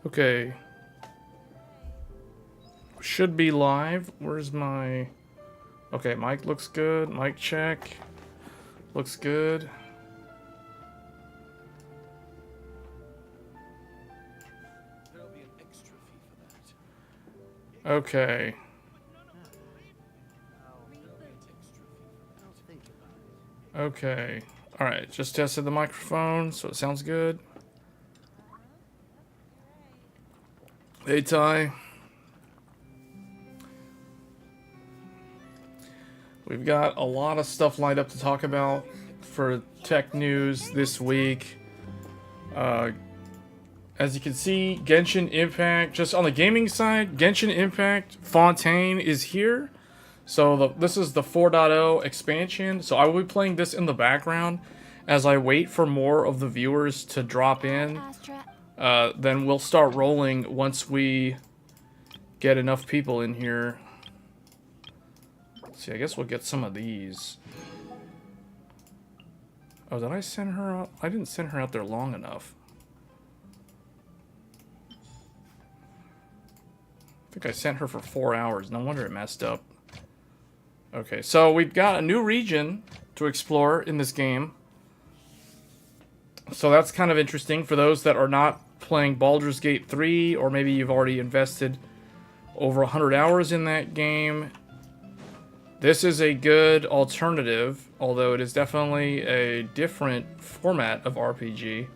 Okay. Should be live. Where's my... Okay, mic looks good. Mic check. Looks good. Okay. Okay. Alright, just tested the microphone, so it sounds good. Hey, Ty. We've got a lot of stuff lined up to talk about for tech news this week. As you can see, Genshin Impact, just on the gaming side, Genshin Impact Fontaine is here. So this is the 4.0 expansion. So I will be playing this in the background as I wait for more of the viewers to drop in. Then we'll start rolling once we get enough people in here. Let's see, I guess we'll get some of these. Oh, did I send her out? I didn't send her out there long enough. I think I sent her for 4 hours. No wonder it messed up. Okay, so we've got a new region to explore in this game. So that's kind of interesting for those that are not playing Baldur's Gate 3, or maybe you've already invested over 100 hours in that game. This is a good alternative, although it is definitely a different format of RPG.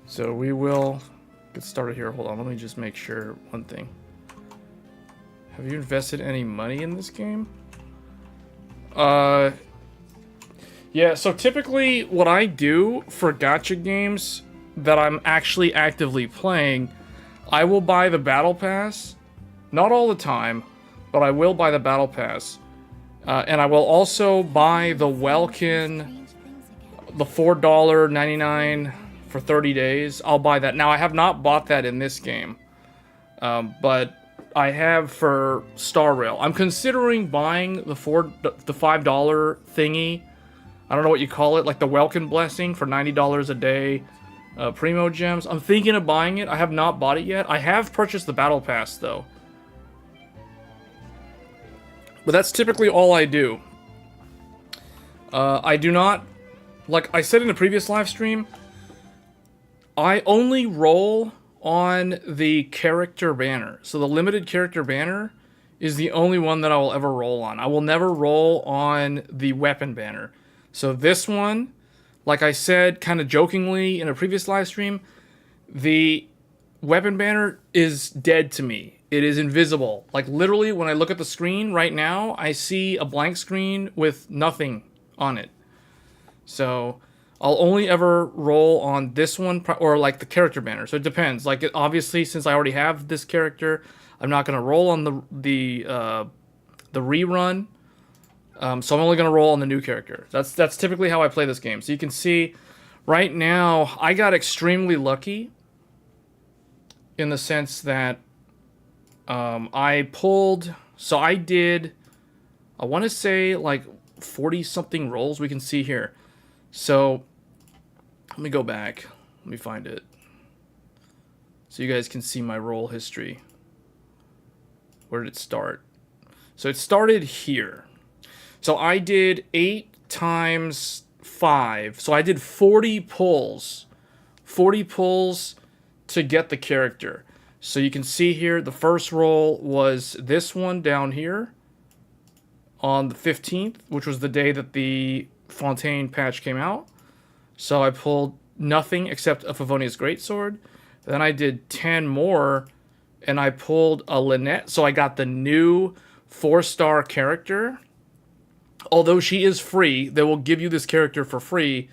So we will get started here. Hold on, let me just make sure one thing. Have you invested any money in this game? Yeah, so typically what I do for gacha games that I'm actually actively playing, I will buy the Battle Pass. Not all the time, but I will buy the Battle Pass. And I will also buy the Welkin, the $4.99 for 30 days. I'll buy that. Now, I have not bought that in this game, but I have for Star Rail. I'm considering buying the $5 thingy. I don't know what you call it, like the Welkin Blessing for $90 a day. Primo Gems. I'm thinking of buying it. I have not bought it yet. I have purchased the Battle Pass, though. But that's typically all I do. I do not... Like I said in the previous live stream, I only roll on the character banner. So the limited character banner is the only one that I will ever roll on. I will never roll on the weapon banner. So this one, like I said kind of jokingly in a previous live stream, the weapon banner is dead to me. It is invisible. Like literally when I look at the screen right now, I see a blank screen with nothing on it. So I'll only ever roll on this one, or like the character banner. So it depends. Like obviously, since I already have this character, I'm not gonna roll on the rerun. So I'm only gonna roll on the new character. That's typically how I play this game. So you can see, right now I got extremely lucky in the sense that I pulled. So I did, I want to say like 40 something rolls. We can see here. So let me go back. Let me find it. So you guys can see my roll history. Where did it start? So it started here. So I did 8 times 5. So I did 40 pulls. 40 pulls to get the character. So you can see here, the first roll was this one down here on the 15th, which was the day that the Fontaine patch came out. So I pulled nothing except a Favonius Greatsword. Then I did 10 more, and I pulled a Lynette. So I got the new 4-star character. Although she is free, they will give you this character for free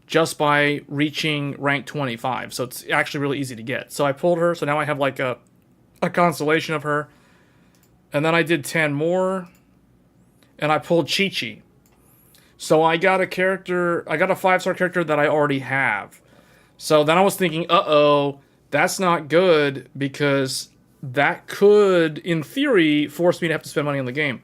just by reaching rank 25. So it's actually really easy to get. So I pulled her, so now I have like a constellation of her. And then I did 10 more, and I pulled Chi-Chi. So I got a character, I got a 5-star character that I already have. So then I was thinking, uh-oh, that's not good, because that could, in theory, force me to have to spend money on the game.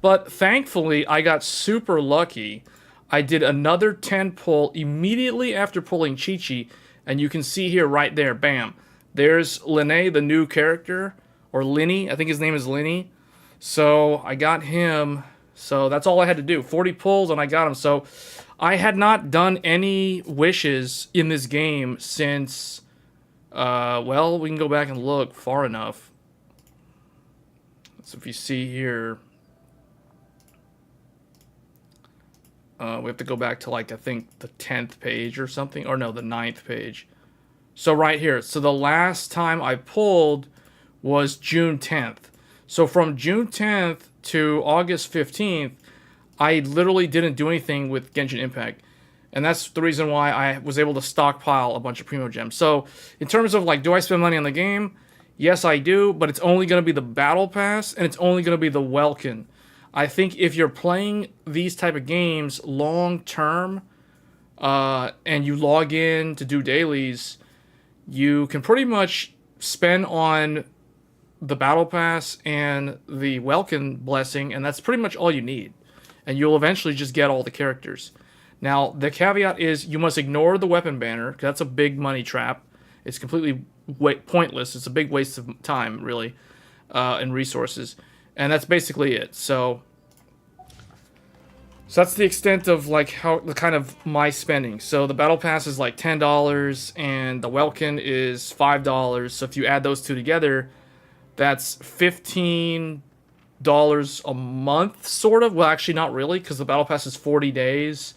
But thankfully, I got super lucky. I did another 10 pull immediately after pulling Chi-Chi, and you can see here right there, bam. There's Linne, the new character, or Linny, I think his name is Linny. So I got him, so that's all I had to do. 40 pulls and I got him. So I had not done any wishes in this game since, well, we can go back and look far enough. So if you see here, we have to go back to, like, I think the 10th page or something. Or no, the 9th page. So right here. So the last time I pulled was June 10th. So from June 10th to August 15th, I literally didn't do anything with Genshin Impact. And that's the reason why I was able to stockpile a bunch of Primo Gems. So in terms of, like, do I spend money on the game? Yes, I do. But it's only going to be the Battle Pass, and it's only going to be the Welkin. I think if you're playing these type of games long term, and you log in to do dailies, you can pretty much spend on the Battle Pass and the Welkin Blessing, and that's pretty much all you need. And you'll eventually just get all the characters. Now, the caveat is you must ignore the weapon banner, because that's a big money trap. It's completely pointless. It's a big waste of time, really, and resources. And that's basically it. So that's the extent of, like, how the kind of my spending. So the Battle Pass is like $10, and the Welkin is $5. So if you add those two together, that's $15 a month, sort of. Well, actually, not really, because the Battle Pass is 40 days,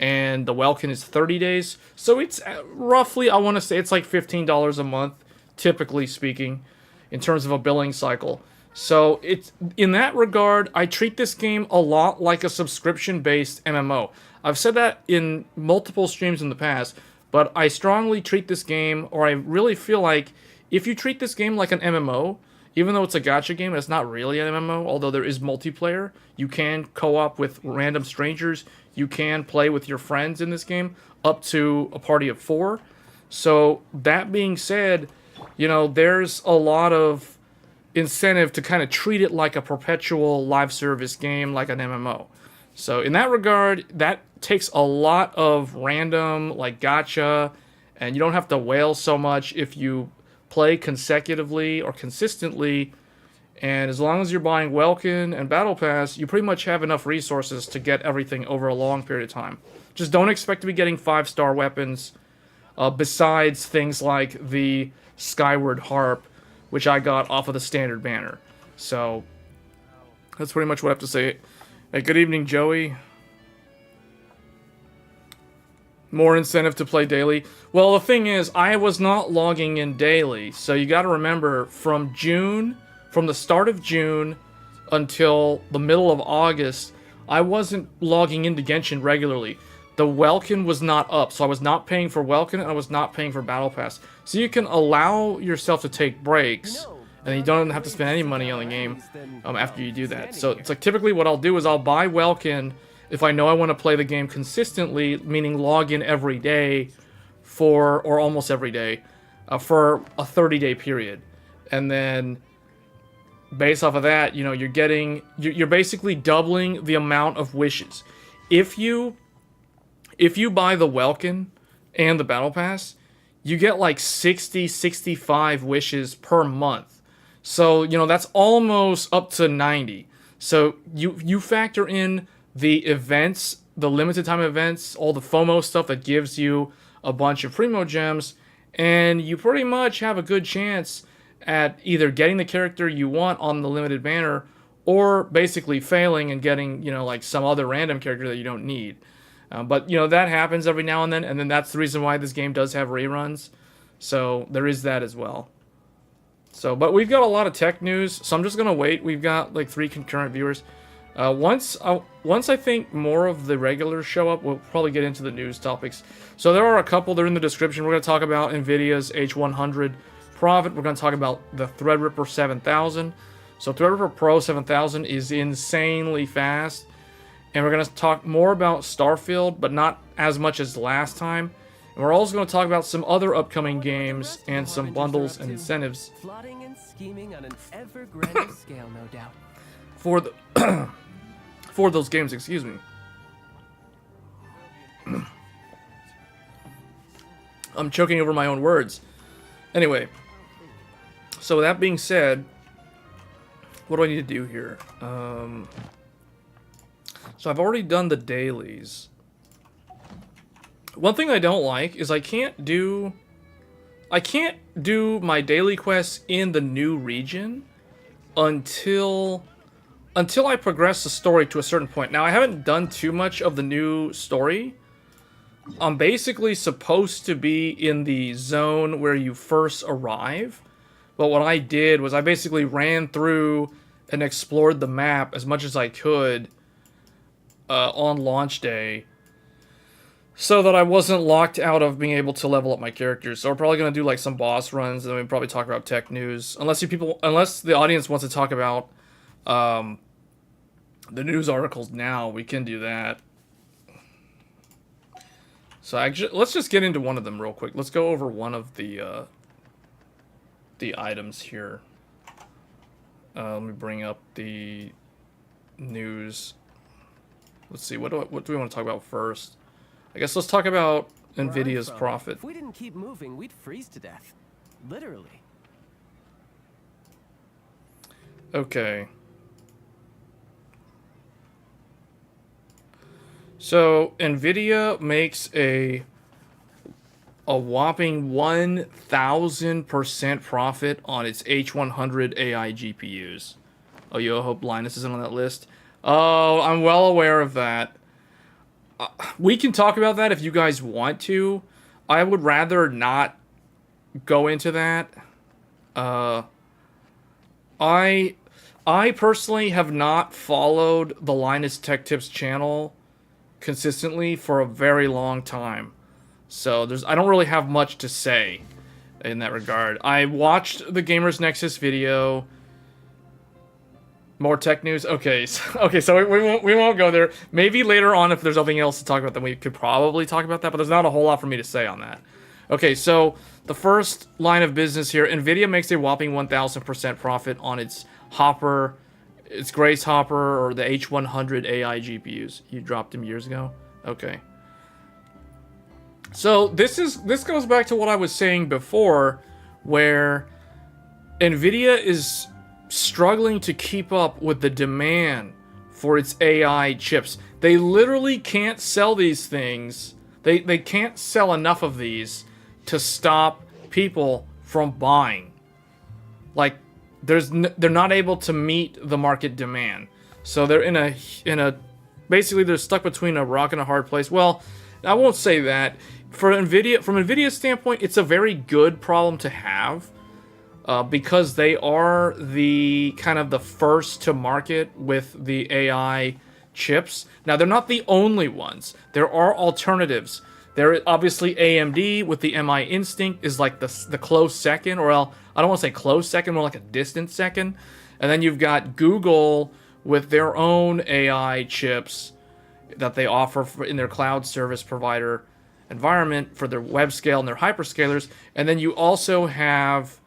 and the Welkin is 30 days. So it's roughly, I want to say, it's like $15 a month, typically speaking, in terms of a billing cycle. So it's, in that regard, I treat this game a lot like a subscription-based MMO. I've said that in multiple streams in the past, but I strongly treat this game, or I really feel like, if you treat this game like an MMO, even though it's a gacha game, it's not really an MMO, although there is multiplayer. You can co-op with random strangers. You can play with your friends in this game, up to a party of 4. So, that being said, you know, there's a lot of incentive to kind of treat it like a perpetual live service game, like an MMO. So, in that regard, that takes a lot of random, like, gacha, and you don't have to wail so much if you play consecutively or consistently, and as long as you're buying Welkin and Battle Pass, you pretty much have enough resources to get everything over a long period of time. Just don't expect to be getting 5-star weapons, besides things like the Skyward Harp, which I got off of the standard banner. So, that's pretty much what I have to say. Hey, good evening, Joey. More incentive to play daily. Well, the thing is, I was not logging in daily. So you got to remember, from the start of June until the middle of August, I wasn't logging into Genshin regularly. The Welkin was not up, so I was not paying for Welkin, and I was not paying for Battle Pass. So you can allow yourself to take breaks, and you don't have to spend any money on the game after you do that. So it's like, typically what I'll do is I'll buy Welkin if I know I want to play the game consistently, meaning log in every day or almost every day, for a 30-day period. And then, based off of that, you know, you're basically doubling the amount of wishes. If you buy the Welkin and the Battle Pass, you get like 60, 65 wishes per month. So, you know, that's almost up to 90. So you factor in the events, the limited time events, all the FOMO stuff that gives you a bunch of Primo Gems, and you pretty much have a good chance at either getting the character you want on the limited banner, or basically failing and getting, you know, like some other random character that you don't need. But, you know, that happens every now and then that's the reason why this game does have reruns. So there is that as well. So, but we've got a lot of tech news, so I'm just going to wait. We've got like 3 concurrent viewers. Once I think more of the regulars show up, we'll probably get into the news topics. So there are a couple, they're in the description. We're going to talk about Nvidia's H100 profit. We're going to talk about the Threadripper 7000. So Threadripper Pro 7000 is insanely fast. And we're going to talk more about Starfield, but not as much as last time. And we're also going to talk about some other upcoming games and some bundles and incentives. Plotting and scheming on an ever grander scale, no doubt. For the for those games, excuse me. I'm choking over my own words. Anyway, so with that being said, what do I need to do here? So I've already done the dailies. One thing I don't like is I can't do my daily quests in the new region until I progress the story to a certain point. Now, I haven't done too much of the new story. I'm basically supposed to be in the zone where you first arrive. But what I did was I basically ran through and explored the map as much as I could on launch day, so that I wasn't locked out of being able to level up my characters. So we're probably going to do like some boss runs, and then we'll probably talk about tech news. Unless the audience wants to talk about the news articles now, we can do that. So actually, let's just get into one of them real quick. Let's go over one of the items here. Let me bring up the news. Let's see, what do we want to talk about first? I guess let's talk about Nvidia's profit. If we didn't keep moving, we'd freeze to death. Literally. Okay. So Nvidia makes a whopping 1,000% profit on its H100 AI GPUs. Oh, yo, I hope Linus isn't on that list. Oh, I'm well aware of that. We can talk about that if you guys want to. I would rather not go into that. I personally have not followed the Linus Tech Tips channel consistently for a very long time. So I don't really have much to say in that regard. I watched the Gamers Nexus video. More tech news? Okay, so we won't go there. Maybe later on, if there's nothing else to talk about, then we could probably talk about that, but there's not a whole lot for me to say on that. Okay, so the first line of business here, Nvidia makes a whopping 1,000% profit on its Hopper, its Grace Hopper, or the H100 AI GPUs. You dropped them years ago? Okay. So this goes back to what I was saying before, where Nvidia is struggling to keep up with the demand for its AI chips. They literally can't sell these things. They can't sell enough of these to stop people from buying. Like, they're not able to meet the market demand. So they're in a basically they're stuck between a rock and a hard place. Well, I won't say that. From Nvidia's standpoint, it's a very good problem to have. Because they are the kind of the first to market with the AI chips. Now, they're not the only ones. There are alternatives. There obviously AMD with the MI Instinct is like the close second, or I don't want to say close second, more like a distant second. And then you've got Google with their own AI chips that they offer in their cloud service provider environment for their web scale and their hyperscalers. And then you also have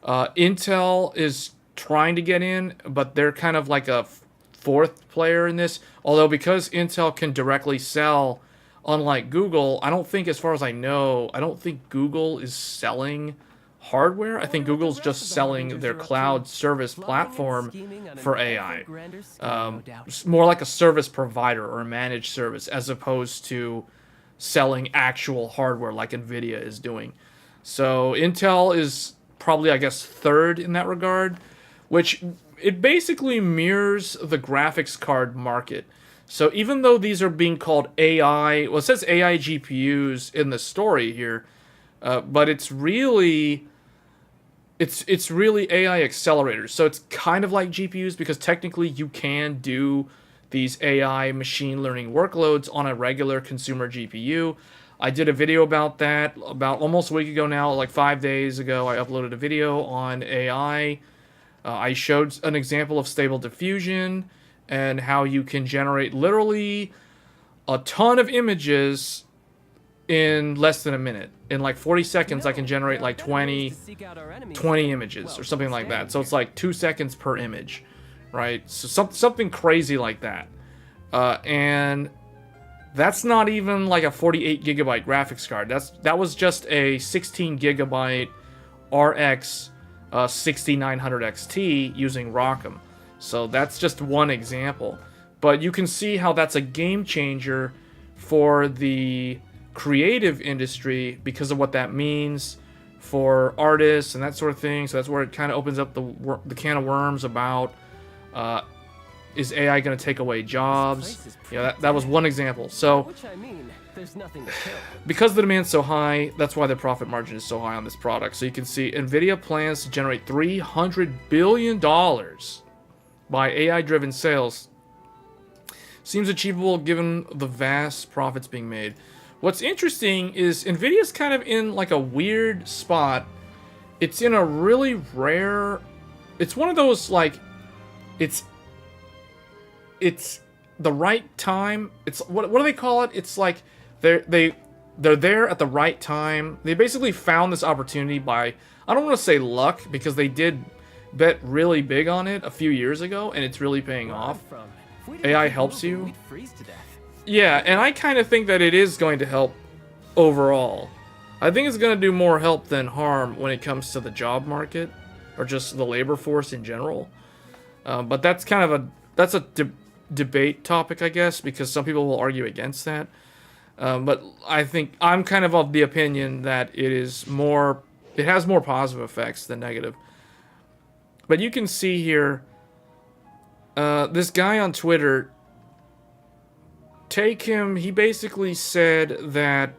Intel is trying to get in, but they're kind of like a fourth player in this. Although because Intel can directly sell, unlike Google, I don't think, as far as I know, I don't think Google is selling hardware. I think Google's just selling their cloud service platform for AI. More like a service provider or a managed service, as opposed to selling actual hardware like Nvidia is doing. So Intel is probably, I guess, third in that regard, which it basically mirrors the graphics card market. So even though these are being called AI, well, it says AI GPUs in the story here, but it's really AI accelerators. So it's kind of like GPUs, because technically you can do these AI machine learning workloads on a regular consumer GPU. I did a video about that about almost a week ago now, like 5 days ago. I uploaded a video on AI. I showed an example of Stable Diffusion and how you can generate literally a ton of images in less than a minute. In like 40 seconds, I can generate like 20 images or something like that. So it's like 2 seconds per image, right? So something crazy like that. And that's not even like a 48 gigabyte graphics card. That was just a 16 gigabyte RX 6900 XT using ROCm. So that's just one example. But you can see how that's a game changer for the creative industry because of what that means for artists and that sort of thing. So that's where it kind of opens up the can of worms about is AI going to take away jobs? Yeah, that was one example. So Which I mean, there's nothing to kill. because the demand's so high, that's why the profit margin is so high on this product. So you can see Nvidia plans to generate $300 billion by AI-driven sales. Seems achievable given the vast profits being made. What's interesting is Nvidia's kind of in like a weird spot. It's in a really rare... It's one of those, like... It's the right time. It's what do they call it? It's like they're there at the right time. They basically found this opportunity by, I don't want to say luck, because they did bet really big on it a few years ago, and it's really paying off. AI helps you. Yeah, and I kind of think that it is going to help overall. I think it's going to do more help than harm when it comes to the job market or just the labor force in general. But that's kind of a debate topic, I guess, because some people will argue against that. But I think I'm kind of the opinion that it has more positive effects than negative. But you can see here, this guy on Twitter, he basically said that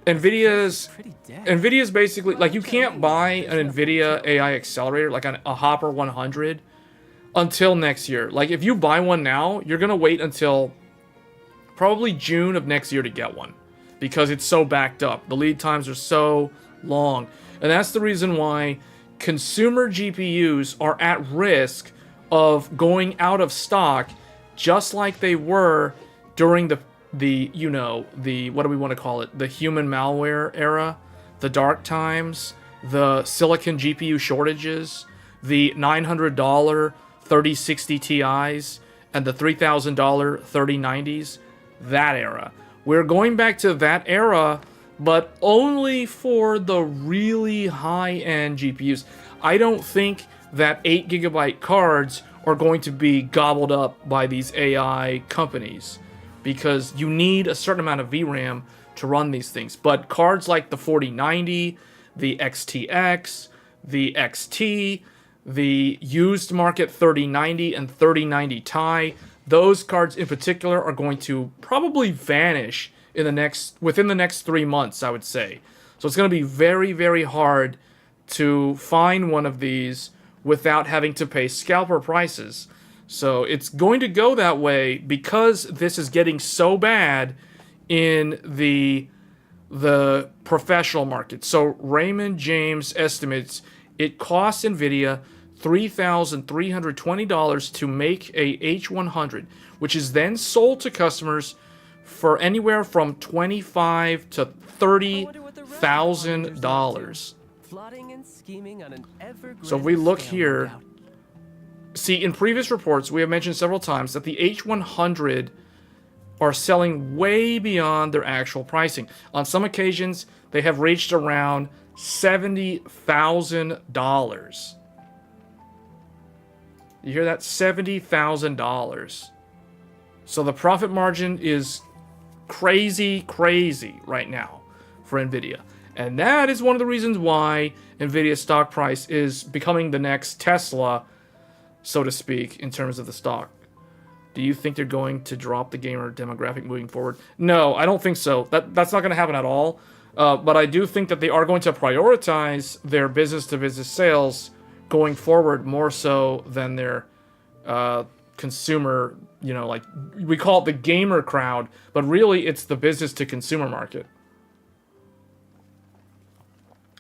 Nvidia's basically, like, you can't buy an Nvidia AI accelerator, like a Hopper 100, until next year. Like, if you buy one now, you're gonna wait until probably June of next year to get one, because it's so backed up. The lead times are so long, and that's the reason why consumer GPUs are at risk of going out of stock, just like they were during the what do we want to call it? The human malware era, the dark times, the silicon GPU shortages, the $900 3060 Ti's, and the $3,000 3090s, that era. We're going back to that era, but only for the really high-end GPUs. I don't think that 8 gigabyte cards are going to be gobbled up by these AI companies, because you need a certain amount of VRAM to run these things. But cards like the 4090, the XTX, the XT, the used market 3090 and 3090 Ti, those cards in particular are going to probably vanish within the next 3 months, I would say. So it's going to be very, very hard to find one of these without having to pay scalper prices. So it's going to go that way because this is getting so bad in the professional market. So Raymond James estimates it costs Nvidia $3,320 to make a H100, which is then sold to customers for anywhere from $25,000 to $30,000. So if we look here, see, in previous reports, we have mentioned several times that the H100 are selling way beyond their actual pricing. On some occasions, they have reached around $70,000. You hear that? $70,000. So the profit margin is crazy, crazy right now for Nvidia. And that is one of the reasons why Nvidia's stock price is becoming the next Tesla, so to speak, in terms of the stock. Do you think they're going to drop the gamer demographic moving forward? No, I don't think so. That's not going to happen at all. But I do think that they are going to prioritize their business-to-business sales going forward more so than their consumer, like we call it the gamer crowd, but really it's the business-to-consumer market.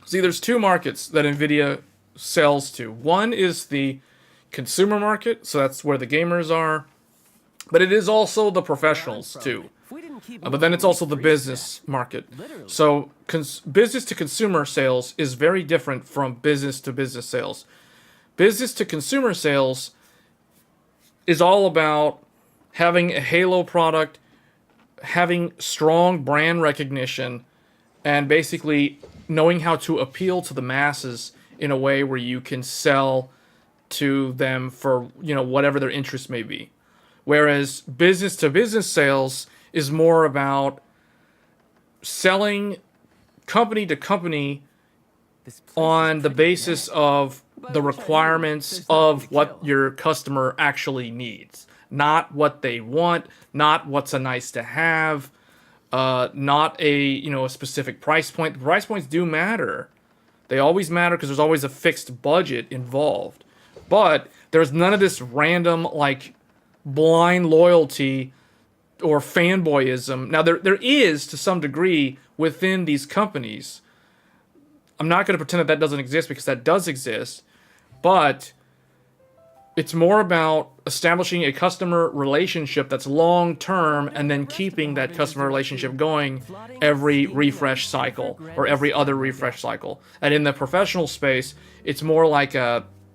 See, there's two markets that Nvidia sells to. One is the consumer market, so that's where the gamers are, but it is also the professionals too. But then it's also the business market. So business to consumer sales is very different from business to business sales. Business to consumer sales is all about having a Halo product, having strong brand recognition, and basically knowing how to appeal to the masses in a way where you can sell to them for, whatever their interest may be. Whereas business to business sales is more about selling company to company on the basis of the requirements of what your customer actually needs. Not what they want, not what's a nice to have, not a specific price point. The price points do matter. They always matter because there's always a fixed budget involved. But there's none of this random, blind loyalty or fanboyism. Now, there is, to some degree, within these companies. I'm not going to pretend that doesn't exist, because that does exist. But it's more about establishing a customer relationship that's long-term and then keeping that customer relationship going every refresh cycle or every other refresh cycle. And in the professional space, it's more like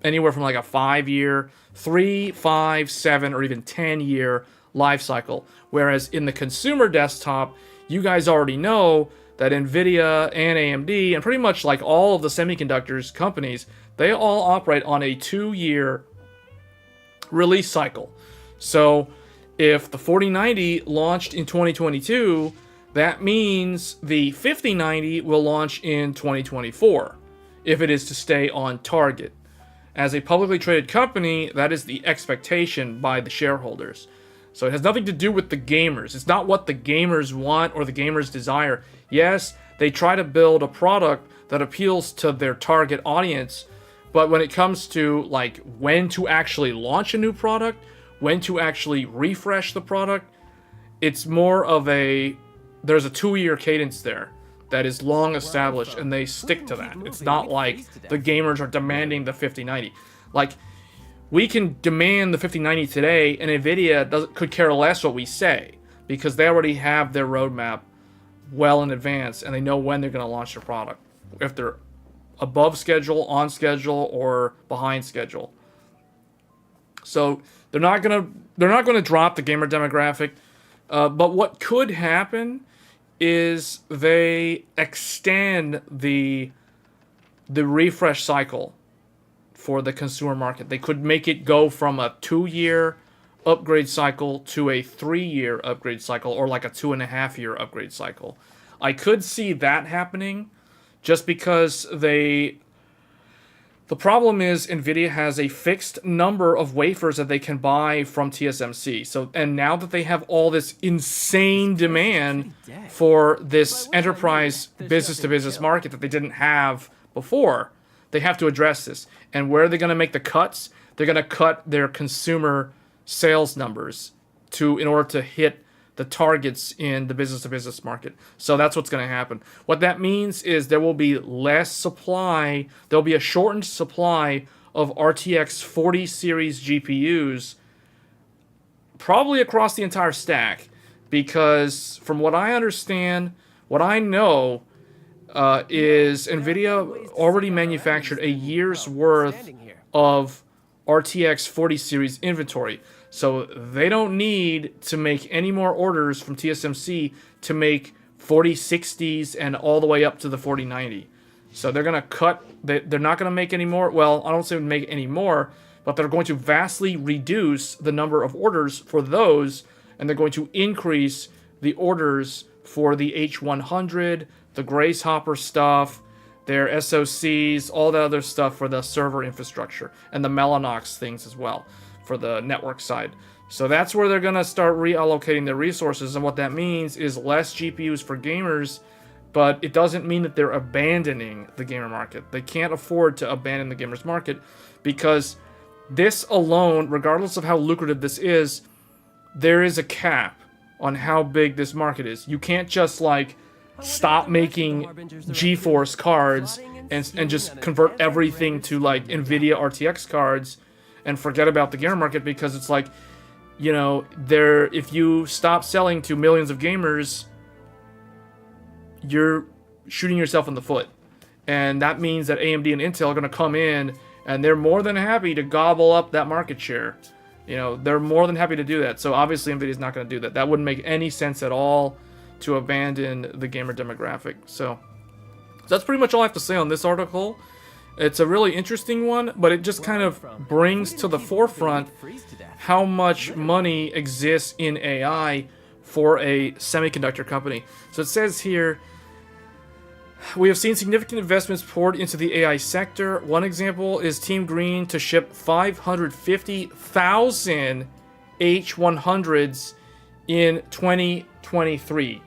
anywhere from a 5-year, 3, 5, 7, or even 10-year life cycle. Whereas in the consumer desktop, you guys already know that Nvidia and AMD and pretty much all of the semiconductors companies, they all operate on a 2-year release cycle. So if the 4090 launched in 2022, that means the 5090 will launch in 2024 if it is to stay on target. As a publicly traded company, that is the expectation by the shareholders. So it has nothing to do with the gamers. It's not what the gamers want or the gamers desire. Yes, they try to build a product that appeals to their target audience, but when it comes to when to actually launch a new product, when to actually refresh the product, it's more of there's a 2-year cadence there that is long established, and they stick to that. It's not like the gamers are demanding the 5090. We can demand the 5090 today, and Nvidia could care less what we say, because they already have their roadmap well in advance, and they know when they're going to launch their product. If they're above schedule, on schedule, or behind schedule. So they're not gonna drop the gamer demographic. But what could happen is they extend the refresh cycle for the consumer market. They could make it go from a 2-year upgrade cycle to a 3-year upgrade cycle, or a 2.5-year upgrade cycle. I could see that happening, just because the problem is Nvidia has a fixed number of wafers that they can buy from TSMC. So, and now that they have all this insane demand for this enterprise business-to-business market that they didn't have before, they have to address this. And where are they going to make the cuts? They're going to cut their consumer sales numbers in order to hit the targets in the business-to-business market. So that's what's going to happen. What that means is there will be less supply. There'll be a shortened supply of RTX 40 series GPUs, probably across the entire stack, because from what I understand, what I know is Nvidia already manufactured a year's worth of RTX 40 series inventory. So they don't need to make any more orders from TSMC to make 4060s and all the way up to the 4090. So they're going to cut, they're not going to make any more, well, I don't say make any more, but they're going to vastly reduce the number of orders for those, and they're going to increase the orders for the H100, the Grace Hopper stuff, their SoCs, all the other stuff for the server infrastructure, and the Mellanox things as well for the network side. So that's where they're going to start reallocating their resources, and what that means is less GPUs for gamers, but it doesn't mean that they're abandoning the gamer market. They can't afford to abandon the gamers market, because this alone, regardless of how lucrative this is, there is a cap on how big this market is. You can't just stop making GeForce cards and just convert everything to Nvidia RTX cards and forget about the gamer market, because it's if you stop selling to millions of gamers, you're shooting yourself in the foot. And that means that AMD and Intel are going to come in, and they're more than happy to gobble up that market share. You know, they're more than happy to do that. So obviously Nvidia's not going to do that. That wouldn't make any sense at all to abandon the gamer demographic. So that's pretty much all I have to say on this article. It's a really interesting one, but it just kind of brings to the forefront how much money exists in AI for a semiconductor company. So it says here, we have seen significant investments poured into the AI sector. One example is Team Green to ship 550,000 H100s in 2023.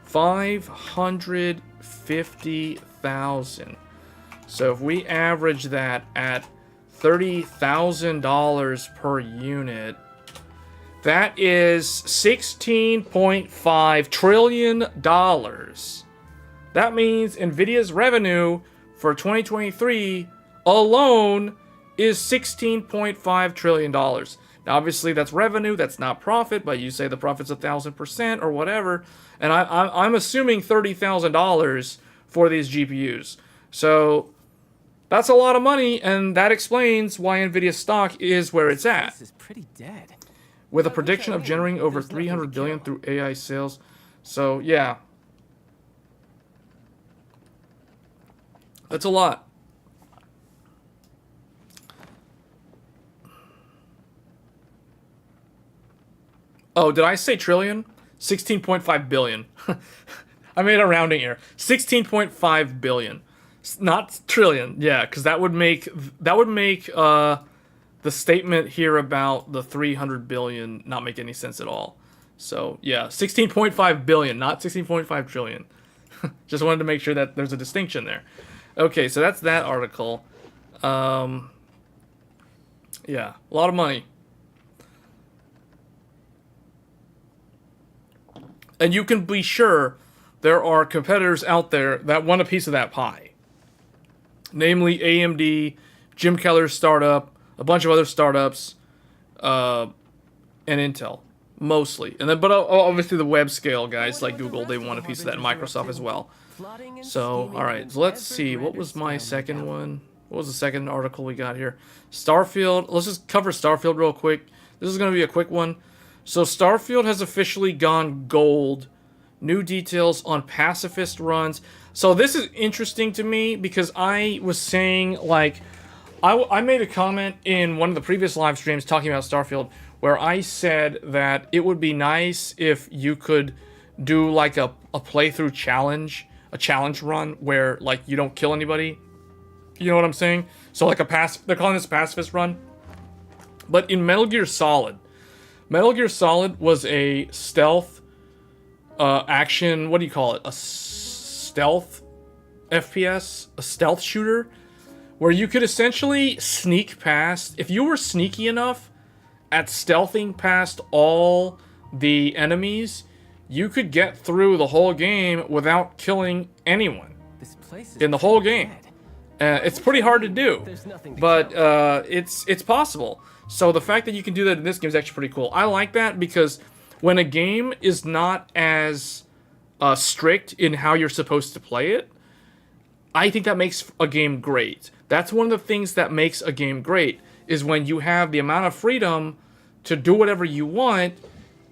550,000. So if we average that at $30,000 per unit, that is $16.5 trillion. That means Nvidia's revenue for 2023 alone is $16.5 trillion. Now, obviously, that's revenue, that's not profit, but you say the profit's 1,000% or whatever, and I'm assuming $30,000 for these GPUs. So that's a lot of money, and that explains why Nvidia stock is where it's at. This is pretty dead. With a prediction of generating over 300 billion through AI sales. So, yeah. That's a lot. Oh, did I say trillion? 16.5 billion. I made a rounding error. 16.5 billion. Not trillion. Yeah, because that would make the statement here about the 300 billion not make any sense at all. So, yeah, 16.5 billion, not 16.5 trillion. Just wanted to make sure that there's a distinction there. Okay, so that's that article. Yeah, a lot of money. And you can be sure there are competitors out there that want a piece of that pie. Namely AMD, Jim Keller's startup, a bunch of other startups, and Intel, mostly. And then, but obviously the web scale guys like Google, they want a piece of that, and Microsoft as well. So, all right, so let's see. What was my second one? What was the second article we got here? Starfield. Let's just cover Starfield real quick. This is going to be a quick one. So Starfield has officially gone gold. New details on Pacifist runs. So this is interesting to me because I was saying, like, I made a comment in one of the previous live streams talking about Starfield where I said that it would be nice if you could do like a playthrough challenge, a challenge run where like you don't kill anybody. You know what I'm saying? So like they're calling this a pacifist run. But in Metal Gear Solid was a stealth action, what do you call it? A stealth FPS, a stealth shooter, where you could essentially sneak past, if you were sneaky enough at stealthing past all the enemies, you could get through the whole game without killing anyone in the whole game. It's pretty hard to do, but it's possible. So the fact that you can do that in this game is actually pretty cool. I like that because when a game is not as strict in how you're supposed to play it, I think that makes a game great. That's one of the things that makes a game great, is when you have the amount of freedom to do whatever you want,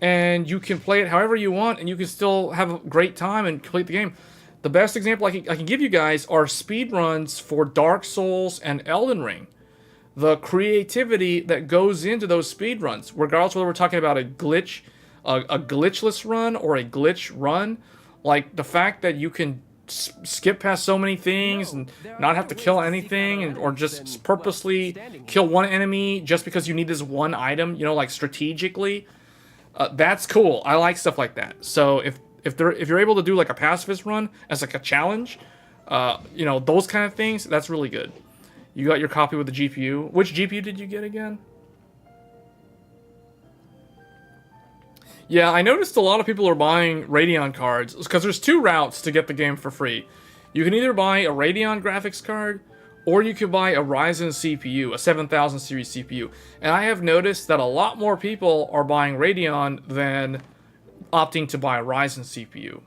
and you can play it however you want, and you can still have a great time and complete the game. The best example I can give you guys are speedruns for Dark Souls and Elden Ring. The creativity that goes into those speedruns, regardless whether we're talking about a glitch, a glitchless run or a glitch run, like the fact that you can skip past so many things and not have to kill anything, or just purposely kill one enemy just because you need this one item, you know, like strategically, that's cool. I like stuff like that. So if you're able to do like a pacifist run as like a challenge, you know, those kind of things, that's really good. You got your copy with the GPU. Which GPU did you get again? Yeah, I noticed a lot of people are buying Radeon cards because there's two routes to get the game for free. You can either buy a Radeon graphics card, or you can buy a Ryzen CPU, a 7000 series CPU. And I have noticed that a lot more people are buying Radeon than opting to buy a Ryzen CPU.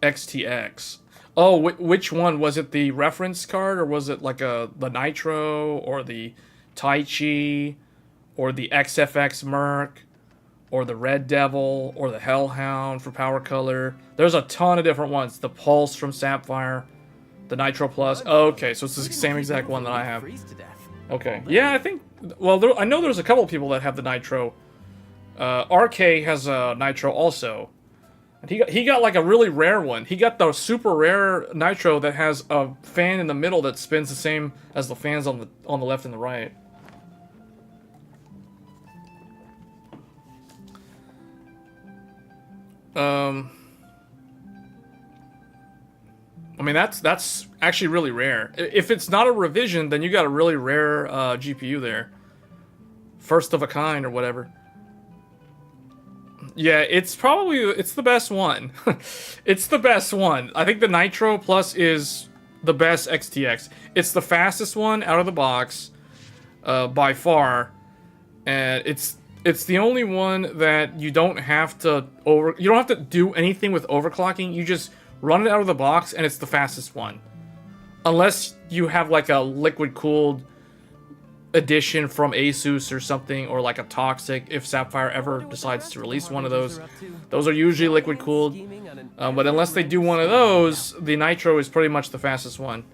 XTX. Oh, which one? Was it the reference card, or was it like the Nitro, or the Taichi, or the XFX Merc, or the Red Devil, or the Hellhound for power color. There's a ton of different ones. The Pulse from Sapphire, the Nitro Plus. Okay, so it's the same exact one that I have. Okay, yeah, I think, well, I know there's a couple people that have the Nitro. RK has a Nitro also. And he got like a really rare one. He got the super rare Nitro that has a fan in the middle that spins the same as the fans on the left and the right. I mean, that's actually really rare. If it's not a revision, then you got a really rare GPU there. First of a kind or whatever. Yeah, it's the best one. It's the best one. I think the Nitro Plus is the best XTX. It's the fastest one out of the box, by far, and it's the only one that you don't have to do anything with overclocking. You just run it out of the box, and it's the fastest one, unless you have like a liquid cooled edition from Asus or something, or like a Toxic, if Sapphire ever decides to release one of those. Those are usually liquid cooled, but unless they do one of those, the Nitro is pretty much the fastest one.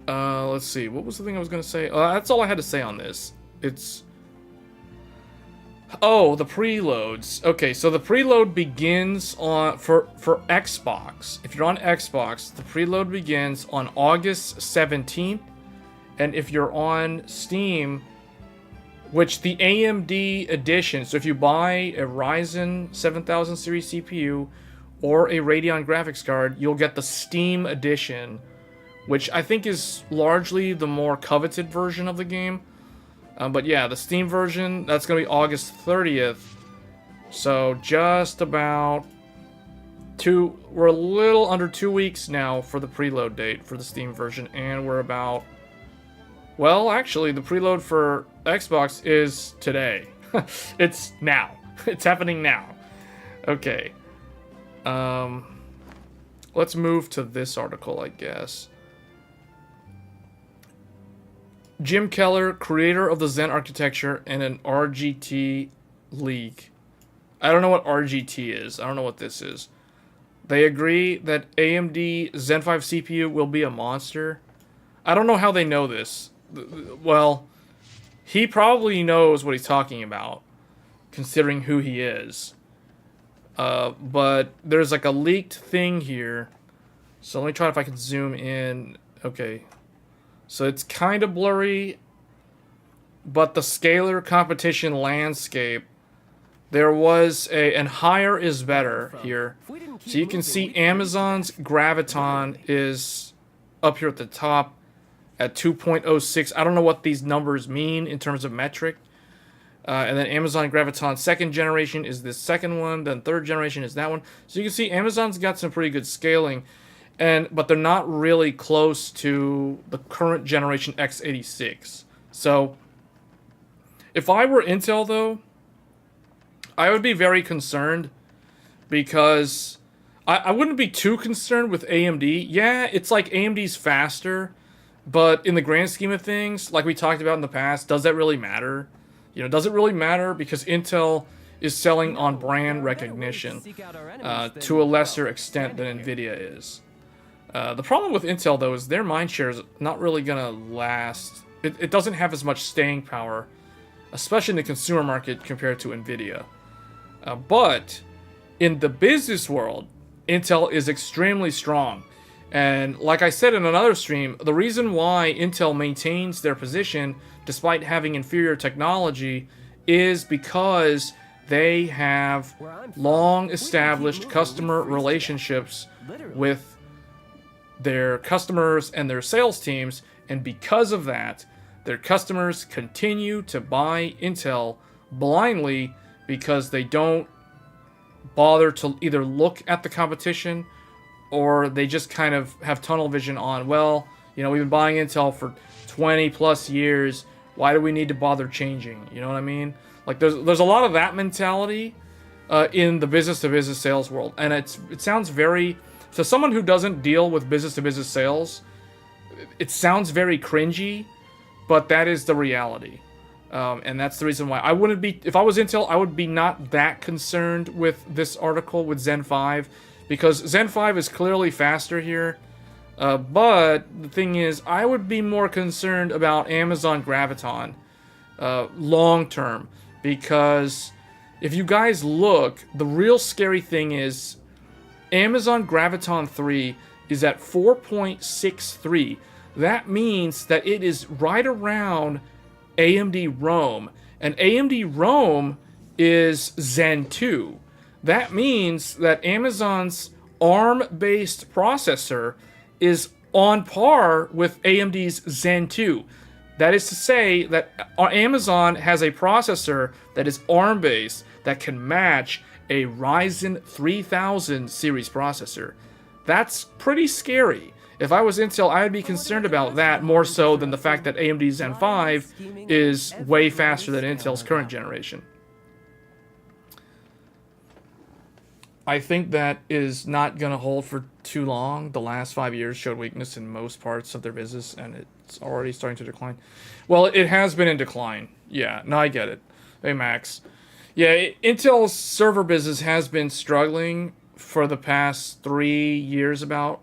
Let's see, what was the thing I was gonna say? That's all I had to say on this. Oh, the preloads. Okay, so the preload begins on for Xbox. If you're on Xbox, the preload begins on August 17th. And if you're on Steam, which the AMD edition, so if you buy a Ryzen 7000 series CPU or a Radeon graphics card, you'll get the Steam edition, which I think is largely the more coveted version of the game. But yeah, the Steam version, that's going to be August 30th. So just about we're a little under 2 weeks now for the preload date for the Steam version, and we're about, well, actually, the preload for Xbox is today. It's now. It's happening now. Okay. Let's move to this article, I guess. Jim Keller, creator of the Zen architecture and an RGT leak. I don't know what RGT is. I don't know what this is. They agree that AMD Zen 5 CPU will be a monster. I don't know how they know this. Well, he probably knows what he's talking about, considering who he is. But there's like a leaked thing here. So let me try if I can zoom in. Okay. So it's kind of blurry, but the scalar competition landscape, there was and higher is better here. So you can see Amazon's Graviton is up here at the top at 2.06. I don't know what these numbers mean in terms of metric. And then Amazon Graviton second generation is this second one. Then third generation is that one. So you can see Amazon's got some pretty good scaling. But they're not really close to the current generation x86. So, if I were Intel, though, I would be very concerned, because I wouldn't be too concerned with AMD. Yeah, it's like AMD's faster, but in the grand scheme of things, like we talked about in the past, does that really matter? You know, does it really matter? Because Intel is selling on brand recognition to a lesser extent than Nvidia is. The problem with Intel, though, is their mindshare is not really going to last. It doesn't have as much staying power, especially in the consumer market, compared to Nvidia. But in the business world, Intel is extremely strong. And like I said in another stream, the reason why Intel maintains their position despite having inferior technology is because they have long-established customer relationships with their customers and their sales teams, and because of that, their customers continue to buy Intel blindly because they don't bother to either look at the competition, or they just kind of have tunnel vision on, well, you know, we've been buying Intel for 20 plus years, why do we need to bother changing? You know what I mean? Like, there's a lot of that mentality in the business-to-business sales world, and it sounds very... So someone who doesn't deal with business-to-business sales, it sounds very cringy, but that is the reality. And that's the reason why I wouldn't be, if I was Intel, I would be not that concerned with this article with Zen 5, because Zen 5 is clearly faster here. But the thing is, I would be more concerned about Amazon Graviton long term, because if you guys look, the real scary thing is Amazon Graviton 3 is at 4.63. That means that it is right around AMD Rome, and AMD Rome is Zen 2. That means that Amazon's ARM-based processor is on par with AMD's Zen 2. That is to say that Amazon has a processor that is ARM-based that can match a Ryzen 3000 series processor. That's pretty scary. If I was Intel, I would be concerned about that more so than the fact that AMD Zen 5 is way faster than Intel's current generation. I think that is not going to hold for too long. The last 5 years showed weakness in most parts of their business, and it's already starting to decline. Well, it has been in decline. Yeah, no, I get it. Hey, Max. Yeah, Intel's server business has been struggling for the past 3 years about.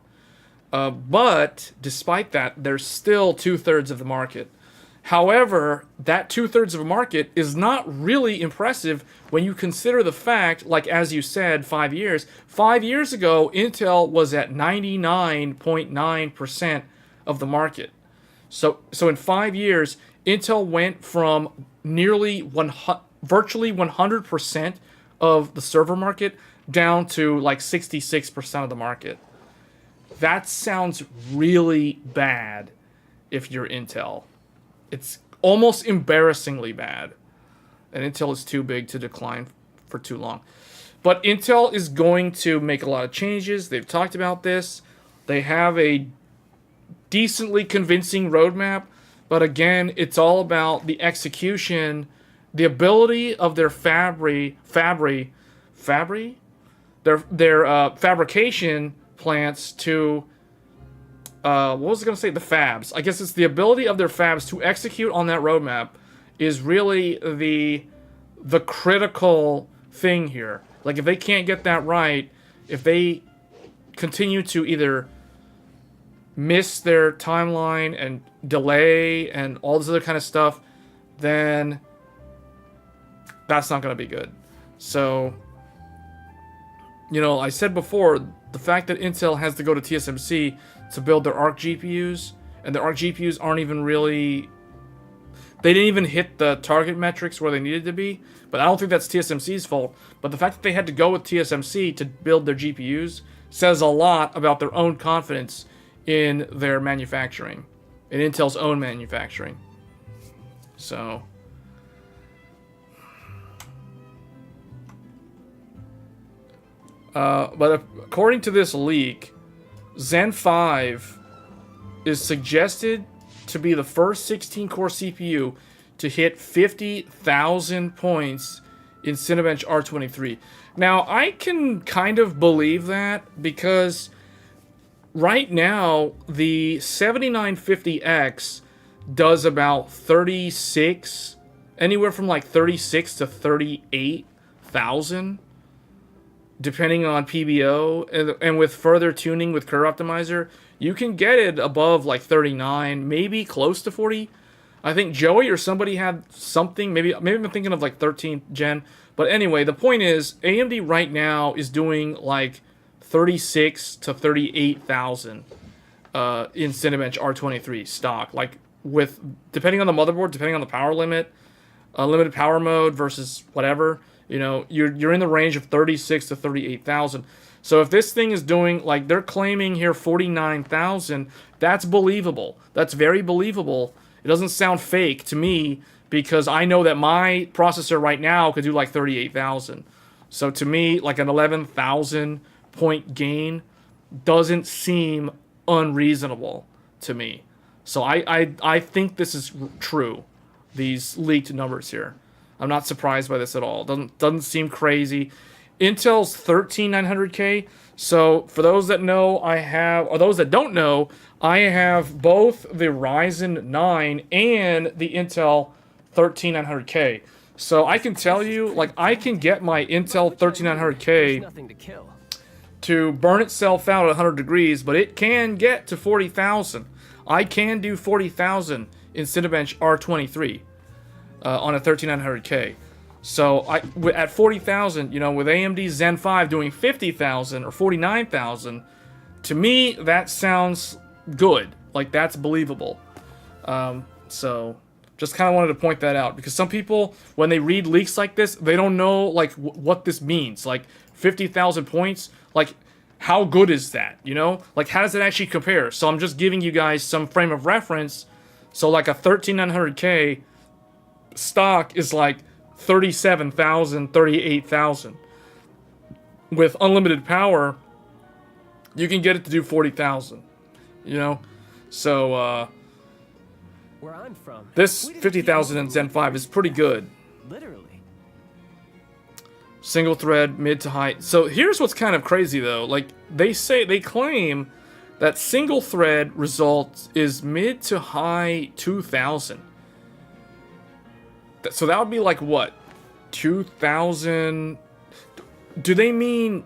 But despite that, they're still 2/3 of the market. However, that 2/3 of the market is not really impressive when you consider the fact, like as you said, 5 years. 5 years ago, Intel was at 99.9% of the market. So in 5 years, Intel went from nearly virtually 100% of the server market down to like 66% of the market. That sounds really bad if you're Intel. It's almost embarrassingly bad. And Intel is too big to decline for too long. But Intel is going to make a lot of changes. They've talked about this. They have a decently convincing roadmap. But again, it's all about the execution, the ability of their fabrication plants to what was I going to say? The fabs. I guess it's the ability of their fabs to execute on that roadmap is really the critical thing here. Like, if they can't get that right, if they continue to either miss their timeline and delay and all this other kind of stuff, then that's not going to be good. So, you know, I said before, the fact that Intel has to go to TSMC to build their Arc GPUs, and the Arc GPUs aren't even really... They didn't even hit the target metrics where they needed to be, but I don't think that's TSMC's fault. But the fact that they had to go with TSMC to build their GPUs says a lot about their own confidence in their manufacturing, in Intel's own manufacturing. So... but according to this leak, Zen 5 is suggested to be the first 16-core CPU to hit 50,000 points in Cinebench R23. Now, I can kind of believe that, because right now, the 7950X does about 36, anywhere from like 36 to 38,000. Depending on PBO, and with further tuning with Curve Optimizer, you can get it above like 39, maybe close to 40. I think Joey or somebody had something, maybe I'm thinking of like 13th gen. But anyway, the point is, AMD right now is doing like 36 to 38,000 in Cinebench R23 stock. Like, with, depending on the motherboard, depending on the power limit, limited power mode versus whatever, you know, you're in the range of 36 to 38,000. So if this thing is doing, like they're claiming here, 49,000, that's believable. That's very believable. It doesn't sound fake to me, because I know that my processor right now could do like 38,000. So to me, like an 11,000 point gain doesn't seem unreasonable to me. So I think this is true, these leaked numbers here. I'm not surprised by this at all. Doesn't seem crazy. Intel's 13900K. So for those that know, or those that don't know, I have both the Ryzen 9 and the Intel 13900K. So I can tell you, like, I can get my Intel 13900K to burn itself out at 100 degrees, but it can get to 40,000. I can do 40,000 in Cinebench R23 on a 13900K. So at 40,000, you know, with AMD Zen 5 doing 50,000 or 49,000, to me that sounds good. Like, that's believable. So just kind of wanted to point that out, because some people, when they read leaks like this, they don't know like what this means. Like 50,000 points, like how good is that? You know, like how does it actually compare? So I'm just giving you guys some frame of reference. So like a 13900K stock is like 37,000, 38,000. With unlimited power, you can get it to do 40,000. You know, so where I'm from, this 50,000 in Zen 5 is pretty good. Literally. Single thread, mid to high. So here's what's kind of crazy though. Like they claim that single thread result is mid to high 2,000. So that would be like what? 2,000? Do they mean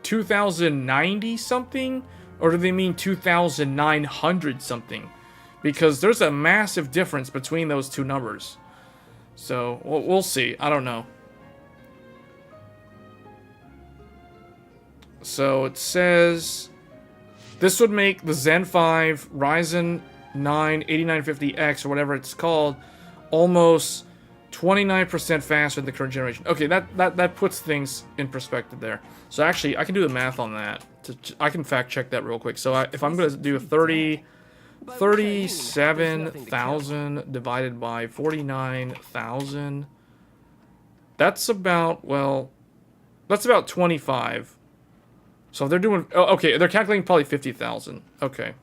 2,090 something? Or do they mean 2,900 something? Because there's a massive difference between those two numbers. So we'll see. I don't know. So it says this would make the Zen 5 Ryzen 9 8950X or whatever it's called almost 29% faster than the current generation. Okay, that puts things in perspective there. So actually, I can do the math on that. I can fact check that real quick. So if I'm going to do 37,000 divided by 49,000, that's about, well, that's about 25. So if they're doing, oh, okay, they're calculating probably 50,000. Okay,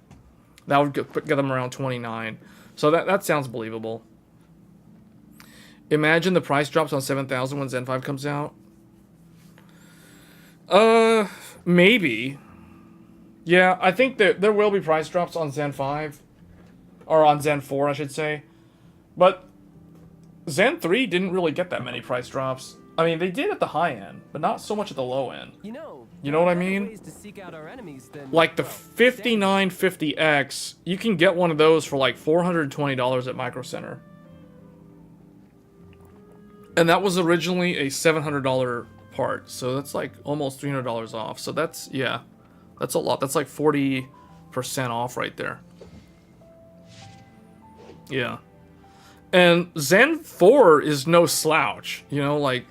that would get them around 29. So that sounds believable. Imagine the price drops on 7,000 when Zen 5 comes out. Maybe. Yeah, I think there will be price drops on Zen 5. Or on Zen 4, I should say. But Zen 3 didn't really get that many price drops. I mean, they did at the high end, but not so much at the low end. You know what I mean? Like the 5950X, you can get one of those for like $420 at Micro Center. And that was originally a $700 part, so that's like almost $300 off. So that's, yeah, that's a lot. That's like 40% off right there. Yeah. And Zen 4 is no slouch, you know, like...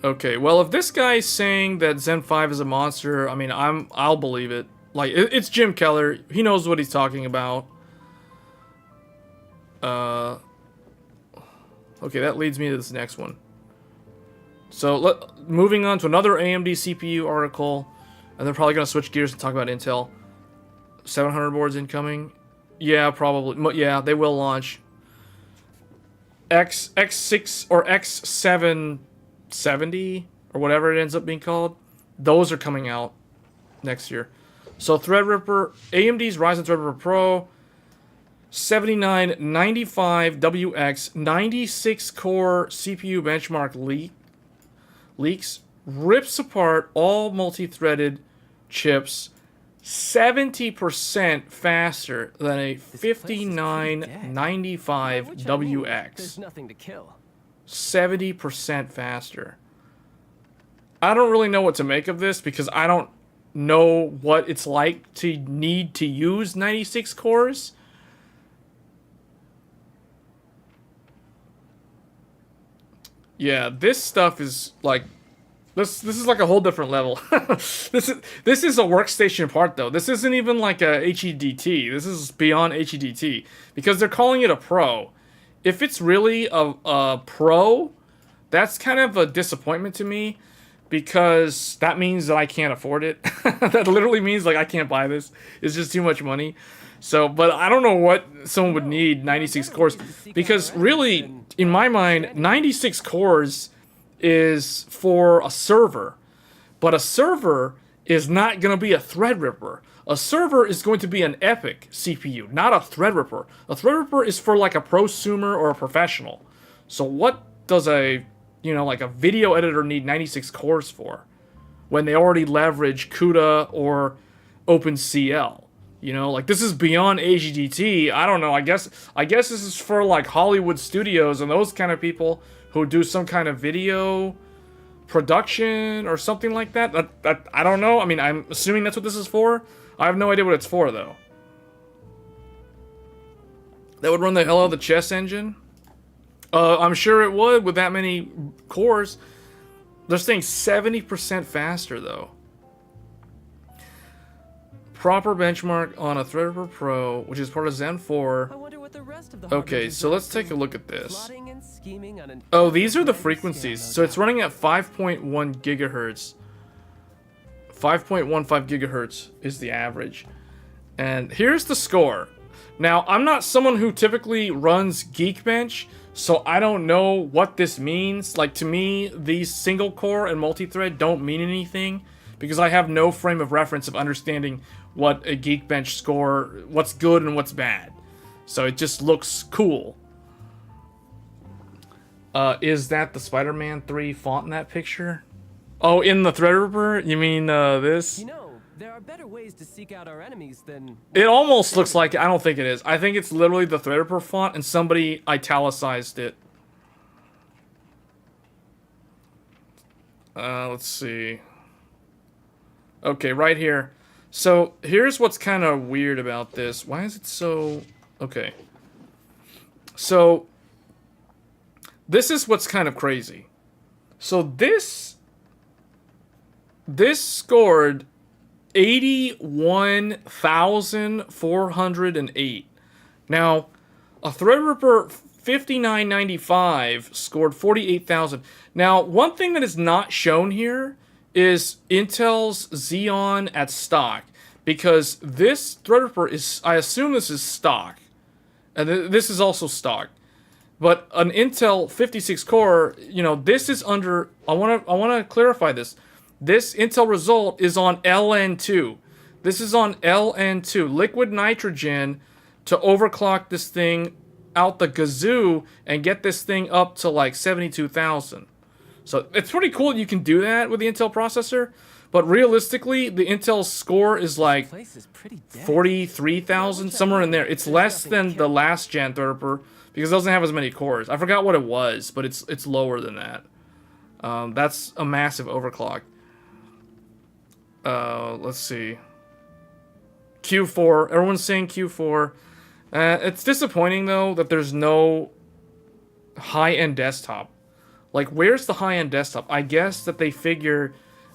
Okay, well, if this guy's saying that Zen 5 is a monster, I mean, I'll believe it. Like, it's Jim Keller. He knows what he's talking about. Okay, that leads me to this next one. So, moving on to another AMD CPU article, and they're probably going to switch gears and talk about Intel. 700 boards incoming. Yeah, probably. Yeah, they will launch. X6 or X770 or whatever it ends up being called. Those are coming out next year. So Threadripper, AMD's Ryzen Threadripper Pro 7995WX 96 core CPU benchmark leaks rips apart all multi-threaded chips 70% faster than a 5995WX. There's nothing to kill. 70% faster. I don't really know what to make of this because I don't know what it's like to need to use 96 cores. Yeah, this stuff is like this is like a whole different level. This is a workstation part though. This isn't even like a HEDT. This is beyond HEDT because they're calling it a Pro. If it's really a Pro, that's kind of a disappointment to me because that means that I can't afford it. That literally means like I can't buy this. It's just too much money. So, but I don't know what someone would need 96 cores, because really, in my mind, 96 cores is for a server. But a server is not going to be a Threadripper. A server is going to be an Epic CPU, not a Threadripper. A Threadripper is for like a prosumer or a professional. So what does a, like a video editor need 96 cores for when they already leverage CUDA or OpenCL? Like this is beyond HGT. I don't know. I guess this is for like Hollywood studios and those kind of people who do some kind of video production or something like that. That I don't know. I mean, I'm assuming that's what this is for. I have no idea what it's for though. That would run the hell out of the chess engine. I'm sure it would with that many cores. They're saying 70% faster though. Proper benchmark on a Threadripper Pro, which is part of Zen 4. I wonder what the rest of the Okay, so let's take a look at this. plotting and scheming on an Oh, these are the grand frequencies. scale, no So it's doubt. running at 5.1 gigahertz. 5.15 gigahertz is the average. And here's the score. Now, I'm not someone who typically runs Geekbench, so I don't know what this means. Like, to me, these single core and multi-thread don't mean anything because I have no frame of reference of understanding what a Geekbench score, what's good and what's bad. So it just looks cool. Is that the Spider-Man 3 font in that picture? Oh, in the Threadripper? You mean this? There are better ways to seek out our enemies than... It almost looks like it. I don't think it is. I think it's literally the Threadripper font and somebody italicized it. Let's see. Okay, right here. So, here's what's kind of weird about this. Why is it so... Okay. So, this is what's kind of crazy. So, this scored 81,408. Now, a Threadripper 5995 scored 48,000. Now, one thing that is not shown here is Intel's Xeon at stock, because this Threadripper is, I assume this is stock, and this is also stock. But an Intel 56 core, this is under. I want to clarify this. This Intel result is on LN2. This is on LN2, liquid nitrogen, to overclock this thing out the gazoo and get this thing up to like 72,000. So it's pretty cool you can do that with the Intel processor, but realistically, the Intel score is like Place is pretty dead. 43,000, somewhere in there. It's less than the last gen Threadripper because it doesn't have as many cores. I forgot what it was, but it's lower than that. That's a massive overclock. Let's see. Q4. Everyone's saying Q4. It's disappointing, though, that there's no high-end desktop. Like, where's the high-end desktop? I guess that they figure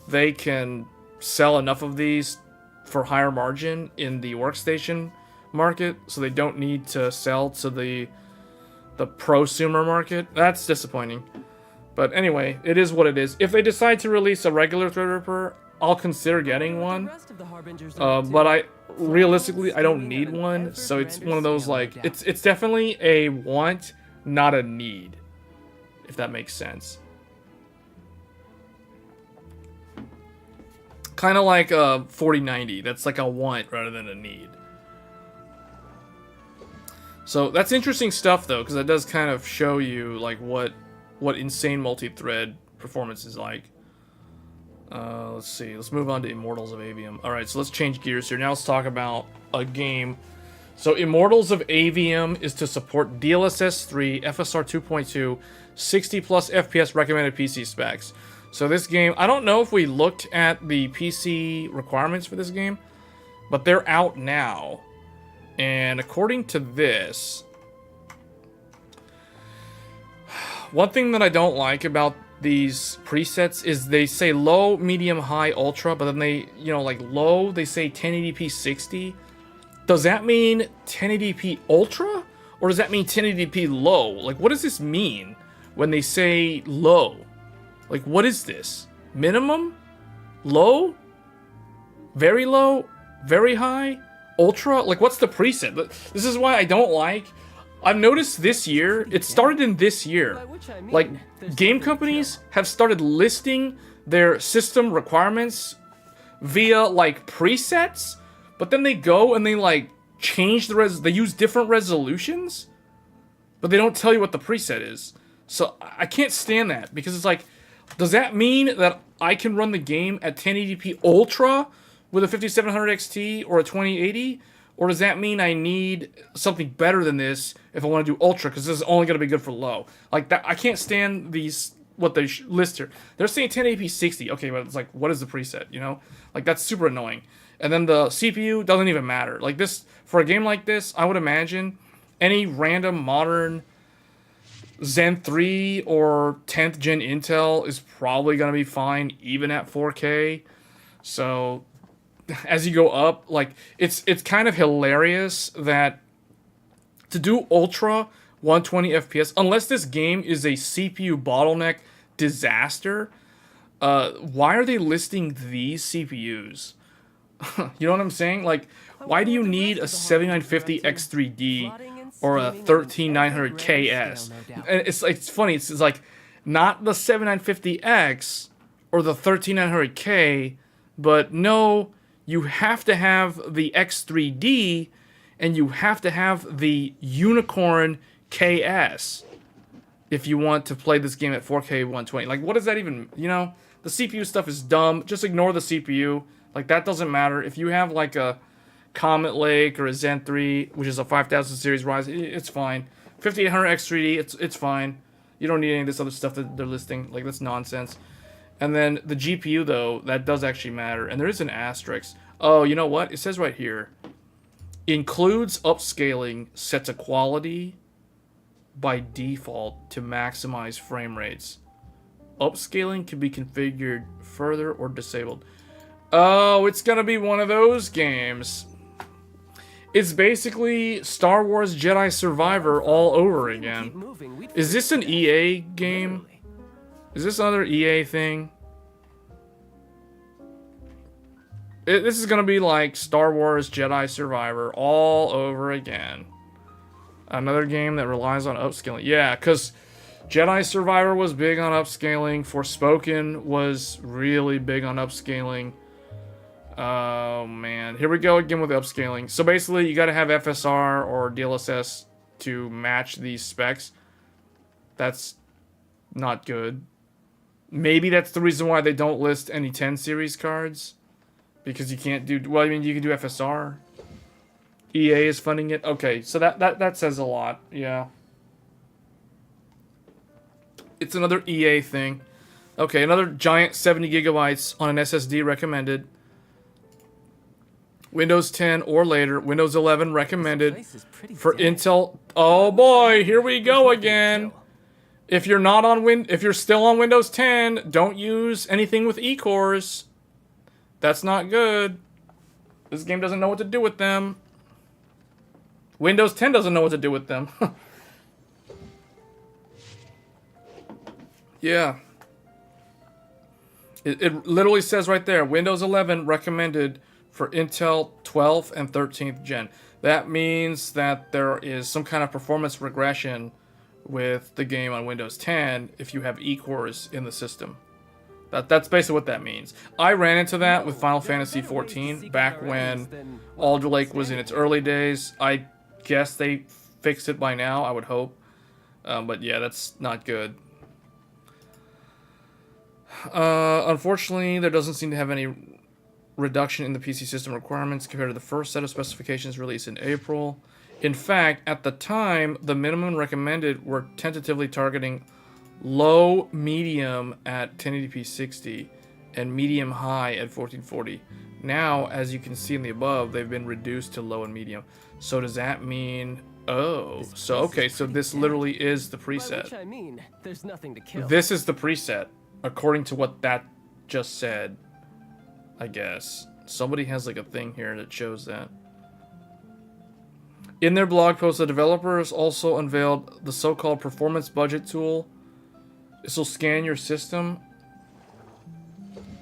they can sell enough of these for higher margin in the workstation market, so they don't need to sell to the prosumer market. That's disappointing. But anyway, it is what it is. If they decide to release a regular Threadripper, I'll consider getting one. The rest of the harbingers are up to. But realistically, I don't need one, so it's one of those, like, it's definitely a want, not a need, if that makes sense. Kind of like a 4090, that's like a want rather than a need. So that's interesting stuff, though, because that does kind of show you, like, what insane multi-thread performance is like. Let's see. Let's move on to Immortals of Aveum. Alright, so let's change gears here. Now let's talk about a game. So Immortals of Aveum is to support DLSS 3, FSR 2.2, 60 plus FPS recommended PC specs. So this game, I don't know if we looked at the PC requirements for this game, but they're out now. And according to this, one thing that I don't like about these presets is they say low, medium, high, ultra, but then they, like low, they say 1080p 60. Does that mean 1080p ultra? Or does that mean 1080p low? Like, what does this mean when they say low? Like, what is this? Minimum? Low? Very low? Very high? Ultra? Like, what's the preset? This is why I don't like... I've noticed this year, it started in this year. Like, game companies have started listing their system requirements via, like, presets, but then they go and they, like, change the they use different resolutions, but they don't tell you what the preset is. So, I can't stand that, because it's like, does that mean that I can run the game at 1080p Ultra with a 5700 XT or a 2080? Or does that mean I need something better than this if I want to do Ultra, because this is only going to be good for low? Like, that, I can't stand these, what they list here. They're saying 1080p 60. Okay, but it's like, what is the preset, you know? Like, that's super annoying. And then the CPU doesn't even matter. Like, this, for a game like this, I would imagine any random modern Zen 3 or 10th gen Intel is probably going to be fine, even at 4K. So... as you go up, like, it's kind of hilarious that to do Ultra 120 FPS, unless this game is a CPU bottleneck disaster, why are they listing these CPUs? You know what I'm saying? Like, why do you need a 7950 X3D or a 13900 KS? And it's funny, it's like, not the 7950X or the 13900K, but no... you have to have the X3D, and you have to have the Unicorn KS if you want to play this game at 4K 120. Like, what does that even... you know, the CPU stuff is dumb. Just ignore the CPU. Like, that doesn't matter. If you have, like, a Comet Lake or a Zen 3, which is a 5000 series Ryzen, it's fine. 5800 X3D, it's fine. You don't need any of this other stuff that they're listing. Like, that's nonsense. And then the GPU, though, that does actually matter. And there is an asterisk. Oh, you know what? It says right here. Includes upscaling set to quality by default to maximize frame rates. Upscaling can be configured further or disabled. Oh, it's going to be one of those games. It's basically Star Wars Jedi Survivor all over again. Is this an EA game? Is this another EA thing? This is going to be like Star Wars Jedi Survivor all over again. Another game that relies on upscaling. Yeah, because Jedi Survivor was big on upscaling. Forspoken was really big on upscaling. Oh, man. Here we go again with upscaling. So basically, you got to have FSR or DLSS to match these specs. That's not good. Maybe that's the reason why they don't list any 10 series cards. Because you can't do... well, I mean, you can do FSR. EA is funding it. Okay, so that says a lot. Yeah. It's another EA thing. Okay, another giant 70 gigabytes on an SSD recommended. Windows 10 or later. Windows 11 recommended. For Intel... oh boy, here we go again. If you're not on if you're still on Windows 10, don't use anything with E-cores. That's not good. This game doesn't know what to do with them. Windows 10 doesn't know what to do with them. Yeah. It literally says right there, Windows 11 recommended for Intel 12th and 13th gen. That means that there is some kind of performance regression with the game on Windows 10 if you have E-cores in the system. That's basically what that means. I ran into that with Final Fantasy XIV back when Alder Lake was in its early days. I guess they fixed it by now, I would hope. But yeah, that's not good. Unfortunately, there doesn't seem to have any reduction in the PC system requirements compared to the first set of specifications released in April. In fact, at the time, the minimum recommended were tentatively targeting low, medium at 1080p 60 and medium high at 1440. Now, as you can see in the above, they've been reduced to low and medium. So does that mean... oh, so okay, so this literally is the preset. By which I mean, there's nothing to kill. This is the preset, according to what that just said, I guess. Somebody has like a thing here that shows that. In their blog post, the developers also unveiled the so-called performance budget tool. This will scan your system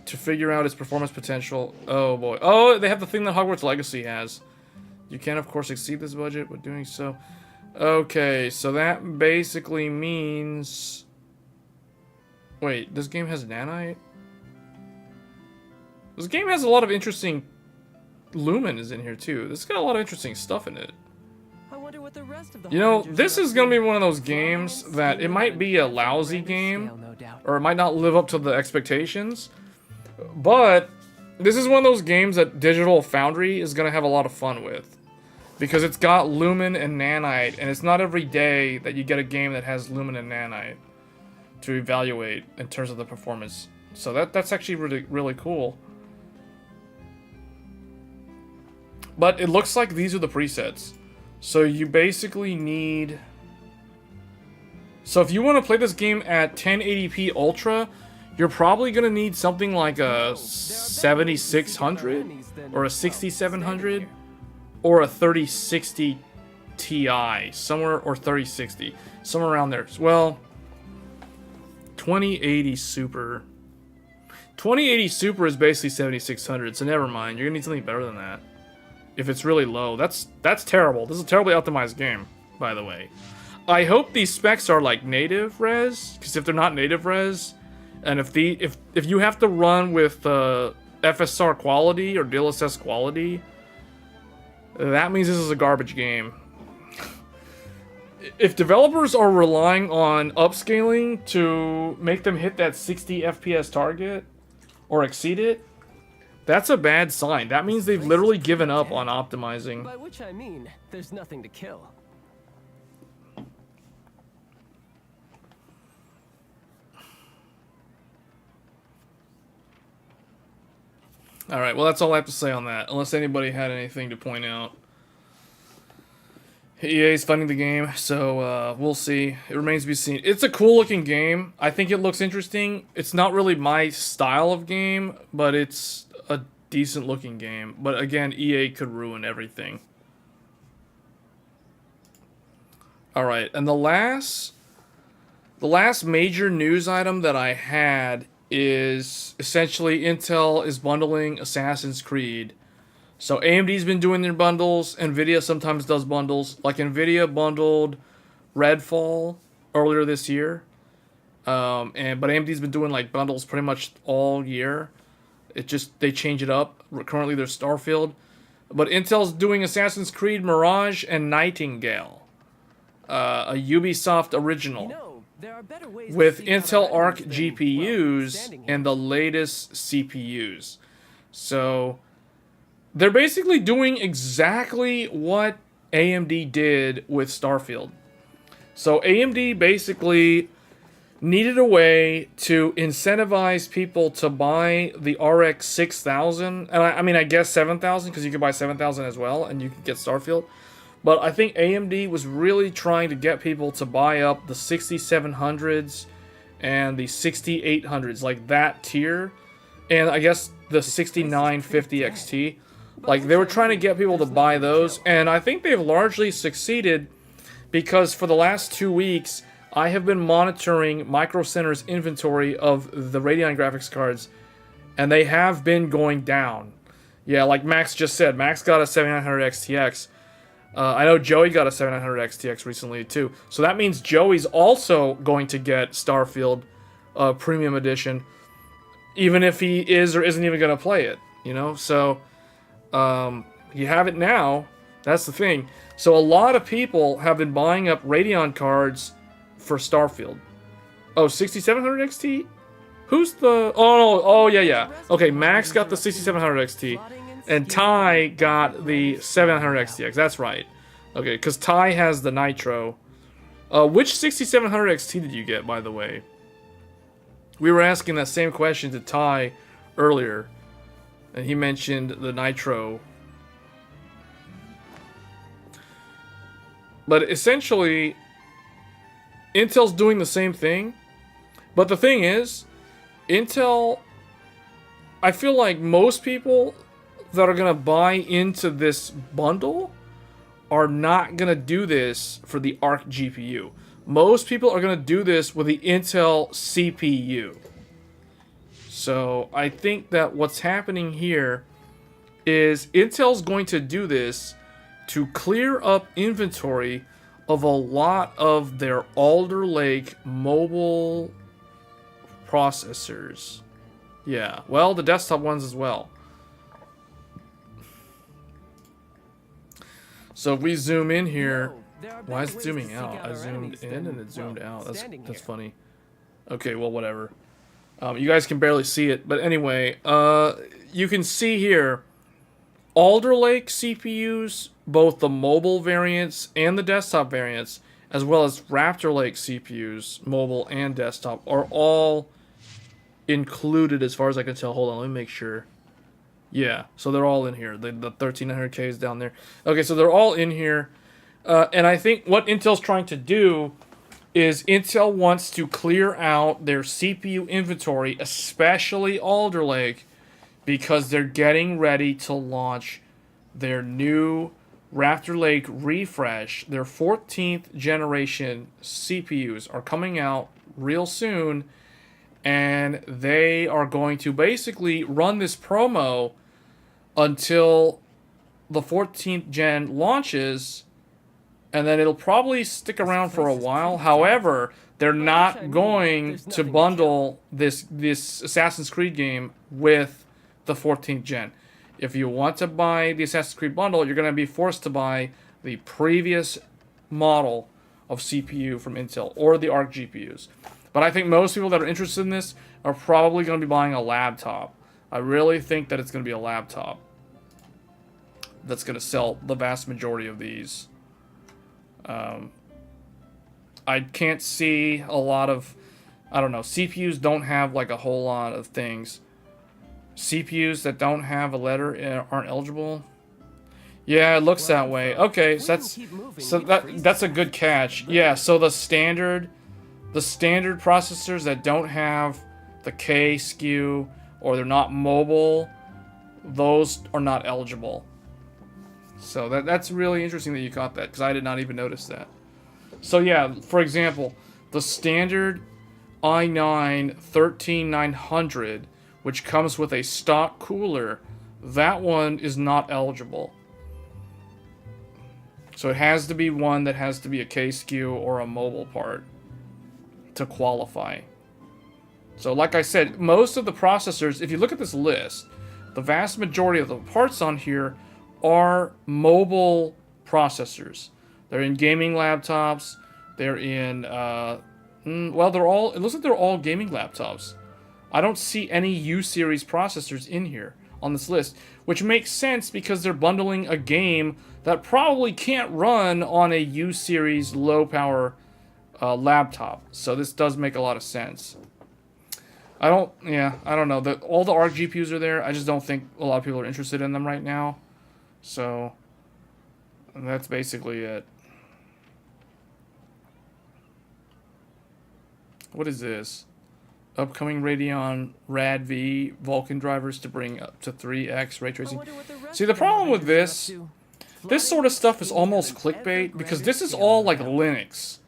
to figure out its performance potential. Oh boy. Oh, they have the thing that Hogwarts Legacy has. You can, of course, exceed this budget, but doing so... Okay, so that basically means... Wait, this game has nanite? This game has a lot of interesting... Lumen is in here, too. This has got a lot of interesting stuff in it. I wonder what the rest of the You know, this is going to be one of those games that it might be a lousy game, or it might not live up to the expectations, but this is one of those games that Digital Foundry is going to have a lot of fun with, because it's got Lumen and Nanite, and it's not every day that you get a game that has Lumen and Nanite to evaluate in terms of the performance. So that's actually really, really cool. But it looks like these are the presets. So you basically need... So if you want to play this game at 1080p Ultra, you're probably going to need something like a 7600 or a 6700 or a 3060 Ti, somewhere, or 3060, somewhere around there. Well, 2080 Super. 2080 Super is basically 7600, so never mind. You're going to need something better than that. If it's really low, that's terrible. This is a terribly optimized game, by the way. I hope these specs are like native res, because if they're not native res, and if you have to run with FSR quality or DLSS quality, that means this is a garbage game. If developers are relying on upscaling to make them hit that 60 FPS target or exceed it, that's a bad sign. That means they've literally given up on optimizing. By which I mean, there's nothing to kill. Alright, well that's all I have to say on that. Unless anybody had anything to point out. EA's funding the game, so we'll see. It remains to be seen. It's a cool looking game. I think it looks interesting. It's not really my style of game, but it's a decent looking game. But again, EA could ruin everything. Alright, and the last major news item that I had is essentially Intel is bundling Assassin's Creed. So AMD's been doing their bundles. Nvidia sometimes does bundles. Like Nvidia bundled Redfall earlier this year. But AMD's been doing like bundles pretty much all year. They change it up. Currently there's Starfield. But Intel's doing Assassin's Creed Mirage and Nightingale. A Ubisoft original. You know, there are better ways with to see how Intel the Arc items been, GPUs standing here. and the latest CPUs. So they're basically doing exactly what AMD did with Starfield. So AMD basically needed a way to incentivize people to buy the RX 6000. And I mean, I guess 7000, because you could buy 7000 as well, and you could get Starfield. But I think AMD was really trying to get people to buy up the 6700s and the 6800s, like that tier. And I guess the 6950 XT. Like, they were trying to get people to buy those. And I think they've largely succeeded, because for the last 2 weeks, I have been monitoring Micro Center's inventory of the Radeon graphics cards, and they have been going down. Yeah, like Max just said, Max got a 7900 XTX. I know Joey got a 7900 XTX recently too. So that means Joey's also going to get Starfield Premium Edition, even if he is or isn't even going to play it. You know, so you have it now. That's the thing. So a lot of people have been buying up Radeon cards for Starfield. Oh, 6700 XT? Who's the... Oh, yeah. Okay, Max got the 6700 XT. And Ty got the 700 XTX. That's right. Okay, because Ty has the Nitro. Which 6700 XT did you get, by the way? We were asking that same question to Ty earlier. And he mentioned the Nitro. But essentially, Intel's doing the same thing. But the thing is, Intel... I feel like most people that are going to buy into this bundle are not going to do this for the Arc GPU. Most people are going to do this with the Intel CPU. So I think that what's happening here is Intel's going to do this to clear up inventory of a lot of their Alder Lake mobile processors. Yeah, well, the desktop ones as well. So if we zoom in here, why is it zooming out? I zoomed in and it zoomed out. That's funny. Okay, well, whatever. You guys can barely see it, but anyway, you can see here Alder Lake CPUs, both the mobile variants and the desktop variants, as well as Raptor Lake CPUs, mobile and desktop, are all included as far as I can tell. Hold on, let me make sure. Yeah, so they're all in here. The 1300K is down there. Okay, so they're all in here. And I think what Intel's trying to do is Intel wants to clear out their CPU inventory, especially Alder Lake, because they're getting ready to launch their new Raptor Lake refresh. Their 14th generation CPUs are coming out real soon, and they are going to basically run this promo until the 14th gen launches, and then it'll probably stick around for a while. However, they're not going to bundle this Assassin's Creed game with the 14th gen. If you want to buy the Assassin's Creed bundle, you're going to be forced to buy the previous model of CPU from Intel or the ARC GPUs. But I think most people that are interested in this are probably going to be buying a laptop. I really think that it's going to be a laptop that's going to sell the vast majority of these. I can't see a lot of, I don't know, CPUs don't have like a whole lot of things. CPUs that don't have a letter aren't eligible. Yeah, it looks that way. Okay, so that's a good catch. Yeah, so the standard processors that don't have the K SKU or they're not mobile, those are not eligible. So that's really interesting that you caught that, because I did not even notice that. So yeah, for example, the standard i9 13900, which comes with a stock cooler, that one is not eligible. So it has to be one that has to be a K SKU or a mobile part to qualify. So like I said, most of the processors, if you look at this list, the vast majority of the parts on here are mobile processors. They're in gaming laptops. They're in, well, it looks like they're all gaming laptops. I don't see any U-series processors in here on this list, which makes sense because they're bundling a game that probably can't run on a U-series low-power laptop. So this does make a lot of sense. I don't know. All the ARC GPUs are there. I just don't think a lot of people are interested in them right now. So that's basically it. What is this? Upcoming Radeon Vulkan drivers to bring up to 3x ray tracing. See, the problem with this sort of stuff is almost clickbait, because this is all like Linux.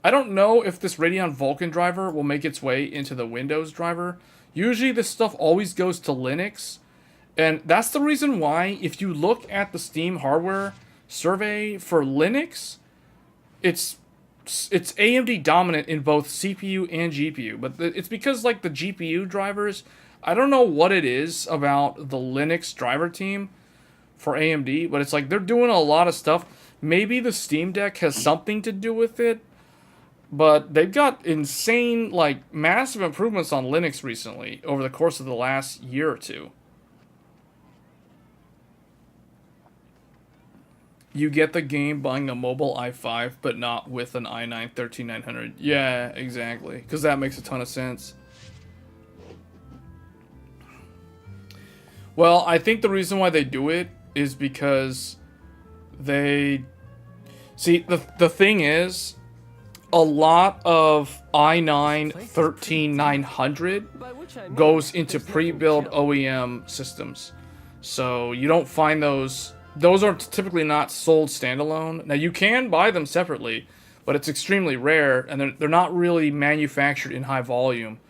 I don't know if this Radeon Vulkan driver will make its way into the Windows driver. Usually this stuff always goes to Linux. And that's the reason why, if you look at the Steam hardware survey for Linux, it's AMD dominant in both CPU and GPU. But it's because, like, the GPU drivers, I don't know what it is about the Linux driver team for AMD, but it's like they're doing a lot of stuff. Maybe the Steam Deck has something to do with it, but they've got insane, like, massive improvements on Linux recently over the course of the last year or two. You get the game buying a mobile i5, but not with an i9 13900. Yeah, exactly. Because that makes a ton of sense. Well, I think the reason why they do it is because they... See, the thing is, a lot of i9 13900 goes into pre-built OEM systems. So you don't find those... Those are typically not sold standalone. Now, you can buy them separately, but it's extremely rare, and they're not really manufactured in high volume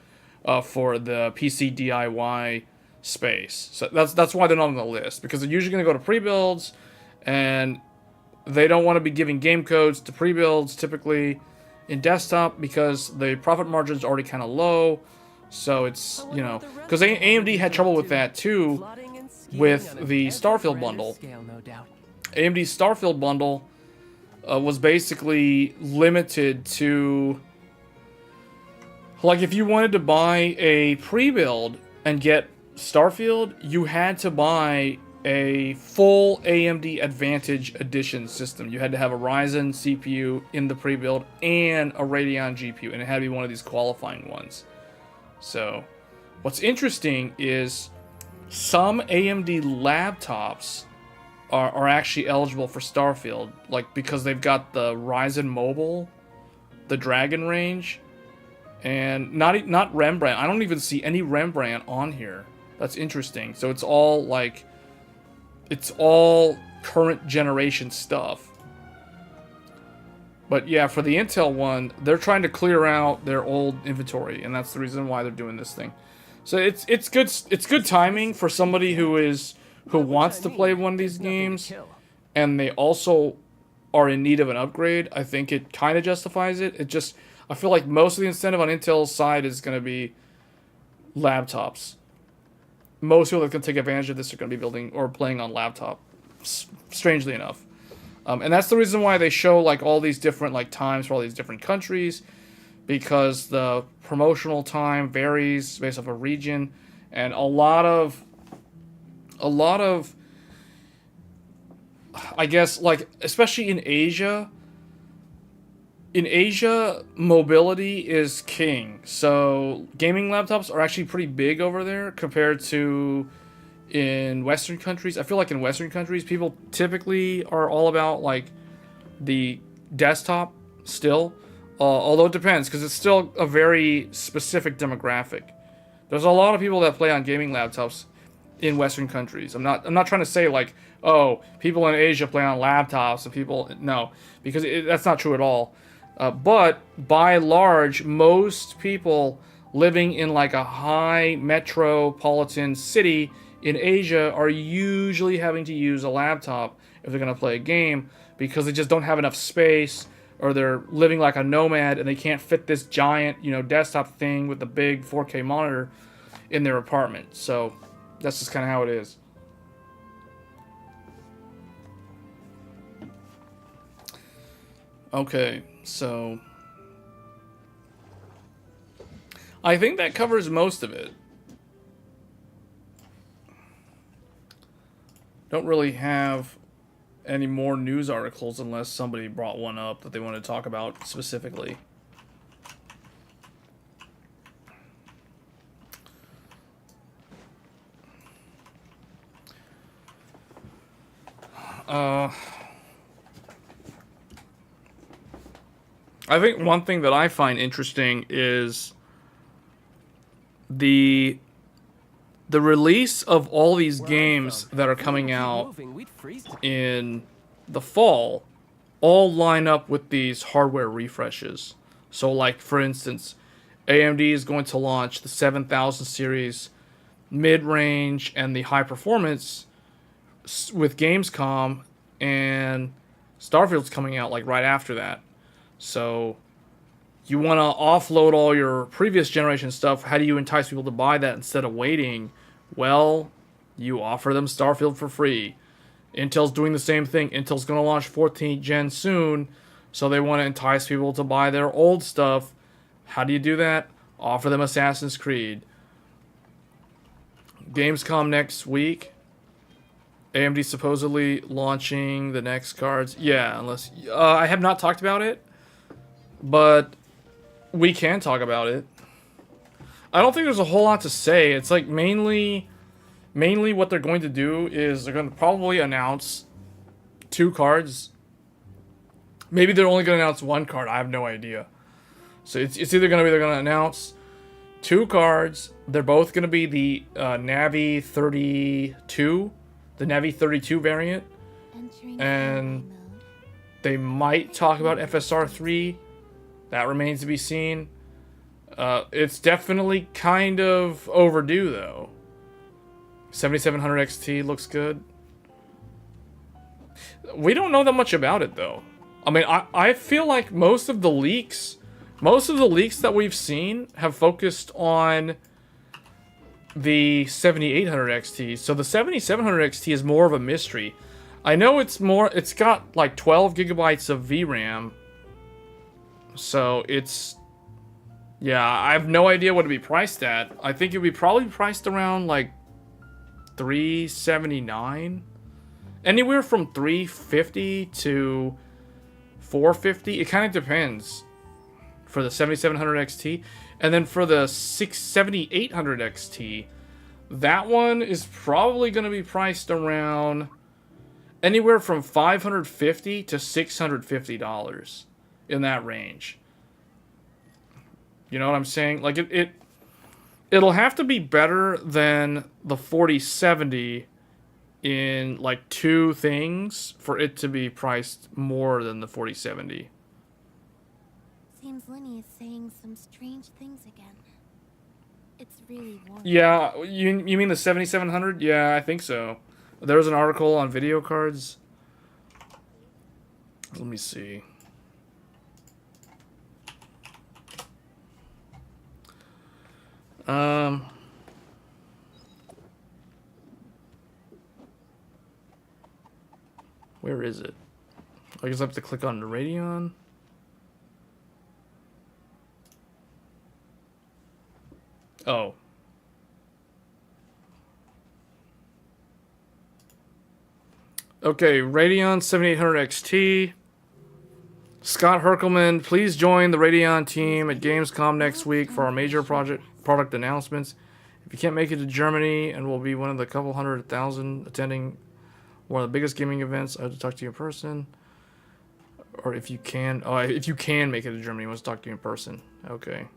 for the PC DIY space. So that's why they're not on the list, because they're usually going to go to pre-builds, and they don't want to be giving game codes to pre-builds typically in desktop because the profit margin's already kind of low. So it's, you know, because AMD had trouble with that too with the Starfield bundle. AMD's Starfield bundle was basically limited to, like, if you wanted to buy a pre-build and get Starfield, you had to buy a full AMD Advantage Edition system. You had to have a Ryzen CPU in the pre-build and a Radeon GPU, and it had to be one of these qualifying ones. So, what's interesting is some AMD laptops are actually eligible for Starfield, like, because they've got the Ryzen Mobile, the Dragon range, and not Rembrandt. I don't even see any Rembrandt on here. That's interesting. So it's all like, it's all current generation stuff. But yeah, for the Intel one, they're trying to clear out their old inventory, and that's the reason why they're doing this thing. So it's good timing for somebody who wants to play one of these games, and they also are in need of an upgrade. I think it kind of justifies it. I feel like most of the incentive on Intel's side is going to be laptops. Most people that can take advantage of this are going to be building or playing on laptop, strangely enough. And that's the reason why they show like all these different like times for all these different countries, because the promotional time varies based off a region, and a lot of I guess, like, especially in Asia, mobility is king. So gaming laptops are actually pretty big over there compared to in Western countries. I feel like in Western countries, people typically are all about, like, the desktop still. Although it depends, because it's still a very specific demographic. There's a lot of people that play on gaming laptops in Western countries. I'm not trying to say, like, oh, people in Asia play on laptops and people... No, because that's not true at all. But, by and large, most people living in, like, a high metropolitan city in Asia are usually having to use a laptop if they're going to play a game, because they just don't have enough space, or they're living like a nomad and they can't fit this giant, desktop thing with the big 4K monitor in their apartment. So that's just kind of how it is. Okay, so I think that covers most of it. Don't really have any more news articles unless somebody brought one up that they want to talk about specifically. I think one thing that I find interesting is the release of all these games that are coming out in the fall all line up with these hardware refreshes. So, like, for instance, AMD is going to launch the 7000 series mid-range and the high performance with Gamescom, and Starfield's coming out, like, right after that. So you want to offload all your previous generation stuff. How do you entice people to buy that instead of waiting? Well, you offer them Starfield for free. Intel's doing the same thing. Intel's going to launch 14th gen soon, so they want to entice people to buy their old stuff. How do you do that? Offer them Assassin's Creed. Gamescom next week. AMD supposedly launching the next cards. Yeah, unless... I have not talked about it, but we can talk about it. I don't think there's a whole lot to say. It's like mainly what they're going to do is they're going to probably announce 2 cards. Maybe they're only going to announce 1 card. I have no idea. So it's either going to be they're going to announce 2 cards. They're both going to be the Navi 32, the Navi 32 variant, and they might talk about FSR 3. That remains to be seen. It's definitely kind of overdue, though. 7700 XT looks good. We don't know that much about it, though. I mean, I feel like most of the leaks that we've seen have focused on the 7800 XT. So the 7700 XT is more of a mystery. I know it's got like 12 gigabytes of VRAM. So it's, yeah, I have no idea what it'd be priced at. I think it'd be probably priced around like $379. Anywhere from $350 to $450. It kind of depends for the 7700 XT. And then for the 7800 XT, that one is probably going to be priced around anywhere from $550 to $650 in that range. You know what I'm saying? Like it'll have to be better than the 4070 in like two things for it to be priced more than the 4070. Seems Lenny is saying some strange things again. It's really warm. Yeah, you mean the 7700? Yeah, I think so. There was an article on video cards. Let me see. Where is it? I guess I have to click on the Radeon. Oh. Okay, Radeon 7800 XT. Scott Herkelman, please join the Radeon team at Gamescom next week for our major product announcements. If you can't make it to Germany and will be one of the couple 100,000 attending one of the biggest gaming events, I have to talk to you in person. Or if you can make it to Germany, he wants to talk to you in person. Okay.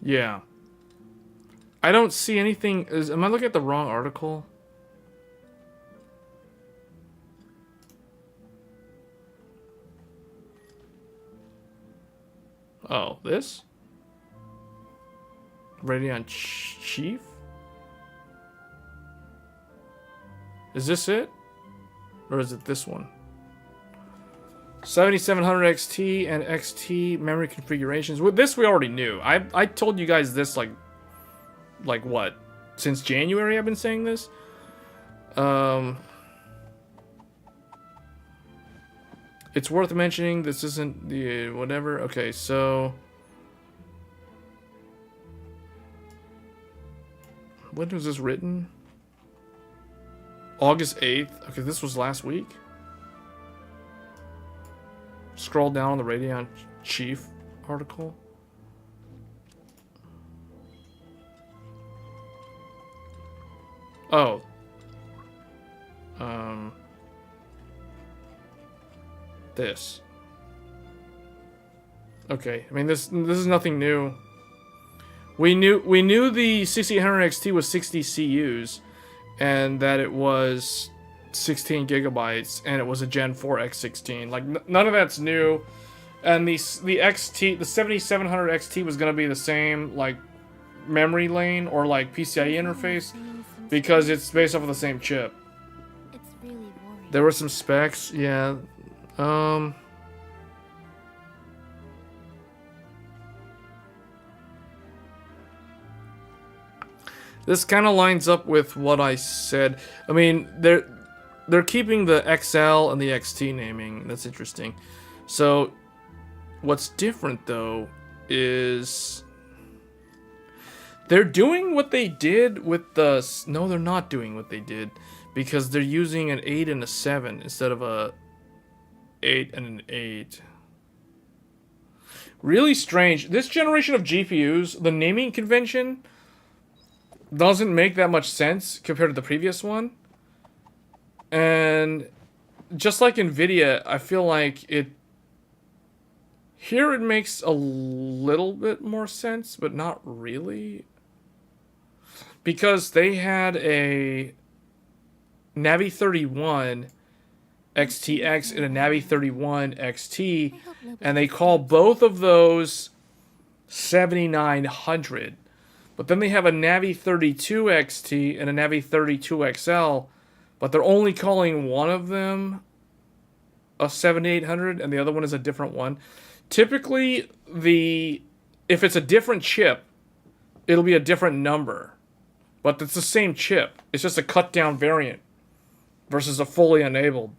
Yeah. I don't see anything. Am I looking at the wrong article? Oh, this? Radeon Chief? Is this it? Or is it this one? 7700 XT and XT memory configurations. With this, we already knew. I told you guys this like what? Since January I've been saying this. It's worth mentioning this isn't the whatever. Okay, so when was this written? August 8th. Okay, this was last week. Scroll down on the Radeon Chief article. Oh. This. Okay, I mean this is nothing new. We knew the 6800 XT was 60 CUs and that it was 16 gigabytes and it was a Gen 4 X16. Like none of that's new. And the XT, the 7700 XT was going to be the same like memory lane or like PCIe interface because it's based off of the same chip. It's really worrying. There were some specs, yeah. This kind of lines up with what I said. I mean, they're keeping the XL and the XT naming. That's interesting. So, what's different though is they're doing what they did with the. No, they're not doing what they did because they're using an 8 and a 7 instead of a 8 and an 8. Really strange. This generation of GPUs, the naming convention doesn't make that much sense compared to the previous one. And just like Nvidia, I feel like it here it makes a little bit more sense, but not really. Because they had a Navi 31 XTX and a Navi 31 XT, and they call both of those 7900. But then they have a Navi 32 XT and a Navi 32 XL, but they're only calling one of them a 7800 and the other one is a different one. Typically, if it's a different chip, it'll be a different number. But it's the same chip. It's just a cut down variant versus a fully enabled.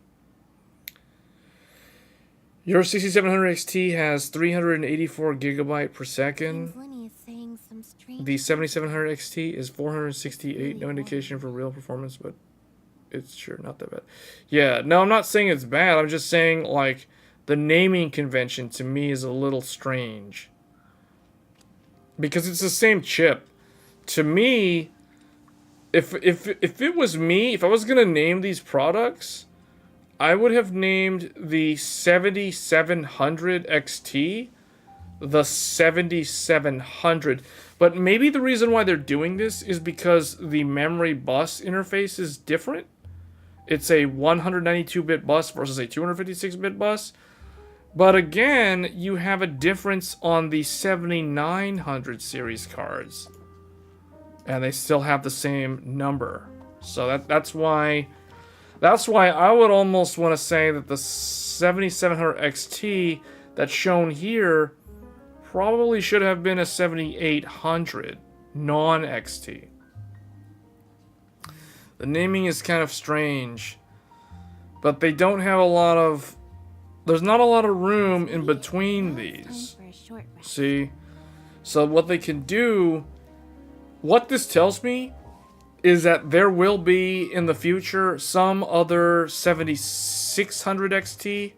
Your 6700 XT has 384 gigabyte per second. The 7700 XT is 468. No indication for real performance, but it's sure not that bad. Yeah, no, I'm not saying it's bad. I'm just saying, like, the naming convention to me is a little strange. Because it's the same chip. To me, if it was me, if I was going to name these products, I would have named the 7700 XT the 7700. But maybe the reason why they're doing this is because the memory bus interface is different. It's a 192-bit bus versus a 256-bit bus. But again, you have a difference on the 7900 series cards. And they still have the same number. So that's why I would almost want to say that the 7700 XT that's shown here probably should have been a 7800 non-XT. The naming is kind of strange, but they don't have a lot of... There's not a lot of room in between these. See? So what they can do... What this tells me is that there will be, in the future, some other 7600 XT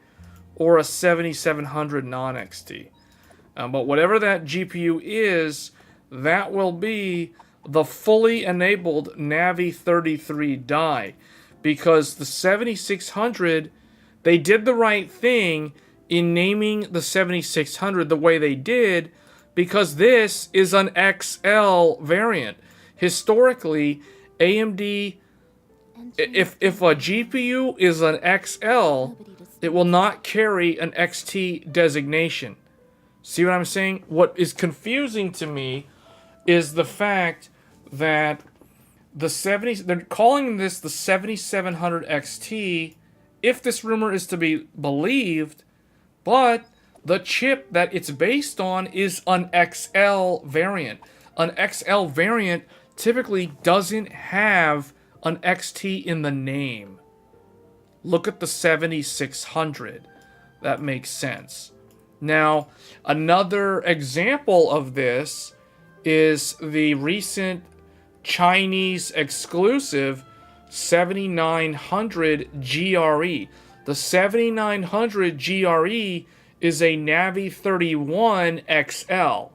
or a 7700 non-XT. But whatever that GPU is, that will be the fully enabled Navi 33 die. Because the 7600, they did the right thing in naming the 7600 the way they did, because this is an XL variant. Historically, AMD, if a GPU is an XL, it will not carry an XT designation. See what I'm saying? What is confusing to me is the fact that they're calling this the 7700 XT, if this rumor is to be believed, but the chip that it's based on is an XL variant. An XL variant typically doesn't have an XT in the name. Look at the 7600. That makes sense. Now, another example of this is the recent Chinese exclusive 7900 GRE. The 7900 GRE is a Navi 31 XL.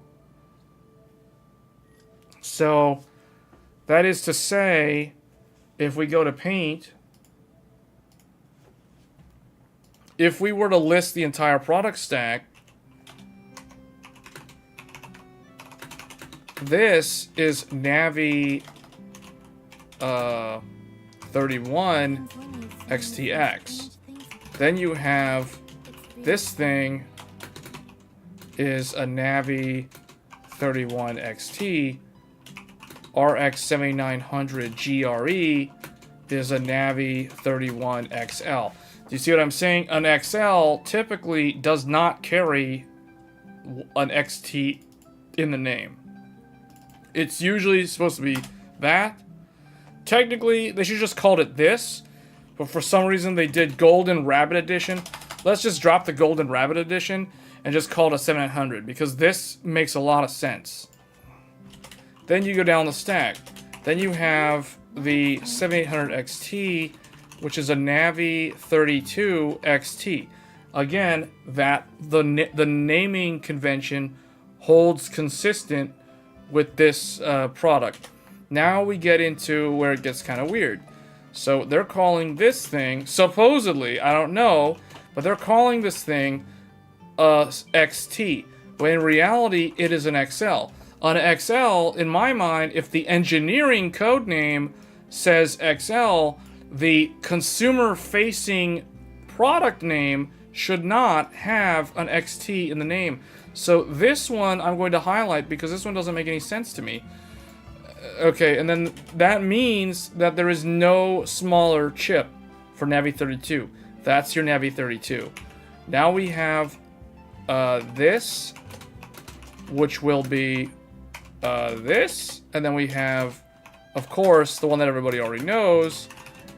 So, that is to say, if we go to Paint, if we were to list the entire product stack, this is Navi 31 XTX. Then you have this thing is a Navi 31 XT. RX 7900 GRE is a Navi 31 XL. Do you see what I'm saying? An XL typically does not carry an XT in the name. It's usually supposed to be that. Technically, they should just called it this, but for some reason they did Golden Rabbit Edition. Let's just drop the Golden Rabbit Edition and just call it a 7900, because this makes a lot of sense. Then you go down the stack. Then you have the 7800 XT, which is a Navi 32 XT. Again, that the naming convention holds consistent with this product. Now we get into where it gets kind of weird. So they're calling this thing, supposedly, I don't know, but they're calling this thing XT, when in reality it is an XL. An XL, in my mind, if the engineering code name says XL, the consumer-facing product name should not have an XT in the name. So this one I'm going to highlight because this one doesn't make any sense to me. Okay, and then that means that there is no smaller chip for Navi 32. That's your Navi 32. Now we have this, which will be this, and then we have, of course, the one that everybody already knows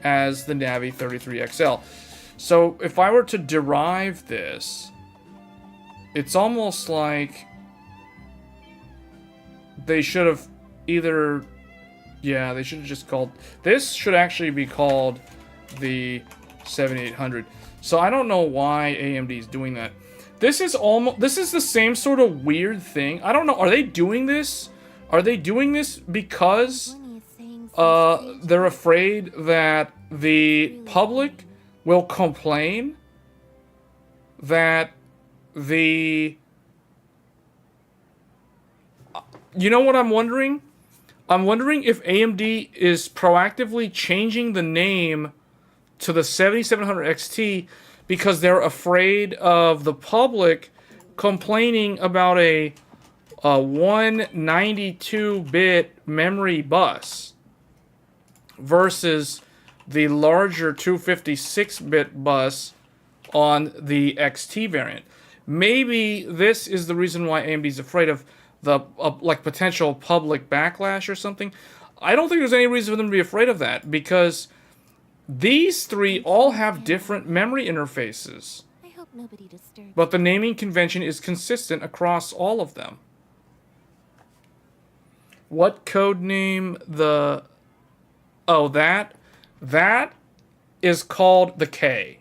as the Navi 33XL. So if I were to derive this, it's almost like they should have either, yeah, they should have just called, this should actually be called the 7800. So I don't know why AMD is doing that. This is the same sort of weird thing. I don't know, are they doing this? Are they doing this because they're afraid that the public will complain that the... You know what I'm wondering? I'm wondering if AMD is proactively changing the name to the 7700 XT because they're afraid of the public complaining about a 192-bit memory bus versus the larger 256-bit bus on the XT variant. Maybe this is the reason why AMD is afraid of the like potential public backlash or something. I don't think there's any reason for them to be afraid of that because these three all have different memory interfaces. I hope nobody disturbs. But the naming convention is consistent across all of them. What code name the... Oh, that is called the K.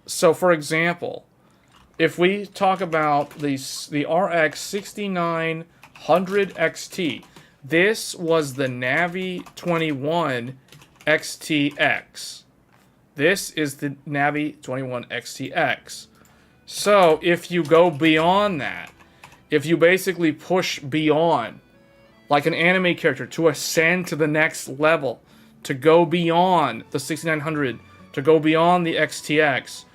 So, for example, if we talk about the RX 6900 XT, this was the Navi 21 XTX. This is the Navi 21 XTX. So, if you go beyond that, if you basically push beyond, like an anime character, to ascend to the next level, to go beyond the 6900, to go beyond the XTX,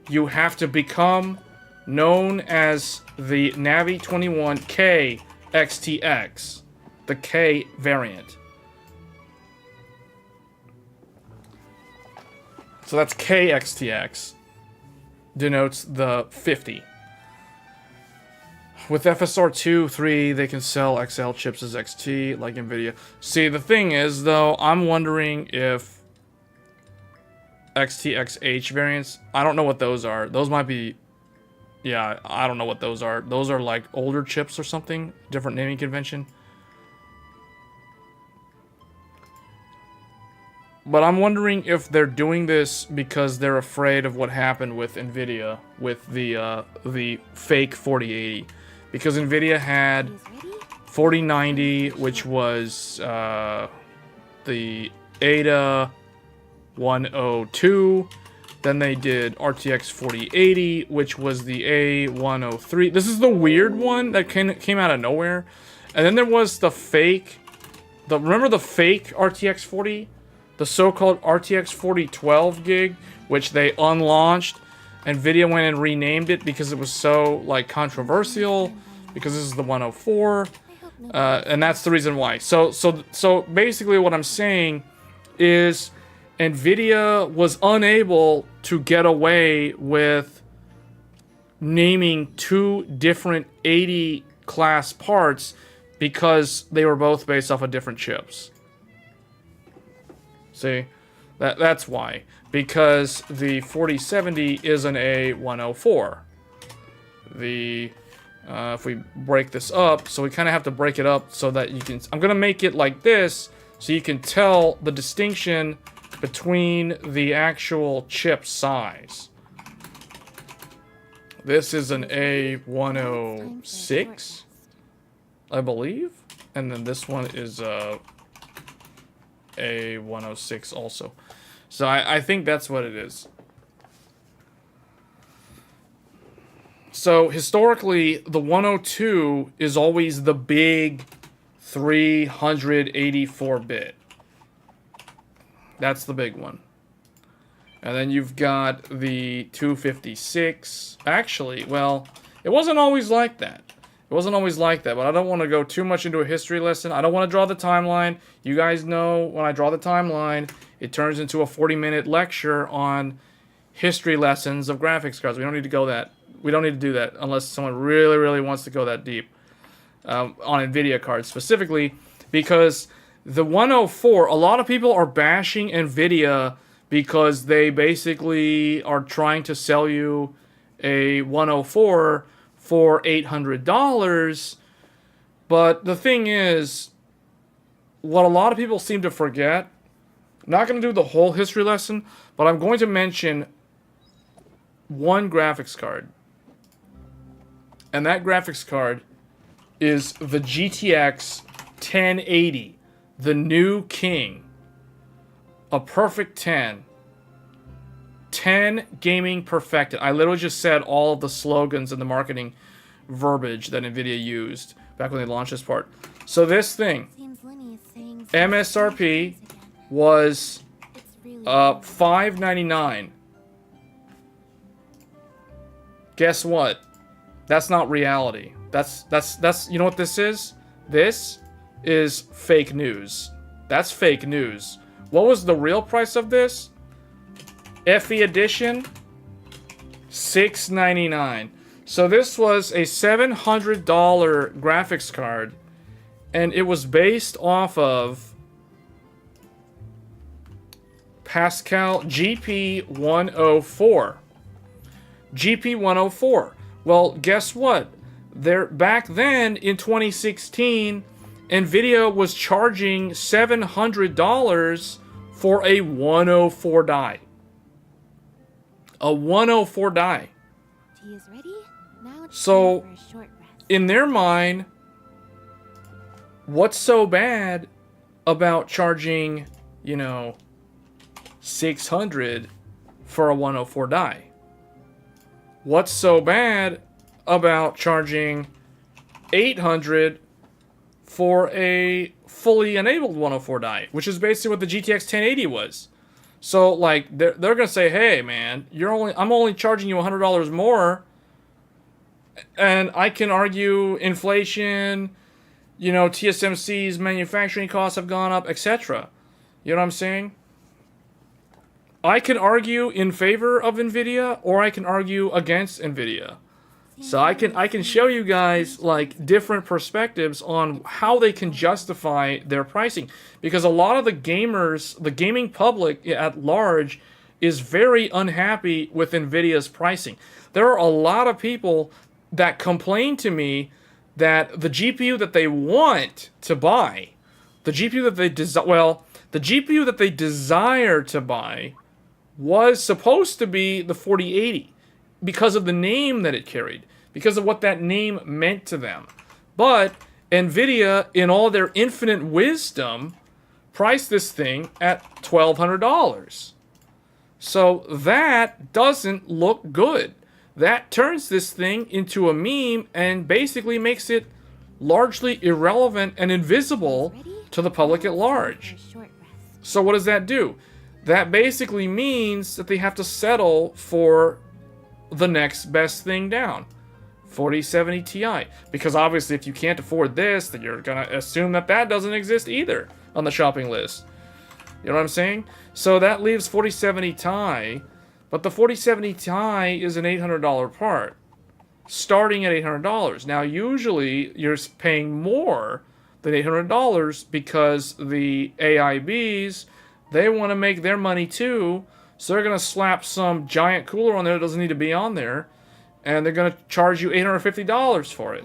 you have to become known as the Navi 21K XTX, the K variant. So that's KXTX, denotes the 50. With FSR 2, 3, they can sell XL chips as XT, like Nvidia. See, the thing is, though, I'm wondering if XTXH variants, I don't know what those are. Those might be, yeah, I don't know what those are. Those are like older chips or something, different naming convention. But I'm wondering if they're doing this because they're afraid of what happened with Nvidia, with the fake 4080. Because Nvidia had 4090, which was the Ada 102. Then they did RTX 4080, which was the A103. This is the weird one that came out of nowhere. And then there was the fake... remember the fake RTX 40? The so-called RTX 4012 gig, which they unlaunched. Nvidia went and renamed it because it was so, like, controversial, because this is the 104, and that's the reason why. So basically what I'm saying is Nvidia was unable to get away with naming two different 80 class parts because they were both based off of different chips. See? That's why. Because the 4070 is an A104. If we break this up, so we kind of have to break it up so that you can... I'm going to make it like this so you can tell the distinction between the actual chip size. This is an A106, I believe. And then this one is A106 also. So I think that's what it is. So historically, the 102 is always the big 384-bit. That's the big one. And then you've got the 256. Actually, well, it wasn't always like that. It wasn't always like that, but I don't want to go too much into a history lesson. I don't want to draw the timeline. You guys know when I draw the timeline, it turns into a 40-minute lecture on history lessons of graphics cards. We don't need to go that. We don't need to do that unless someone really, really wants to go that deep on Nvidia cards specifically, because the 104, a lot of people are bashing Nvidia because they basically are trying to sell you a 104 for $800. But the thing is, what a lot of people seem to forget, I'm not going to do the whole history lesson, but I'm going to mention one graphics card. And that graphics card is the GTX 1080, the new king. A perfect 10. 10 gaming perfected. I literally just said all of the slogans and the marketing verbiage that Nvidia used back when they launched this part. So this thing, MSRP was $599. Guess what? That's not reality. That's you know what this is? This is fake news. That's fake news. What was the real price of this? FE edition, $699. So this was a $700 graphics card, and it was based off of Pascal GP104. GP104. Well, guess what? Back then in 2016, Nvidia was charging $700 for a 104 die. A 104 die. Tea is ready. Now it's So, time for a short rest. in their mind, what's so bad about charging, you know, $600 for a 104 die? What's so bad about charging $800 for a fully enabled 104 die, which is basically what the GTX 1080 was? So like they're gonna say, hey man, I'm only charging you $100 more, and I can argue inflation, you know, TSMC's manufacturing costs have gone up, etc. You know what I'm saying? I can argue in favor of Nvidia, or I can argue against Nvidia. So I can show you guys like different perspectives on how they can justify their pricing, because a lot of the gamers, the gaming public at large, is very unhappy with Nvidia's pricing. There are a lot of people that complain to me that the GPU that they want to buy, the GPU that they the GPU that they desire to buy was supposed to be the 4080 because of the name that it carried, because of what that name meant to them. But Nvidia, in all their infinite wisdom, priced this thing at $1,200. So that doesn't look good. That turns this thing into a meme and basically makes it largely irrelevant and invisible to the public at large. So what does that do? That basically means that they have to settle for the next best thing down, 4070 Ti. Because obviously if you can't afford this, then you're going to assume that that doesn't exist either on the shopping list. You know what I'm saying? So that leaves 4070 Ti, but the 4070 Ti is an $800 part, starting at $800. Now usually you're paying more than $800 because the AIBs, they want to make their money too, so they're going to slap some giant cooler on there that doesn't need to be on there, and they're going to charge you $850 for it.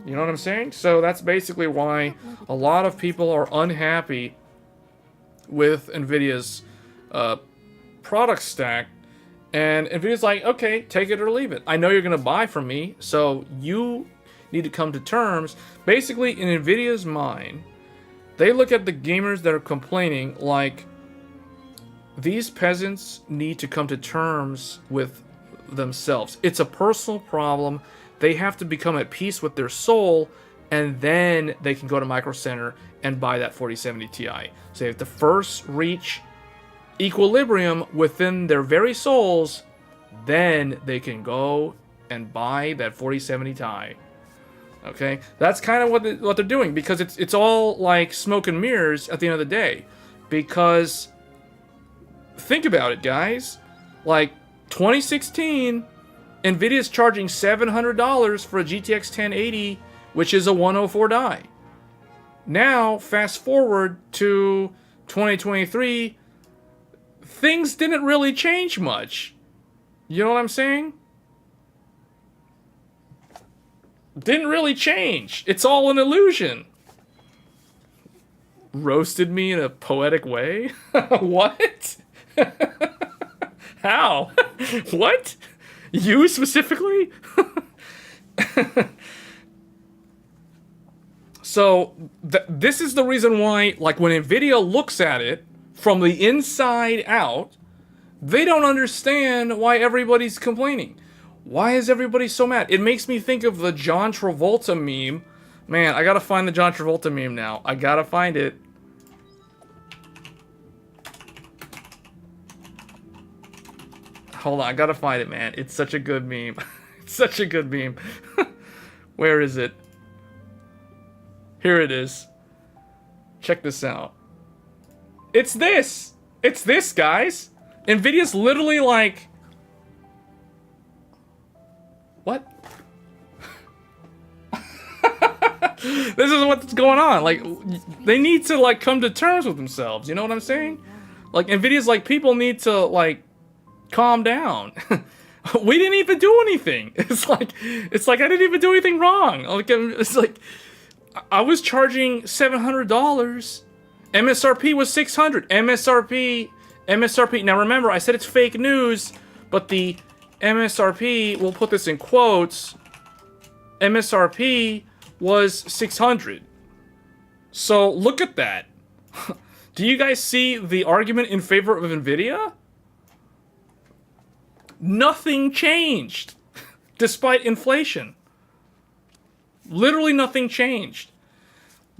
You know what I'm saying? So that's basically why a lot of people are unhappy with Nvidia's product stack, and Nvidia's like, okay, take it or leave it. I know you're going to buy from me, so you need to come to terms. Basically, in Nvidia's mind, they look at the gamers that are complaining like, these peasants need to come to terms with themselves. It's a personal problem. They have to become at peace with their soul, and then they can go to Micro Center and buy that 4070 Ti. So they have to first reach equilibrium within their very souls, then they can go and buy that 4070 Ti. Okay, that's kind of what they're doing, because it's all like smoke and mirrors at the end of the day. Because think about it, guys. Like 2016, Nvidia's charging $700 for a GTX 1080, which is a 104 die. Now, fast forward to 2023, things didn't really change much. You know what I'm saying? Didn't really change. It's all an illusion. Roasted me in a poetic way? What? How? What? You specifically? So, this is the reason why, like, when Nvidia looks at it from the inside out, they don't understand why everybody's complaining. Why is everybody so mad? It makes me think of the John Travolta meme. Man, I gotta find the John Travolta meme now. I gotta find it. Hold on, I gotta find it, man. It's such a good meme. It's such a good meme. Where is it? Here it is. Check this out. It's this! It's this, guys! Nvidia's literally like... What? This is what's going on. Like, they need to, like, come to terms with themselves. You know what I'm saying? Like, Nvidia's like, people need to, like, calm down. We didn't even do anything. It's like I didn't even do anything wrong. Like, it's like, I was charging $700. MSRP was $600. MSRP. Now remember, I said it's fake news, but the MSRP, we'll put this in quotes, MSRP was $600. So look at that. Do you guys see the argument in favor of Nvidia? Nothing changed, despite inflation. Literally nothing changed.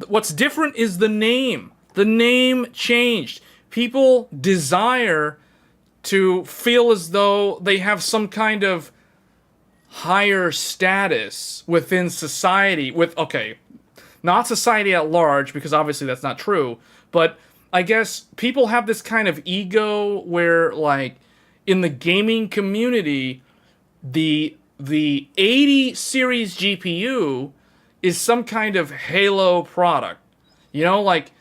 What's different is the name. The name changed. People desire to feel as though they have some kind of higher status within society. Okay, not society at large, because obviously that's not true, but I guess people have this kind of ego where, like, in the gaming community, the 80 series GPU is some kind of Halo product. You know, like,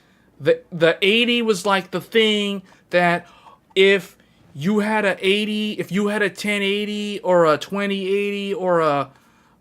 the 80 was like the thing that if you had a 80, if you had a 1080 or a 2080 or a,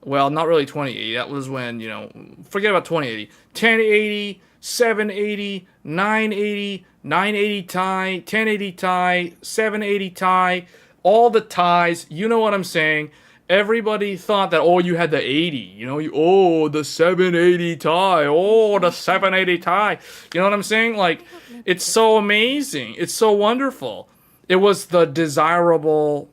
well, not really 2080, that was when, you know, forget about 2080. 1080, 780, 980, 980 Ti, 1080 Ti, 780 Ti, all the ties, you know what I'm saying. Everybody thought that, oh, you had the 80, you know, oh, the 780 Ti, oh, the 780 Ti. You know what I'm saying? Like, it's so amazing. It's so wonderful. It was the desirable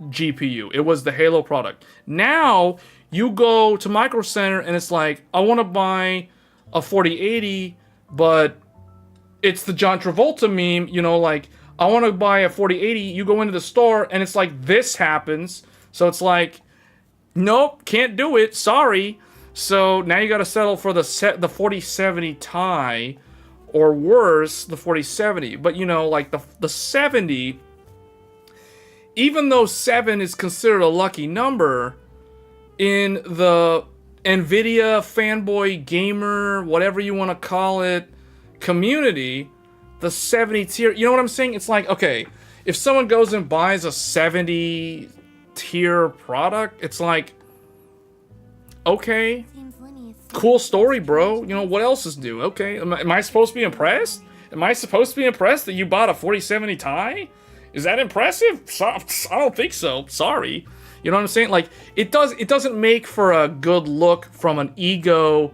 GPU. It was the Halo product. Now, you go to Micro Center and it's like, I want to buy a 4080, but it's the John Travolta meme, you know, like, I want to buy a 4080, you go into the store, and it's like, this happens. So it's like, nope, can't do it, sorry. So now you got to settle for the 4070 Ti, or worse, the 4070. But, you know, like, the 70, even though 7 is considered a lucky number, in the Nvidia fanboy gamer, whatever you want to call it, community, the 70 tier, you know what I'm saying? It's like, okay, if someone goes and buys a 70 tier product, it's like, okay, cool story, bro. You know, what else is new? Okay, am I supposed to be impressed? Am I supposed to be impressed that you bought a 4070 Ti? Is that impressive? I don't think so. Sorry. You know what I'm saying? Like, it doesn't make for a good look from an egotistical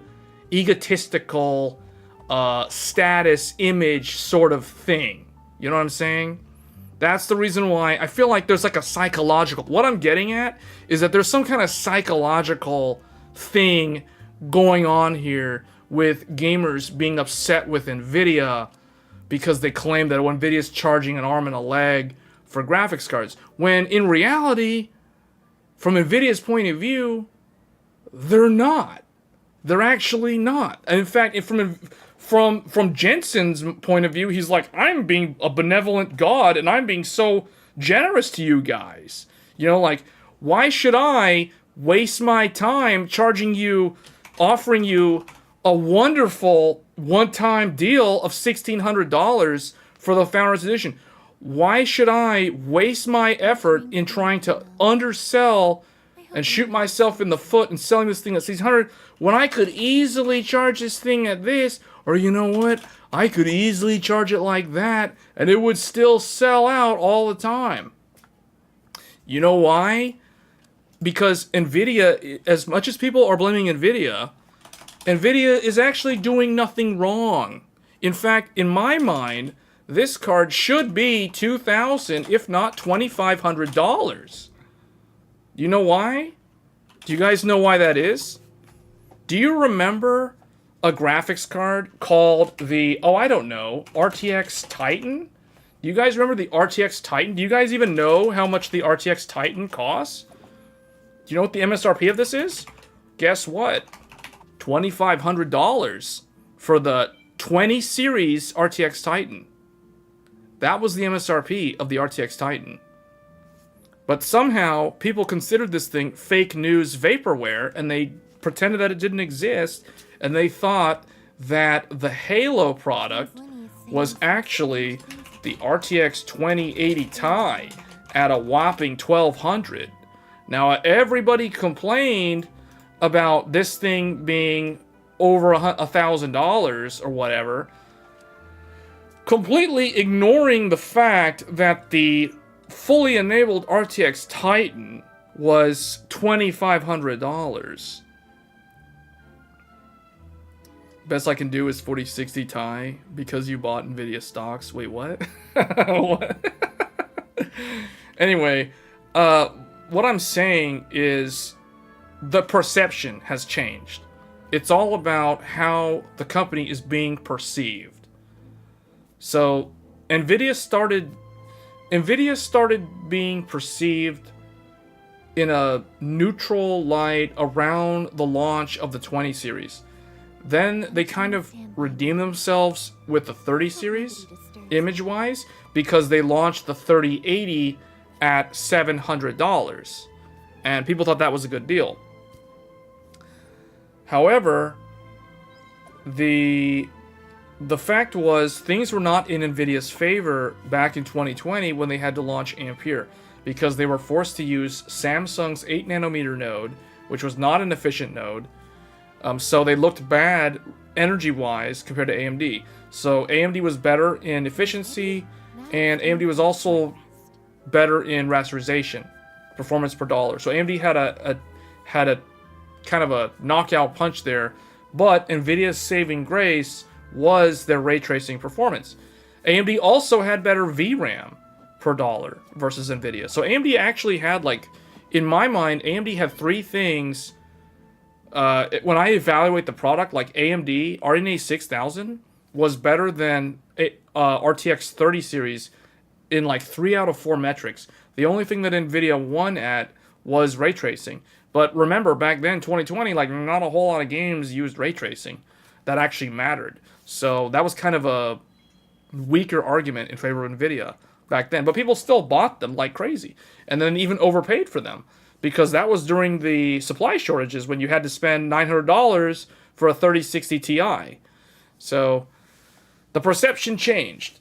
status image sort of thing. You know what I'm saying? That's the reason why I feel like there's like a psychological... What I'm getting at is that there's some kind of psychological thing going on here with gamers being upset with Nvidia because they claim that Nvidia's charging an arm and a leg for graphics cards. When in reality, from Nvidia's point of view, they're not. They're actually not. And in fact, from Jensen's point of view, he's like, I'm being a benevolent god, and I'm being so generous to you guys. You know, like, why should I waste my time offering you a wonderful one-time deal of $1,600 for the Founders Edition? Why should I waste my effort in trying to undersell and shoot myself in the foot and selling this thing at $1,600 when I could easily charge this thing at this? Or you know what? I could easily charge it like that, and it would still sell out all the time. You know why? Because Nvidia, as much as people are blaming Nvidia is actually doing nothing wrong. In fact, in my mind, this card should be $2,000, if not $2,500. You know why? Do you guys know why that is? Do you remember a graphics card called the, RTX Titan? Do you guys remember the RTX Titan? Do you guys even know how much the RTX Titan costs? Do you know what the MSRP of this is? Guess what? $2,500 for the 20 series RTX Titan. That was the MSRP of the RTX Titan. But somehow, people considered this thing fake news vaporware, and they pretended that it didn't exist, and they thought that the Halo product was actually the RTX 2080 Ti at a whopping $1,200. Now, everybody complained about this thing being over $1,000 or whatever, completely ignoring the fact that the fully enabled RTX Titan was $2,500. Best I can do is 4060 Ti because you bought Nvidia stocks. Wait, what? What? Anyway, what I'm saying is the perception has changed. It's all about how the company is being perceived. So, Nvidia started being perceived in a neutral light around the launch of the 20 series. Then they kind of redeemed themselves with the 30 series, image-wise, because they launched the 3080 at $700. And people thought that was a good deal. However, the fact was things were not in Nvidia's favor back in 2020 when they had to launch Ampere, because they were forced to use Samsung's 8nm node, which was not an efficient node. So they looked bad energy-wise compared to AMD. So AMD was better in efficiency, and AMD was also better in rasterization, performance per dollar. So AMD had a kind of a knockout punch there, but Nvidia's saving grace was their ray tracing performance. AMD also had better VRAM per dollar versus Nvidia. So AMD actually had, like, in my mind, AMD had three things. When I evaluate the product, like AMD RDNA 6000 was better than RTX 30 series in like 3 out of 4 metrics. The only thing that Nvidia won at was ray tracing. But remember, back then, 2020, like, not a whole lot of games used ray tracing that actually mattered. So that was kind of a weaker argument in favor of Nvidia back then. But people still bought them like crazy, and then even overpaid for them, because that was during the supply shortages when you had to spend $900 for a 3060 Ti. So the perception changed.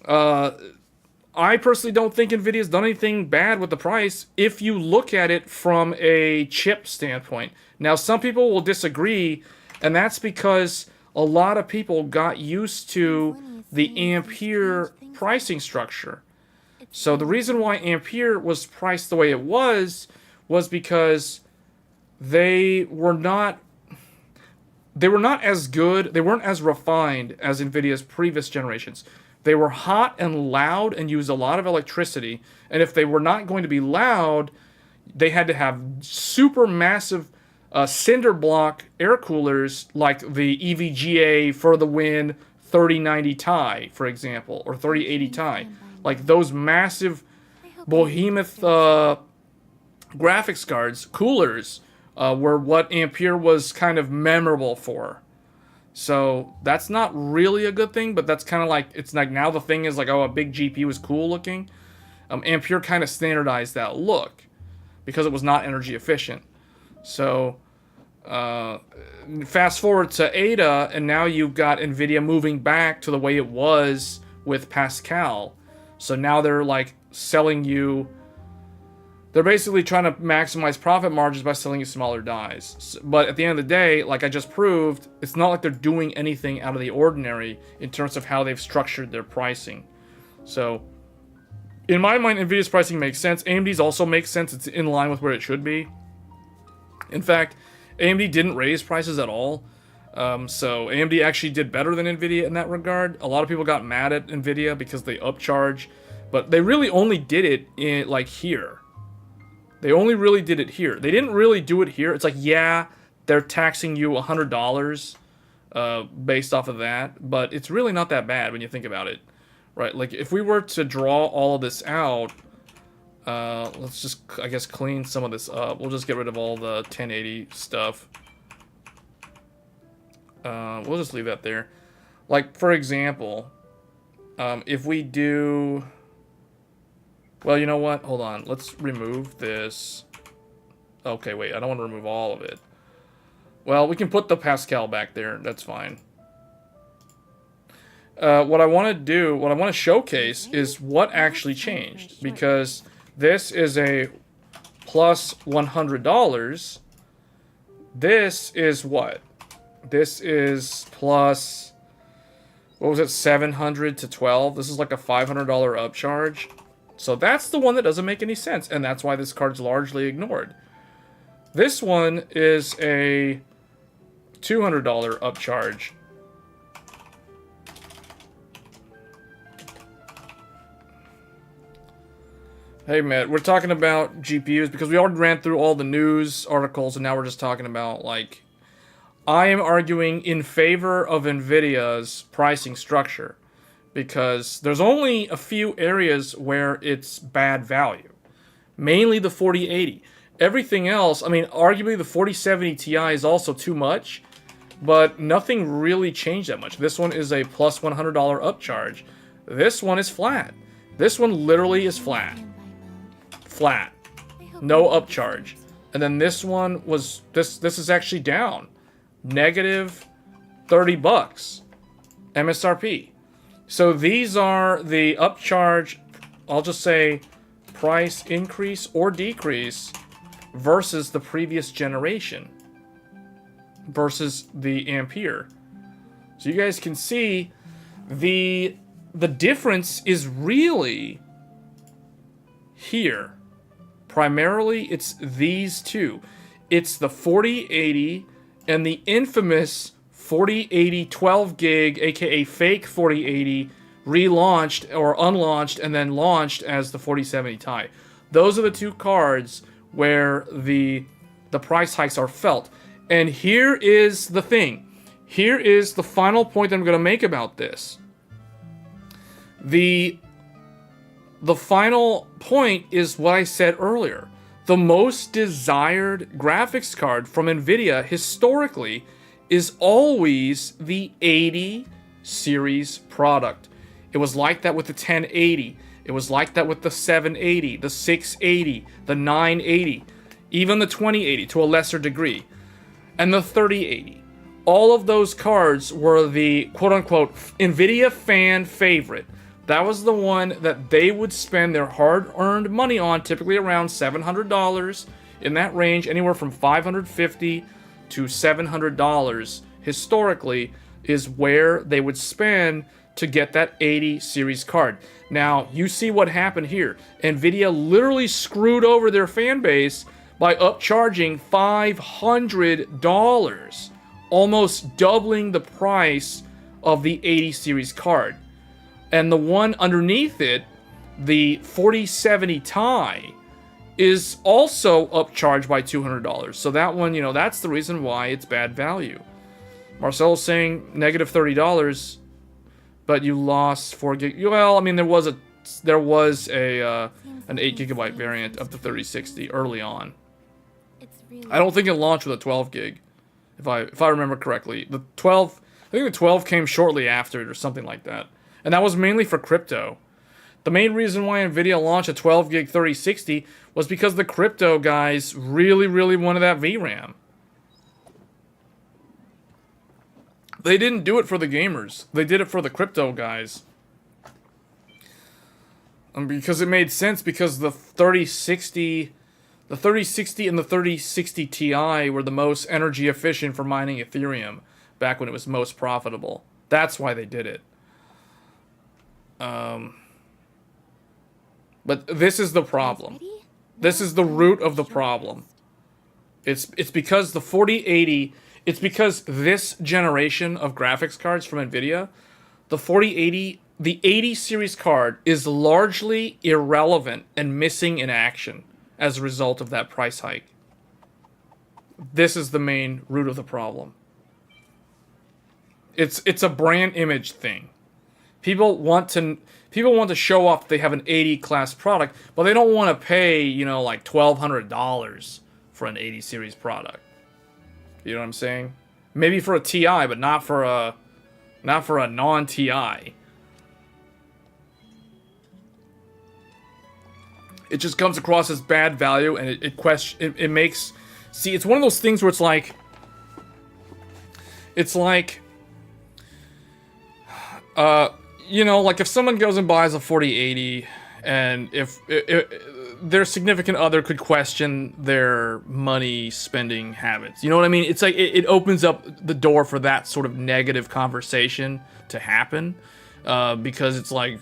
I personally don't think Nvidia's done anything bad with the price if you look at it from a chip standpoint. Now, some people will disagree, and that's because a lot of people got used to the Ampere pricing structure. So the reason why Ampere was priced the way it was because they were not as good, they weren't as refined as Nvidia's previous generations. They were hot and loud and used a lot of electricity, and if they were not going to be loud, they had to have super massive cinder block air coolers like the EVGA for the Win 3090 Ti, for example, or 3080 Ti. Like those massive behemoth graphics cards, coolers, were what Ampere was kind of memorable for. So that's not really a good thing, but that's kind of like, it's like now the thing is like, oh, a big GPU is cool looking. Ampere kind of standardized that look because it was not energy efficient. So fast forward to Ada, and now you've got Nvidia moving back to the way it was with Pascal. So now they're like selling you, they're basically trying to maximize profit margins by selling you smaller dies. But at the end of the day, like I just proved, it's not like they're doing anything out of the ordinary in terms of how they've structured their pricing. So in my mind, Nvidia's pricing makes sense. AMD's also makes sense. It's in line with where it should be. In fact, AMD didn't raise prices at all. So AMD actually did better than Nvidia in that regard. A lot of people got mad at Nvidia because they upcharge, but they really only did it in like here. They only really did it here. They didn't really do it here. It's like, yeah, they're taxing you $100 based off of that, but it's really not that bad when you think about it, right? Like if we were to draw all of this out, let's just, I guess, clean some of this up. We'll just get rid of all the 1080 stuff. We'll just leave that there. Like, for example, if we do... Well, you know what? Hold on. Let's remove this. Okay, wait. I don't want to remove all of it. Well, we can put the Pascal back there. That's fine. What I want to do, what I want to showcase is what actually changed. Because this is a plus $100. This is what? This is plus, what was it, 700 to 12? This is like a $500 upcharge. So that's the one that doesn't make any sense, and that's why this card's largely ignored. This one is a $200 upcharge. Hey, Matt, we're talking about GPUs because we already ran through all the news articles, and now we're just talking about, like, I am arguing in favor of Nvidia's pricing structure. Because there's only a few areas where it's bad value. Mainly the 4080. Everything else, I mean, arguably the 4070 Ti is also too much, but nothing really changed that much. This one is a plus $100 upcharge. This one is flat. This one literally is flat. Flat. No upcharge. And then this one was, this is actually down. Negative $30. MSRP. So these are the upcharge, I'll just say price increase or decrease versus the previous generation versus the Ampere. So you guys can see the difference is really here. Primarily it's these two. It's the 4080 and the infamous 4080 12 gig, aka fake 4080, relaunched or unlaunched and then launched as the 4070 Ti. Those are the two cards where the price hikes are felt. And here is the thing. Here is the final point I'm going to make about this. The final point is what I said earlier. The most desired graphics card from Nvidia historically is always the 80 series product. It was like that with the 1080. It was like that with the 780, the 680, the 980, even the 2080 to a lesser degree, and the 3080. All of those cards were the quote-unquote Nvidia fan favorite. That was the one that they would spend their hard-earned money on, typically around $700 in that range, anywhere from $550 to $700 historically is where they would spend to get that 80 series card. Now, you see what happened here. Nvidia literally screwed over their fan base by upcharging $500, almost doubling the price of the 80 series card. And the one underneath it, the 4070 Ti, is also upcharged by $200. So that one, you know, that's the reason why it's bad value. Marcelo's saying negative $30, but you lost 4 gig. Well, I mean, there was an 8 gigabyte variant of the 3060 early on. It's really I don't think it launched with a 12 gig, if I remember correctly. The 12, I think the 12 came shortly after it or something like that, and that was mainly for crypto. The main reason why Nvidia launched a 12 gig 3060 was because the crypto guys really, really wanted that VRAM. They didn't do it for the gamers. They did it for the crypto guys. And because it made sense, because the 3060 and the 3060 Ti were the most energy efficient for mining Ethereum back when it was most profitable. That's why they did it. But this is the problem. This is the root of the problem. It's because the 4080, it's because this generation of graphics cards from Nvidia, the 4080, the 80 series card is largely irrelevant and missing in action as a result of that price hike. This is the main root of the problem. It's a brand image thing. People want to show off they have an 80 class product, but they don't want to pay, you know, like $1,200 for an 80 series product. You know what I'm saying? Maybe for a TI, but not for a non-TI. It just comes across as bad value, and it makes, see, it's one of those things where it's like you know, like if someone goes and buys a 4080, and if their significant other could question their money spending habits, you know what I mean? It's like it opens up the door for that sort of negative conversation to happen, because it's like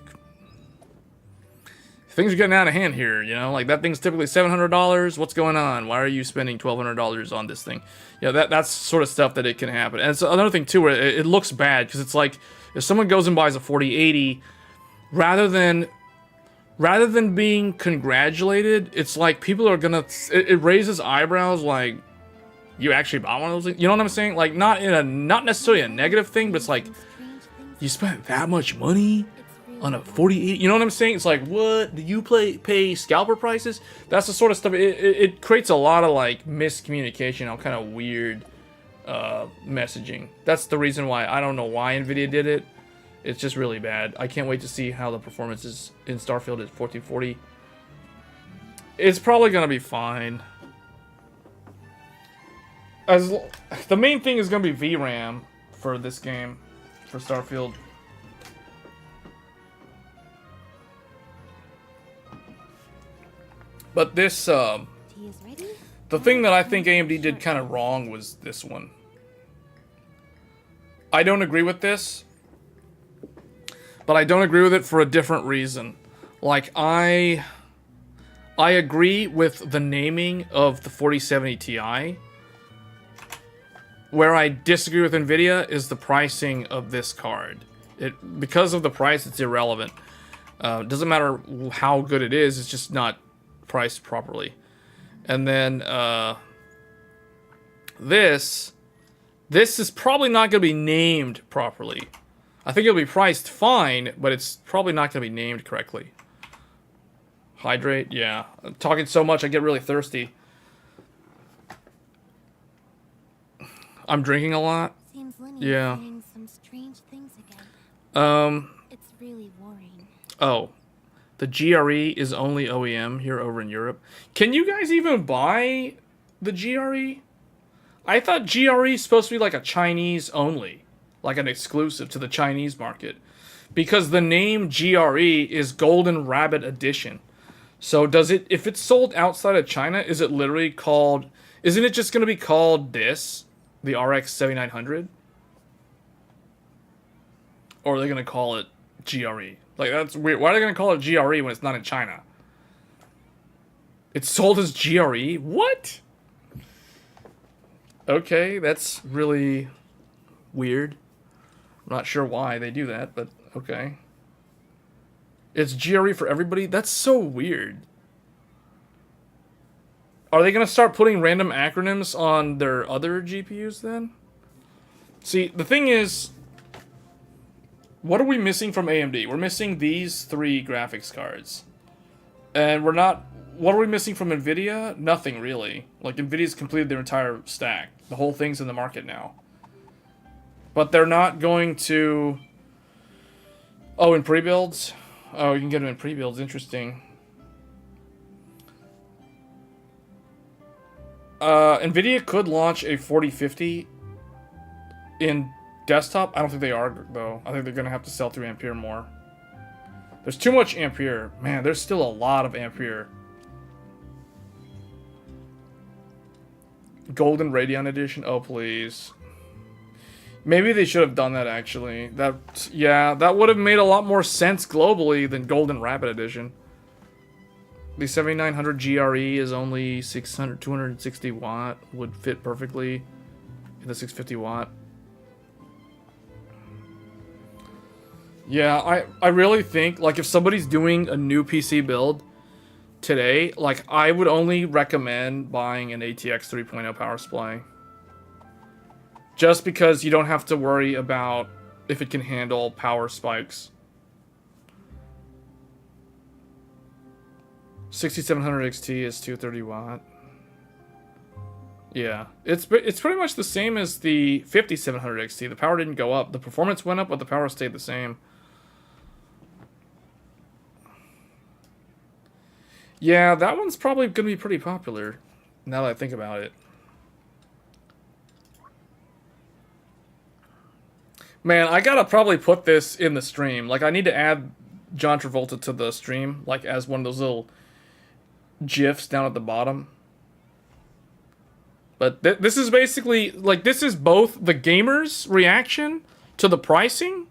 things are getting out of hand here, you know? Like that thing's typically $700. What's going on? Why are you spending $1,200 on this thing? You know, that's sort of stuff that it can happen. And it's another thing too, where it looks bad because it's like if someone goes and buys a 4080, rather than being congratulated, it's like people are gonna, it raises eyebrows like, you actually bought one of those things? You know what I'm saying? Like not necessarily a negative thing, but it's like, you spent that much money on a 4080? You know what I'm saying? It's like, what? Do you pay scalper prices? That's the sort of stuff, it creates a lot of like miscommunication, all kind of weird messaging. That's the reason why I don't know why Nvidia did it. It's just really bad. I can't wait to see how the performance is in Starfield at 1440. It's probably gonna be fine. The main thing is gonna be VRAM for this game, for Starfield. But this, the thing that I think AMD did kind of wrong was this one. I don't agree with this, but I don't agree with it for a different reason. Like, I agree with the naming of the 4070 Ti. Where I disagree with Nvidia is the pricing of this card. Because of the price, it's irrelevant. It doesn't matter how good it is, it's just not priced properly. And then this is probably not going to be named properly. I think it'll be priced fine, but it's probably not going to be named correctly. Hydrate, yeah. I'm talking so much I get really thirsty. I'm drinking a lot. Seems Lenny Yeah. saying some strange things again. It's really worrying. Oh. The GRE is only OEM here over in Europe. Can you guys even buy the GRE? I thought GRE is supposed to be like a Chinese only. Like an exclusive to the Chinese market. Because the name GRE is Golden Rabbit Edition. So does it, if it's sold outside of China, is it literally called, isn't it just going to be called this? The RX 7900? Or are they going to call it GRE? Like, that's weird. Why are they going to call it GRE when it's not in China? It's sold as GRE? What? Okay, that's really weird. I'm not sure why they do that, but okay. It's GRE for everybody? That's so weird. Are they going to start putting random acronyms on their other GPUs then? See, the thing is, what are we missing from AMD? We're missing these 3 graphics cards. And we're not what are we missing from Nvidia? Nothing really. Like Nvidia's completed their entire stack. The whole thing's in the market now. But they're not going to. Oh, in pre-builds? Oh, you can get them in pre-builds. Interesting. Nvidia could launch a 4050 in desktop. I don't think they are, though. I think they're going to have to sell through Ampere more. There's too much Ampere. Man, there's still a lot of Ampere. Golden Radeon edition? Oh, please. Maybe they should have done that, actually. Yeah, that would have made a lot more sense globally than Golden Rabbit edition. The 7900 GRE is only 260 watt. Would fit perfectly in the 650 watt. Yeah, I really think, like, if somebody's doing a new PC build today, like, I would only recommend buying an ATX 3.0 power supply. Just because you don't have to worry about if it can handle power spikes. 6700 XT is 230 watt. Yeah, it's pretty much the same as the 5700 XT. The power didn't go up. The performance went up, but the power stayed the same. Yeah, that one's probably going to be pretty popular, now that I think about it. Man, I gotta probably put this in the stream. Like, I need to add John Travolta to the stream, like, as one of those little GIFs down at the bottom. But this is basically, like, this is both the gamers' reaction to the pricing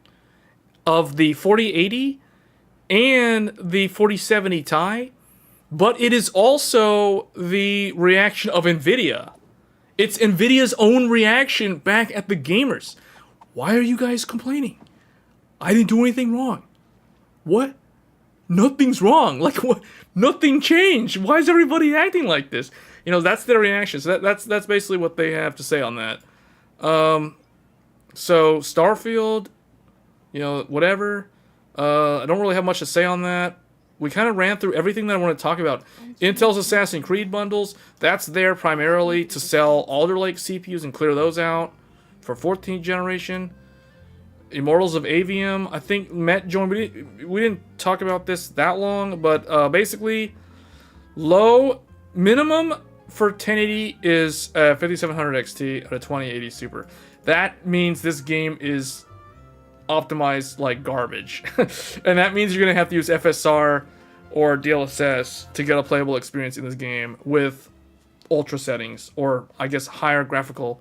of the 4080 and the 4070 Ti. But it is also the reaction of Nvidia. It's Nvidia's own reaction back at the gamers. Why are you guys complaining? I didn't do anything wrong. What? Nothing's wrong. Like, what? Nothing changed. Why is everybody acting like this? You know, that's their reaction. So that's basically what they have to say on that. So Starfield, you know, whatever. I don't really have much to say on that. We kind of ran through everything that I want to talk about. Intel's Assassin's Creed bundles, that's there primarily to sell Alder Lake CPUs and clear those out for 14th generation. Immortals of Aveum, I think Met joined. We didn't talk about this that long, but basically, low minimum for 1080 is 5700 XT at a 2080 Super. That means this game is optimized like garbage. And that means you're going to have to use FSR or DLSS to get a playable experience in this game with ultra settings, or I guess higher graphical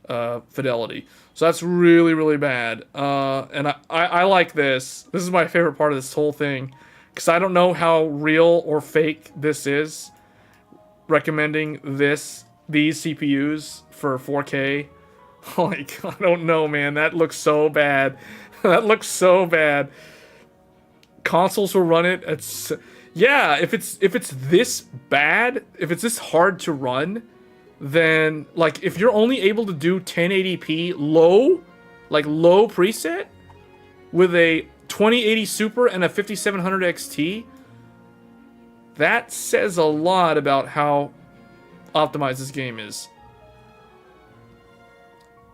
fidelity. So that's really, really bad. And I like this. This is my favorite part of this whole thing, because I don't know how real or fake this is, recommending these CPUs for 4K. Like, I don't know, man. That looks so bad. That looks so bad. Consoles will run it. Yeah, if it's this bad, if it's this hard to run, then, like, if you're only able to do 1080p low preset with a 2080 Super and a 5700 XT, that says a lot about how optimized this game is.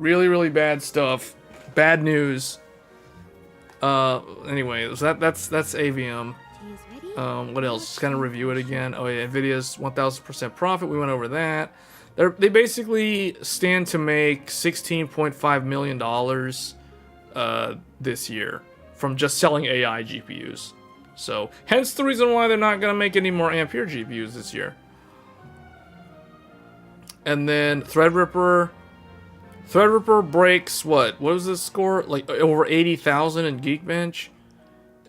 Really, really bad stuff. Bad news. Anyway, so that's Avium. What else? Just kind of review it again. Oh yeah, Nvidia's 1000% profit. We went over that. They basically stand to make $16.5 million this year from just selling AI GPUs. So, hence the reason why they're not going to make any more Ampere GPUs this year. And then Threadripper breaks what? What was the score? Like over 80,000 in Geekbench,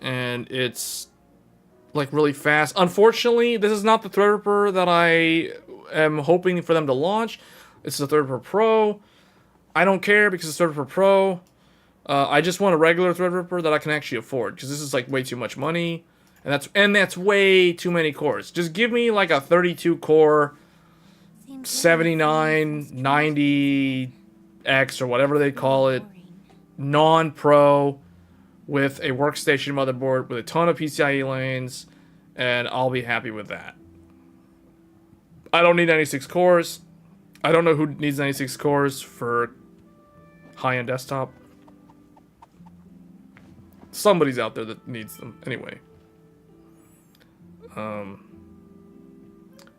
and it's like really fast. Unfortunately, this is not the Threadripper that I am hoping for them to launch. It's the Threadripper Pro. I don't care because it's Threadripper Pro. I just want a regular Threadripper that I can actually afford, because this is like way too much money, and that's way too many cores. Just give me like a 32 core 7990X or whatever they call it, non-pro, with a workstation motherboard with a ton of PCIe lanes, and I'll be happy with that. I don't need 96 cores. I don't know who needs 96 cores for high-end desktop. Somebody's out there that needs them. Anyway.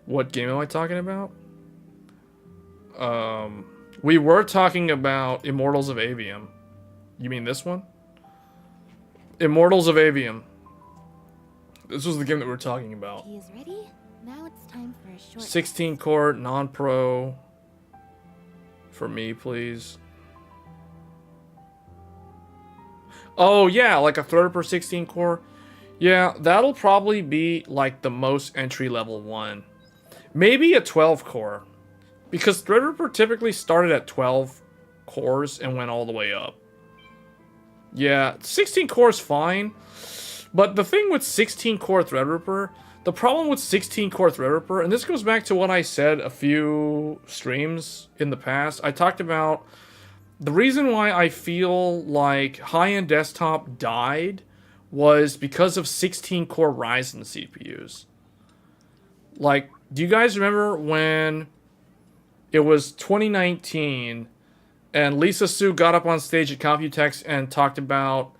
What game am I talking about? We were talking about Immortals of Aveum. You mean this one? Immortals of Aveum. This was the game that we were talking about. He is ready. Now it's time for a short 16 core, non-pro. For me, please. Oh, yeah, like a Threadripper 16 core. Yeah, that'll probably be like the most entry-level one. Maybe a 12 core. Because Threadripper typically started at 12 cores and went all the way up. Yeah, 16 cores fine. But the thing with 16 core Threadripper, the problem with 16 core Threadripper, and this goes back to what I said a few streams in the past. I talked about the reason why I feel like high-end desktop died was because of 16 core Ryzen CPUs. Like, do you guys remember when it was 2019 and Lisa Su got up on stage at Computex and talked about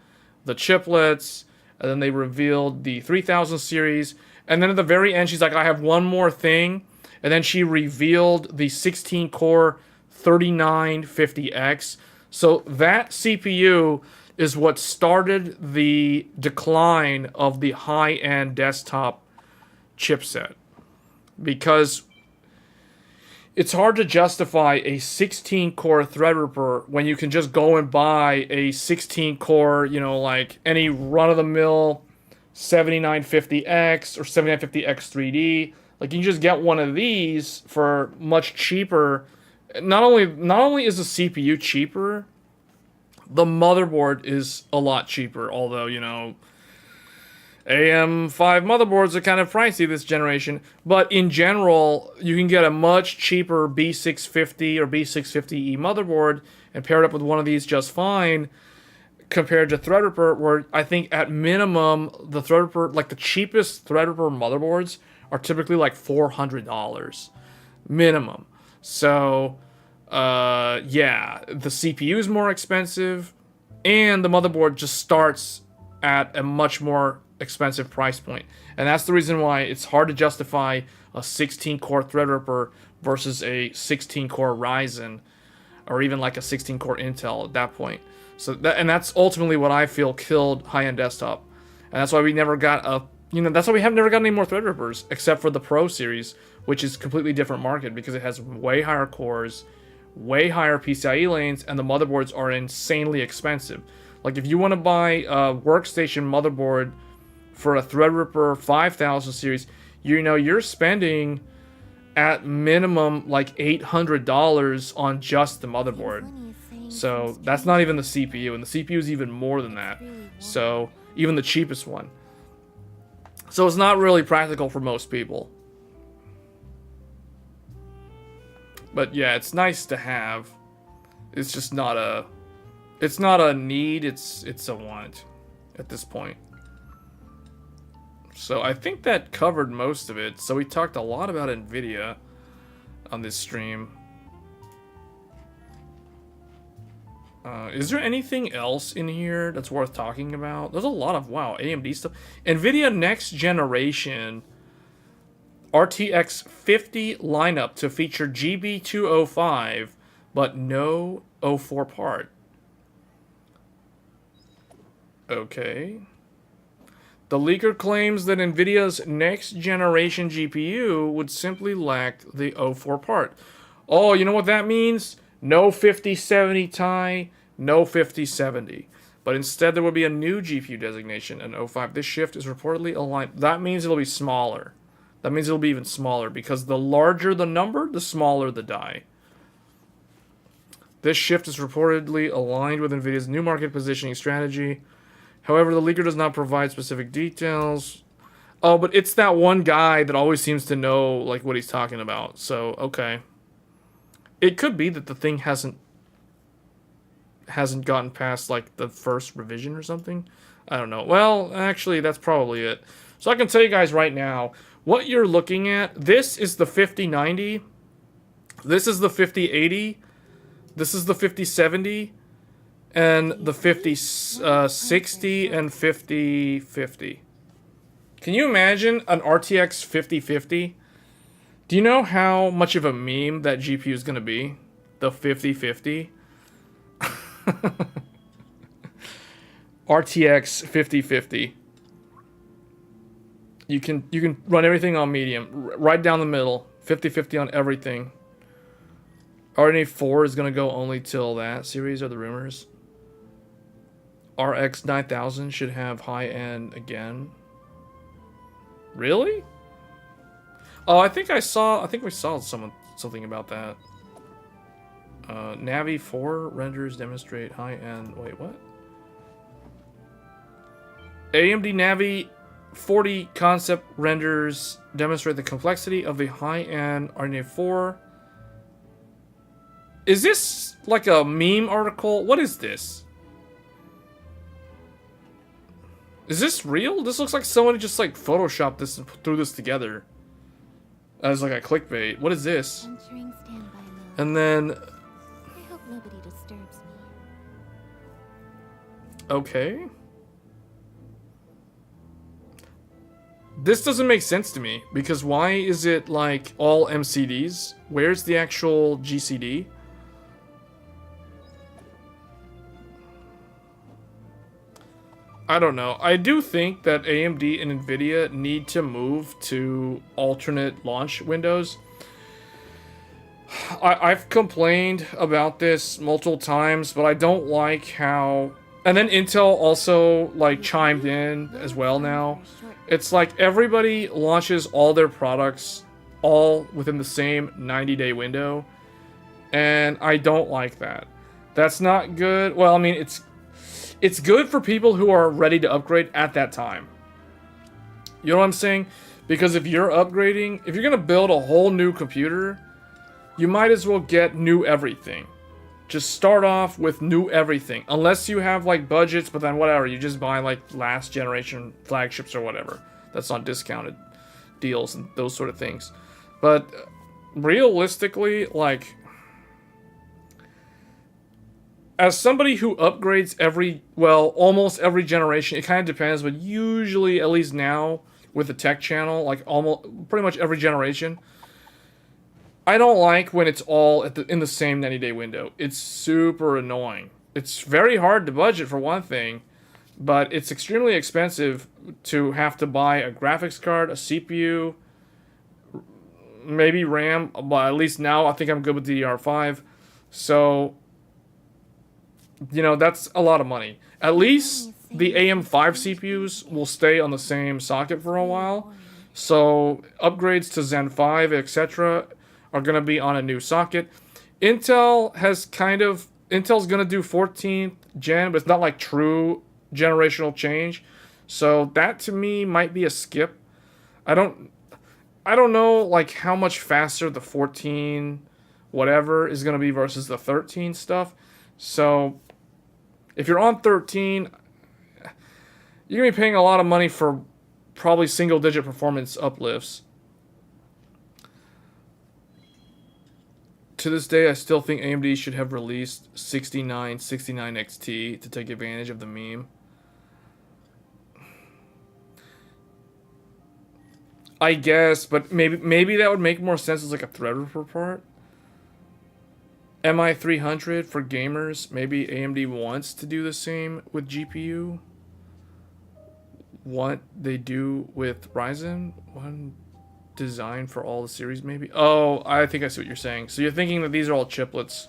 the chiplets, and then they revealed the 3000 series, and then at the very end she's like, I have one more thing, and then she revealed the 16 core 3950X. So that CPU is what started the decline of the high-end desktop chipset. Because it's hard to justify a 16-core Threadripper when you can just go and buy a 16-core, you know, like any run-of-the-mill 7950X or 7950X 3D. Like, you can just get one of these for much cheaper. Not only is the CPU cheaper, the motherboard is a lot cheaper. Although, you know, AM5 motherboards are kind of pricey this generation, but in general, you can get a much cheaper B650 or B650E motherboard and pair it up with one of these just fine, compared to Threadripper, where I think at minimum, the Threadripper, like the cheapest Threadripper motherboards are typically like $400 minimum. So, yeah, the CPU is more expensive, and the motherboard just starts at a much more expensive price point. And that's the reason why it's hard to justify a 16-core Threadripper versus a 16-core Ryzen, or even like a 16-core Intel at that point. So that's ultimately what I feel killed high-end desktop. And that's why we never got that's why we have never got any more Threadrippers, except for the Pro series, which is a completely different market because it has way higher cores, way higher PCIe lanes, and the motherboards are insanely expensive. Like, if you want to buy a workstation motherboard for a Threadripper 5000 series, you know, you're spending at minimum like $800 on just the motherboard. So that's not even the CPU, and the CPU is even more than that. So even the cheapest one. So it's not really practical for most people. But yeah, it's nice to have. It's just not a need, it's a want at this point. So I think that covered most of it. So we talked a lot about Nvidia on this stream. Is there anything else in here that's worth talking about? There's a lot of, wow, AMD stuff. Nvidia next generation RTX 50 lineup to feature GB205, but no 04 part. Okay. The leaker claims that Nvidia's next generation GPU would simply lack the 04 part. Oh, you know what that means? No 5070 Ti, no 5070. But instead there will be a new GPU designation, an 05. This shift is reportedly aligned. That means it'll be smaller. That means it'll be even smaller, because the larger the number, the smaller the die. This shift is reportedly aligned with Nvidia's new market positioning strategy. However, the leaker does not provide specific details. Oh, but it's that one guy that always seems to know like what he's talking about. So, okay. It could be that the thing hasn't gotten past like the first revision or something. I don't know. Well, actually, that's probably it. So I can tell you guys right now, what you're looking at, this is the 5090, this is the 5080, this is the 5070, and the 5060 and 5050. Can you imagine an RTX 5050? Do you know how much of a meme that GPU is going to be? The 5050? RTX 5050. You can run everything on medium, right down the middle, 5050 on everything. RDNA 4 is going to go only till that series, are the rumors. RX 9000 should have high end again. Really? Oh, I think we saw something about that. Navi 4 renders demonstrate high end. Wait, what? AMD Navi 40 concept renders demonstrate the complexity of the high end RDNA 4. Is this like a meme article? What is this? Is this real? This looks like someone just like photoshopped this and threw this together as like a clickbait. What is this? Entering standby mode. And then, I hope nobody disturbs me. okay. This doesn't make sense to me because why is it like all MCDs? Where's the actual GCD? I don't know. I do think that AMD and Nvidia need to move to alternate launch windows. I've complained about this multiple times, but I don't like how... And then Intel also like chimed in as well now. It's like everybody launches all their products all within the same 90-day window. And I don't like that. That's not good. Well, I mean, it's good for people who are ready to upgrade at that time. You know what I'm saying? Because if you're upgrading, if you're going to build a whole new computer, you might as well get new everything. Just start off with new everything. Unless you have like budgets, but then whatever, you just buy like last generation flagships or whatever. That's on discounted deals and those sort of things. But realistically, like... As somebody who upgrades almost every generation, it kind of depends, but usually, at least now, with the tech channel, like almost pretty much every generation, I don't like when it's all in the same 90-day window. It's super annoying. It's very hard to budget for one thing, but it's extremely expensive to have to buy a graphics card, a CPU, maybe RAM, but at least now I think I'm good with DDR5. So... you know, that's a lot of money. At least the AM5 CPUs will stay on the same socket for a while. So upgrades to Zen 5, etc. are going to be on a new socket. Intel's going to do 14th gen, but it's not like true generational change. So that to me might be a skip. I don't know like how much faster the 14 whatever is going to be versus the 13 stuff. So if you're on 13, you're going to be paying a lot of money for probably single-digit performance uplifts. To this day, I still think AMD should have released 6969 XT to take advantage of the meme. I guess, but maybe that would make more sense as like a Threadripper part. MI300 for gamers. Maybe AMD wants to do the same with GPU. What they do with Ryzen. One design for all the series, maybe. Oh, I think I see what you're saying. So you're thinking that these are all chiplets.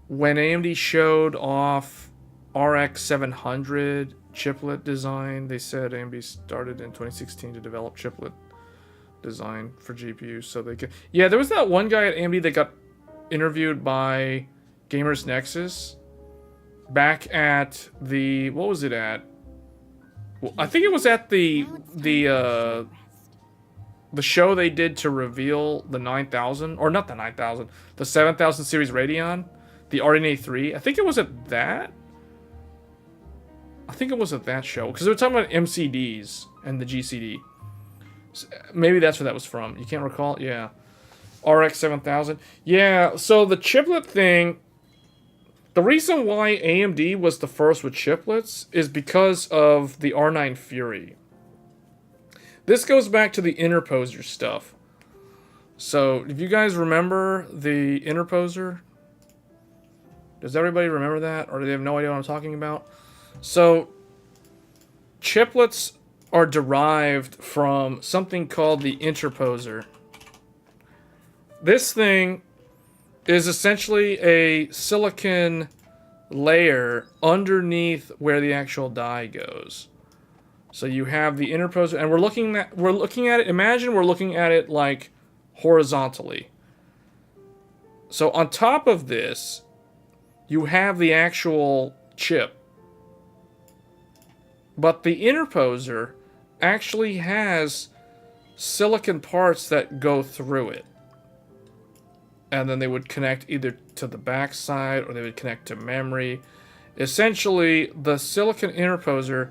When AMD showed off RX 700 chiplet design, they said AMD started in 2016 to develop chiplet design for GPUs, so they could... Yeah, there was that one guy at AMD that got interviewed by Gamers Nexus back at the... What was it at? Well, I think it was at the show they did to reveal the 9000, or not the 9000, the 7000 series Radeon, the RDNA 3. I think it was at that. I think it was at that show. Because they were talking about MCDs and the GCD. So maybe that's where that was from. You can't recall? Yeah. RX 7000. Yeah, so the chiplet thing... The reason why AMD was the first with chiplets is because of the R9 Fury. This goes back to the interposer stuff. So, if you guys remember the interposer... Does everybody remember that? Or do they have no idea what I'm talking about? So, chiplets are derived from something called the interposer. This thing is essentially a silicon layer underneath where the actual die goes. So you have the interposer, and we're looking at it. Imagine we're looking at it like horizontally. So on top of this, you have the actual chip. But the interposer actually has silicon parts that go through it. And then they would connect either to the backside or they would connect to memory. Essentially, the silicon interposer,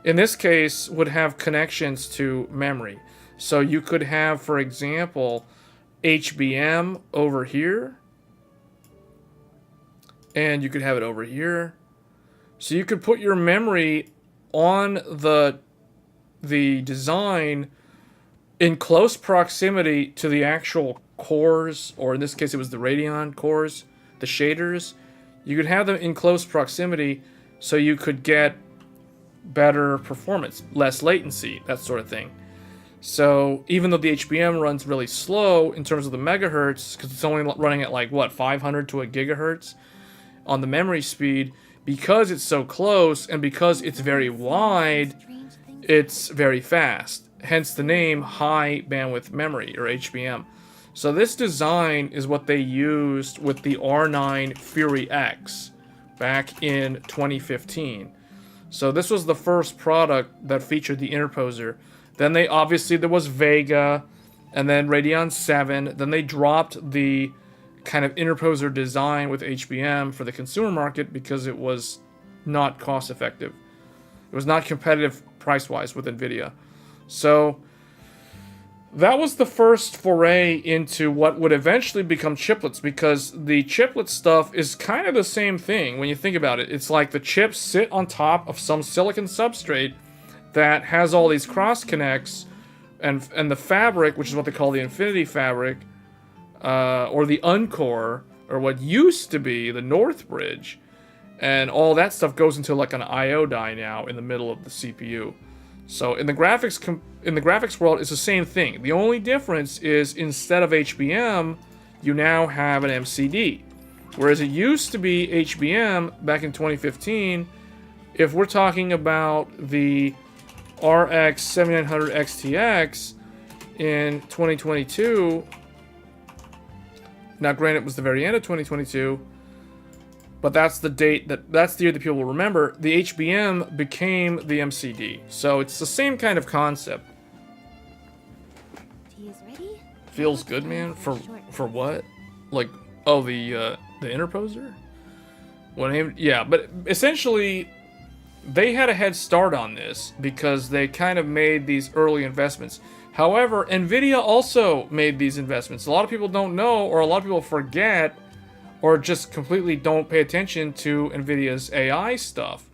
in this case, would have connections to memory. So you could have, for example, HBM over here. And you could have it over here. So you could put your memory on the design in close proximity to the actual cores, or in this case it was the Radeon cores, the shaders. You could have them in close proximity so you could get better performance, less latency, that sort of thing. So even though the HBM runs really slow in terms of the megahertz, because it's only running at like, what, 500 to a gigahertz on the memory speed, because it's so close and because it's very wide, it's very fast. Hence the name high bandwidth memory, or HBM. So this design is what they used with the R9 Fury X back in 2015. So this was the first product that featured the interposer. Then there was Vega, and then Radeon 7. Then they dropped the kind of interposer design with HBM for the consumer market because it was not cost effective. It was not competitive price-wise with Nvidia. So that was the first foray into what would eventually become chiplets, because the chiplet stuff is kind of the same thing when you think about it. It's like the chips sit on top of some silicon substrate that has all these cross connects, and the fabric, which is what they call the infinity fabric, or the uncore, or what used to be the North Bridge, and all that stuff goes into like an I/O die now in the middle of the CPU. So in the graphics world, it's the same thing. The only difference is instead of HBM, you now have an MCD. Whereas it used to be HBM back in 2015, if we're talking about the RX 7900 XTX in 2022, now granted it was the very end of 2022, but that's the date that's the year that people will remember. The HBM became the MCD. So it's the same kind of concept. Tea is ready. Feels good, man. For what? Like, oh, the interposer? Yeah, but essentially they had a head start on this because they kind of made these early investments. However, Nvidia also made these investments. A lot of people don't know, or a lot of people forget, or just completely don't pay attention to Nvidia's AI stuff.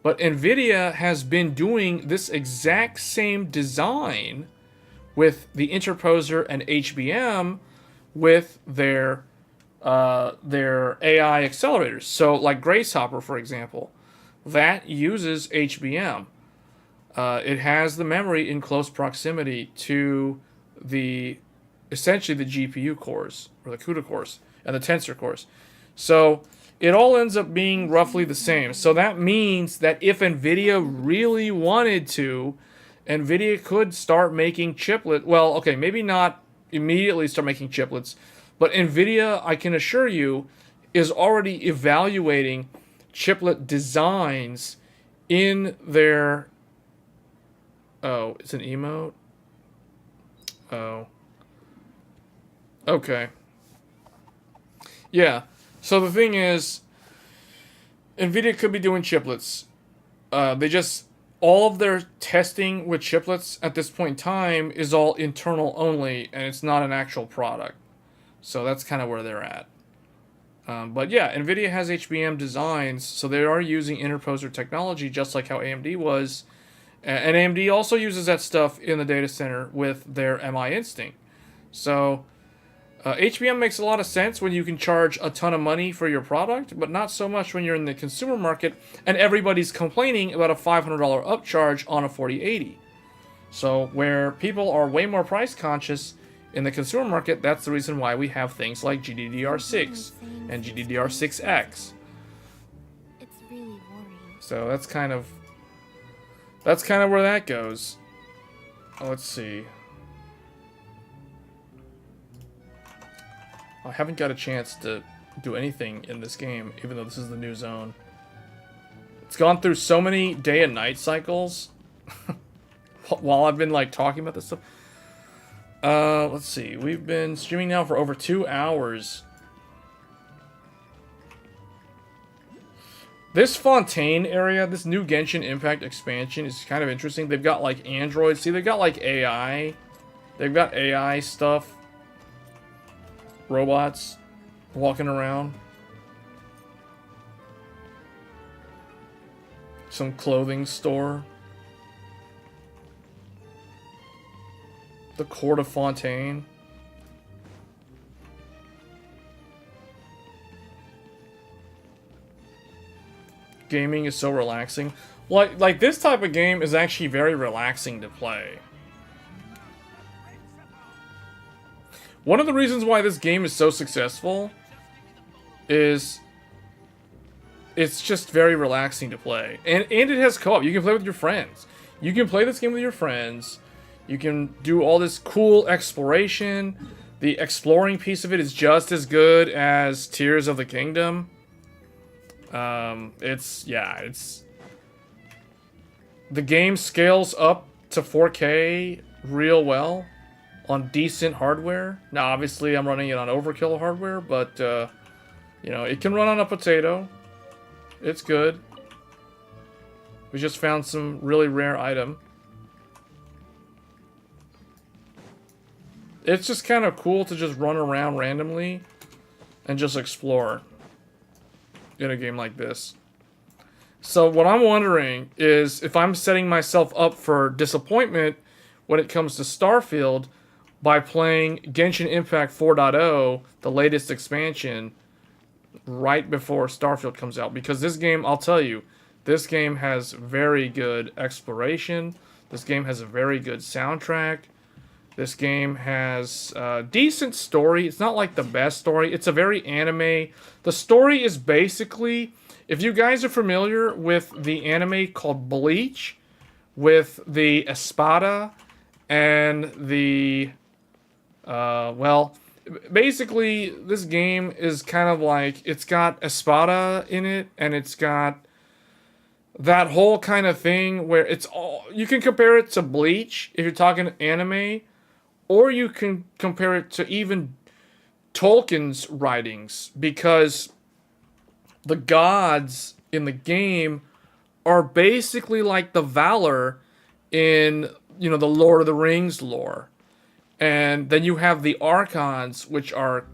But Nvidia has been doing this exact same design with the interposer and HBM with their AI accelerators. So like Grace Hopper, for example, that uses HBM. It has the memory in close proximity to essentially the GPU cores, or the CUDA cores, and the tensor cores. So it all ends up being roughly the same. So that means that if Nvidia really wanted to, Nvidia could start making chiplet. Well, okay, maybe not immediately start making chiplets, but Nvidia, I can assure you, is already evaluating chiplet designs in their... Oh, it's an emote? Oh. Okay. Yeah, so the thing is, Nvidia could be doing chiplets. They just, all of their testing with chiplets at this point in time is all internal only, and it's not an actual product. So that's kind of where they're at. But yeah, Nvidia has HBM designs, so they are using interposer technology just like how AMD was. And AMD also uses that stuff in the data center with their MI Instinct. So HBM makes a lot of sense when you can charge a ton of money for your product, but not so much when you're in the consumer market and everybody's complaining about a $500 upcharge on a 4080. So where people are way more price conscious in the consumer market, that's the reason why we have things like GDDR6 and GDDR6X. It's really worrying. So that's kind of where that goes. Let's see. I haven't got a chance to do anything in this game, even though this is the new zone. It's gone through so many day and night cycles while I've been like talking about this stuff. Let's see. We've been streaming now for over 2 hours. This Fontaine area, this new Genshin Impact expansion is kind of interesting. They've got like androids. See, they've got like AI. They've got AI stuff. Robots walking around. Some clothing store. The Court of Fontaine. Gaming is so relaxing. Like this type of game is actually very relaxing to play. One of the reasons why this game is so successful is it's just very relaxing to play. And it has co-op. You can play with your friends. You can play this game with your friends. You can do all this cool exploration. The exploring piece of it is just as good as Tears of the Kingdom. The game scales up to 4K real well on decent hardware. Now, obviously, I'm running it on overkill hardware, but, you know, it can run on a potato. It's good. We just found some really rare item. It's just kind of cool to just run around randomly and just explore in a game like this. So what I'm wondering is if I'm setting myself up for disappointment when it comes to Starfield by playing Genshin Impact 4.0, the latest expansion, right before Starfield comes out. Because this game, I'll tell you, this game has very good exploration. This game has a very good soundtrack. This game has a decent story. It's not like the best story. It's a very anime. The story is basically, if you guys are familiar with the anime called Bleach, with the Espada and the, well, basically this game is kind of like, it's got Espada in it, and it's got that whole kind of thing where it's all, you can compare it to Bleach if you're talking anime, or you can compare it to even Tolkien's writings, because the gods in the game are basically like the Valor in, you know, the Lord of the Rings lore. And then you have the Archons, which are,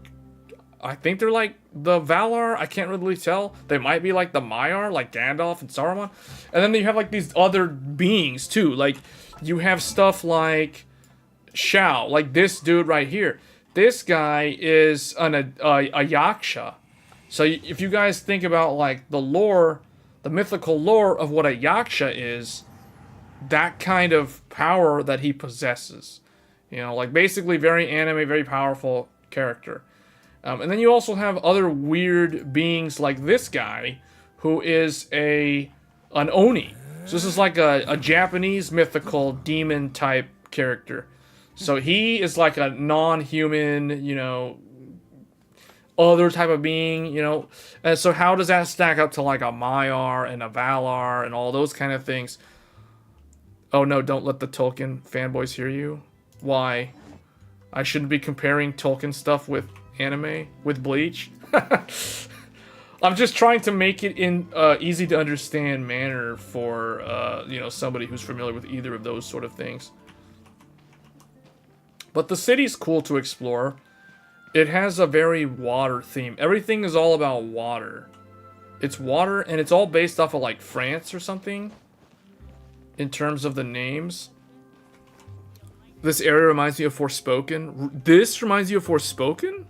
I think they're like the Valar. I can't really tell. They might be like the Maiar, like Gandalf and Saruman. And then you have like these other beings too. Like you have stuff like Shao, like this dude right here. This guy is a Yaksha. So if you guys think about like the lore, the mythical lore of what a Yaksha is, that kind of power that he possesses. You know, like basically very anime, very powerful character. And then you also have other weird beings like this guy, who is an Oni. So this is like a Japanese mythical demon type character. So he is like a non-human, you know, other type of being, you know. And so how does that stack up to like a Maiar and a Valar and all those kind of things? Oh no, don't let the Tolkien fanboys hear you. Why? I shouldn't be comparing Tolkien stuff with anime, with Bleach. I'm just trying to make it in easy to understand manner for you know, somebody who's familiar with either of those sort of things. But the city's cool to explore. It has a very water theme. Everything is all about water. It's water, and it's all based off of like France or something in terms of the names. This area reminds me of Forspoken. This reminds you of Forspoken?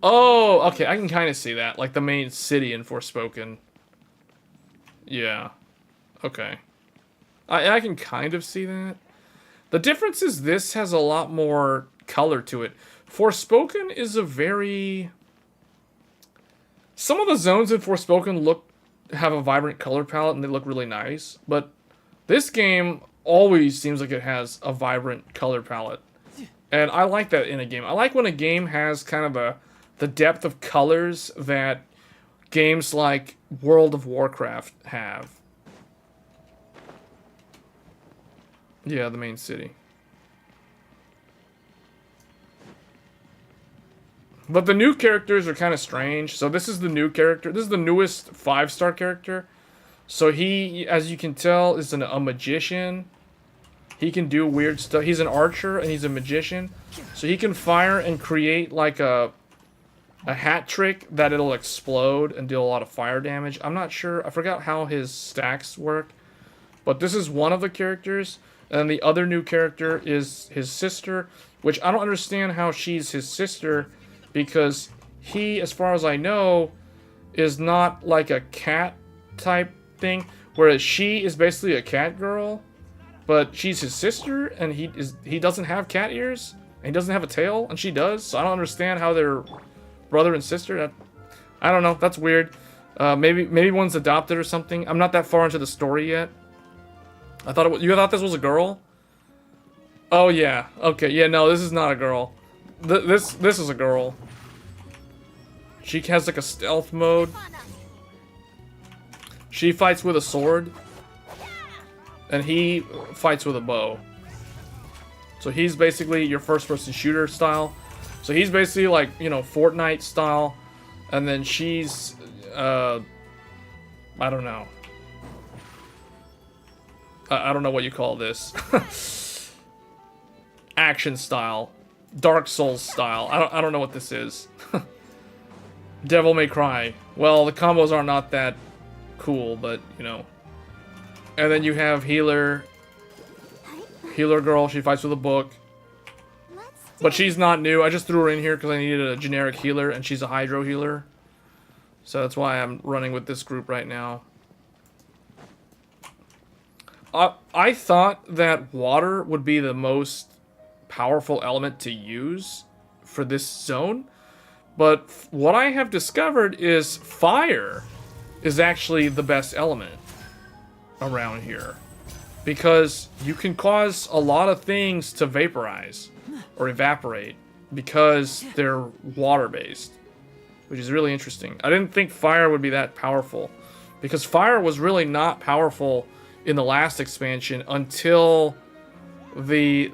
Oh, okay, I can kind of see that. Like the main city in Forspoken. Yeah. Okay. I can kind of see that. The difference is this has a lot more color to it. Forspoken is a very... Some of the zones in Forspoken have a vibrant color palette and they look really nice. But this game always seems like it has a vibrant color palette. And I like that in a game. I like when a game has kind of the depth of colors that games like World of Warcraft have. Yeah, the main city. But the new characters are kind of strange. So this is the new character. This is the newest 5-star character. So he, as you can tell, is a magician. He can do weird stuff. He's an archer and he's a magician. So he can fire and create like a hat trick that it'll explode and deal a lot of fire damage. I'm not sure. I forgot how his stacks work. But this is one of the characters. And the other new character is his sister, which I don't understand how she's his sister, because he, as far as I know, is not like a cat type thing, whereas she is basically a cat girl, but she's his sister, and he doesn't have cat ears, and he doesn't have a tail, and she does. So I don't understand how they're brother and sister. I don't know. That's weird. Maybe one's adopted or something. I'm not that far into the story yet. I thought you thought this was a girl? Oh yeah. Okay. Yeah. No, this is not a girl. This is a girl. She has like a stealth mode. She fights with a sword, and he fights with a bow. So he's basically your first-person shooter style. So he's basically like, you know, Fortnite style, and then she's I don't know. I don't know what you call this. Action style. Dark Souls style. I don't know what this is. Devil May Cry. Well, the combos are not that cool, but, you know. And then you have Healer. Healer girl. She fights with a book. But she's not new. I just threw her in here because I needed a generic healer, and she's a Hydro healer. So that's why I'm running with this group right now. I thought that water would be the most powerful element to use for this zone, but what I have discovered is fire is actually the best element around here, because you can cause a lot of things to vaporize or evaporate because they're water-based, which is really interesting. I didn't think fire would be that powerful, because fire was really not powerful in the last expansion until the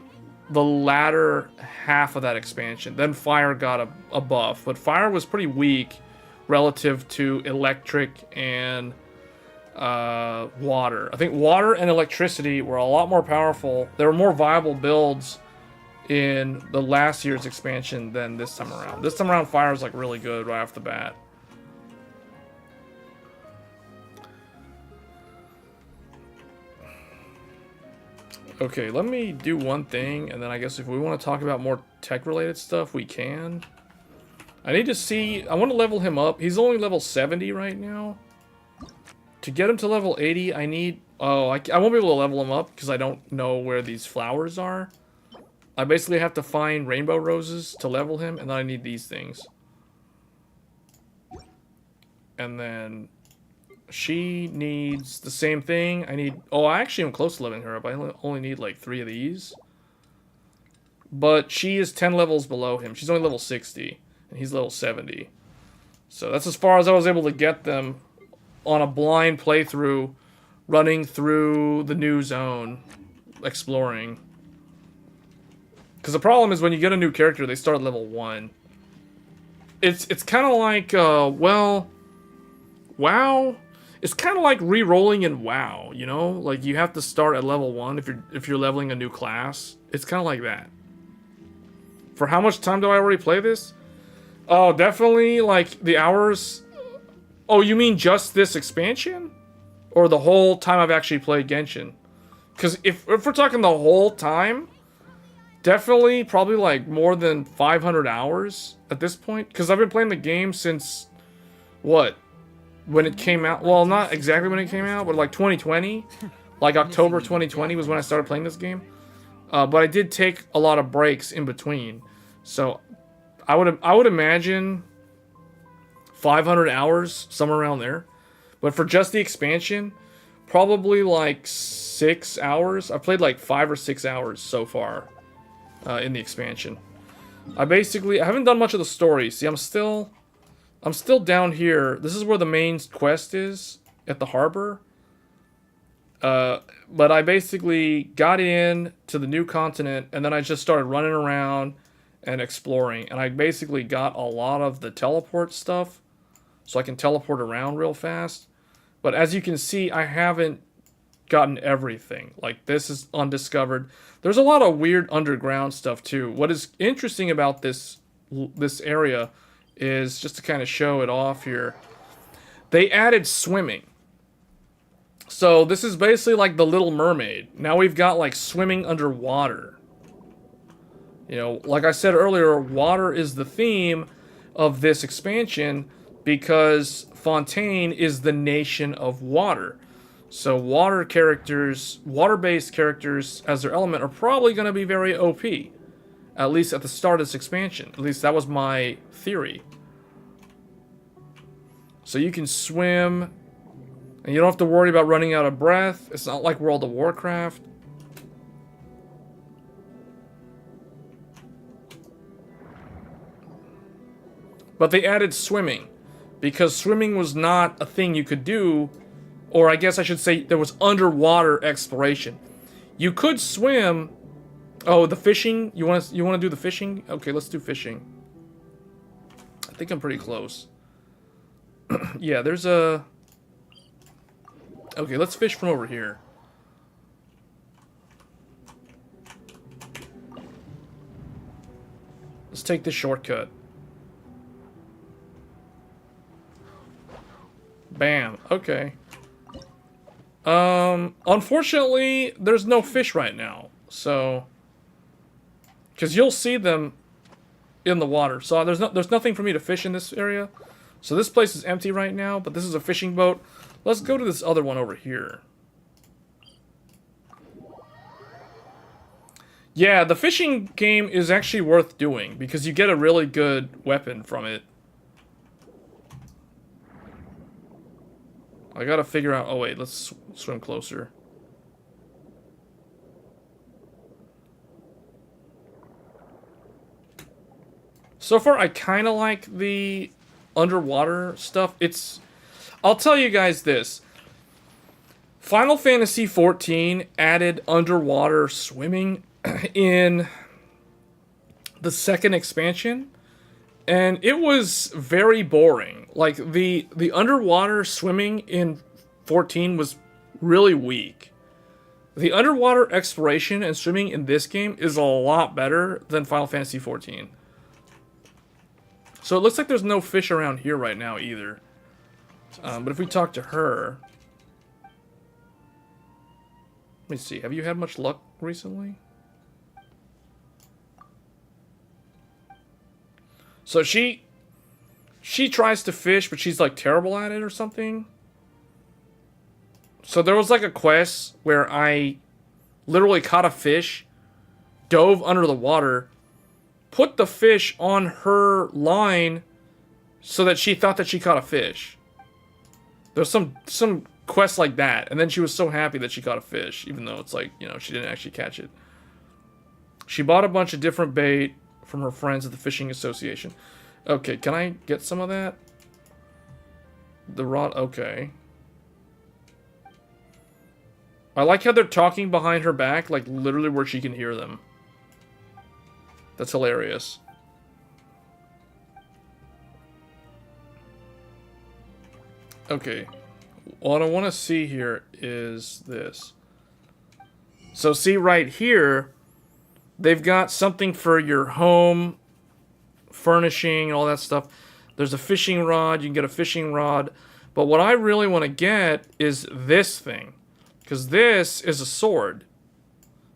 latter half of that expansion. Then fire got a buff, but fire was pretty weak relative to electric and water. I think water and electricity were a lot more powerful. There were more viable builds in the last year's expansion than this time around. This time around, fire is like really good right off the bat. Okay, let me do one thing, and then I guess if we want to talk about more tech-related stuff, we can. I need to see... I want to level him up. He's only level 70 right now. To get him to level 80, I need... Oh, I won't be able to level him up because I don't know where these flowers are. I basically have to find rainbow roses to level him, and then I need these things. And then... she needs the same thing. I need... Oh, I actually am close to leveling her up. I only need like 3 of these. But she is 10 levels below him. She's only level 60. And he's level 70. So that's as far as I was able to get them on a blind playthrough, running through the new zone, exploring. Because the problem is when you get a new character, they start at level 1. it's kind of like well, WoW. It's kind of like re-rolling in WoW, you know? Like you have to start at level 1 if you're leveling a new class. It's kind of like that. For how much time do I already play this? Oh, definitely like the hours. Oh, you mean just this expansion? Or the whole time I've actually played Genshin? Because if we're talking the whole time, definitely probably like more than 500 hours at this point. Because I've been playing the game since, what? When it came out. Well, not exactly when it came out, but like 2020. Like October 2020 was when I started playing this game. But I did take a lot of breaks in between. So I would imagine 500 hours, somewhere around there. But for just the expansion, probably like 6 hours. I've played like 5 or 6 hours so far in the expansion. I haven't done much of the story. See, I'm still down here. This is where the main quest is, at the harbor. But I basically got in to the new continent, and then I just started running around and exploring. And I basically got a lot of the teleport stuff, so I can teleport around real fast. But as you can see, I haven't gotten everything. Like, this is undiscovered. There's a lot of weird underground stuff, too. What is interesting about this area is, just to kind of show it off here, they added swimming. So this is basically like the Little Mermaid. Now we've got like swimming underwater. You know, like I said earlier, water is the theme of this expansion because Fontaine is the nation of water. So water characters, water-based characters as their element are probably going to be very OP. At least at the start of this expansion. At least that was my theory. So you can swim, and you don't have to worry about running out of breath. It's not like World of Warcraft. But they added swimming, because swimming was not a thing you could do, or I guess I should say there was underwater exploration. You could swim. Oh, the fishing? You want to do the fishing? Okay, let's do fishing. I think I'm pretty close. Yeah, there's a... Okay, let's fish from over here. Let's take this shortcut. Bam. Okay. Unfortunately, there's no fish right now. So... Because you'll see them in the water. So there's nothing for me to fish in this area. So this place is empty right now, but this is a fishing boat. Let's go to this other one over here. Yeah, the fishing game is actually worth doing because you get a really good weapon from it. I gotta figure out... Oh wait, let's swim closer. So far, I kind of like the underwater stuff. I'll tell you guys this. Final Fantasy XIV added underwater swimming in the second expansion, and it was very boring. Like, the underwater swimming in 14 was really weak. The underwater exploration and swimming in this game is a lot better than Final Fantasy XIV. So it looks like there's no fish around here right now either. But if we talk to her... Let me see. Have you had much luck recently? So she tries to fish, but she's like terrible at it or something. So there was like a quest where I literally caught a fish, dove under the water, put the fish on her line so that she thought that she caught a fish. There's some quest like that, and then she was so happy that she caught a fish, even though it's like, you know, she didn't actually catch it. She bought a bunch of different bait from her friends at the fishing association. Okay, can I get some of that? The rod, okay. I like how they're talking behind her back, like literally where she can hear them. That's hilarious. Okay. What I want to see here is this. So see right here, they've got something for your home furnishing and all that stuff. There's a fishing rod. You can get a fishing rod. But what I really want to get is this thing. Because this is a sword.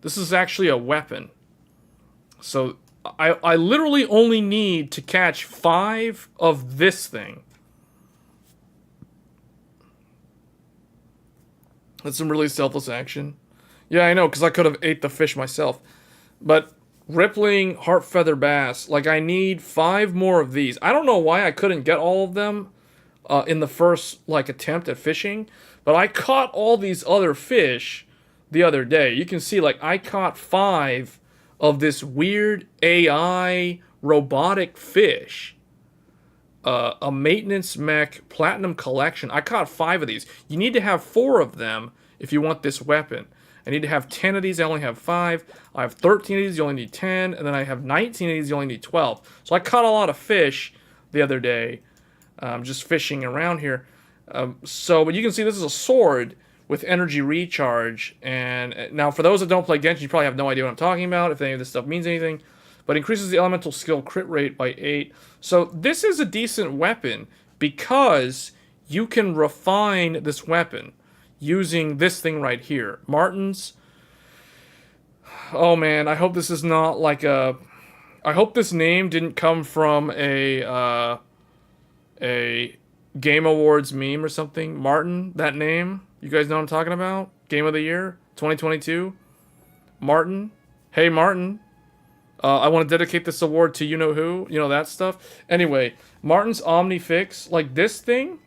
This is actually a weapon. So I literally only need to catch 5 of this thing. That's some really selfless action. Yeah, I know, because I could have ate the fish myself. But rippling heart feather bass, like I need 5 more of these. I don't know why I couldn't get all of them in the first like attempt at fishing, but I caught all these other fish the other day. You can see like I caught 5 of this weird AI robotic fish. A maintenance mech platinum collection. I caught 5 of these. You need to have 4 of them if you want this weapon. I need to have 10 of these. I only have 5. I have 13 of these. You only need 10. And then I have 19 of these. You only need 12. So I caught a lot of fish the other day. Just fishing around here. But you can see this is a sword with energy recharge. And now for those that don't play Genshin, you probably have no idea what I'm talking about, if any of this stuff means anything. But increases the elemental skill crit rate by 8. So this is a decent weapon because you can refine this weapon using this thing right here. Martin's. Oh man, I hope this is not like a... I hope this name didn't come from a Game Awards meme or something. Martin, that name. You guys know what I'm talking about? Game of the Year, 2022. Martin. Hey, Martin. I want to dedicate this award to you-know-who. You know, that stuff. Anyway, Martin's Omnifix. Like, this thing,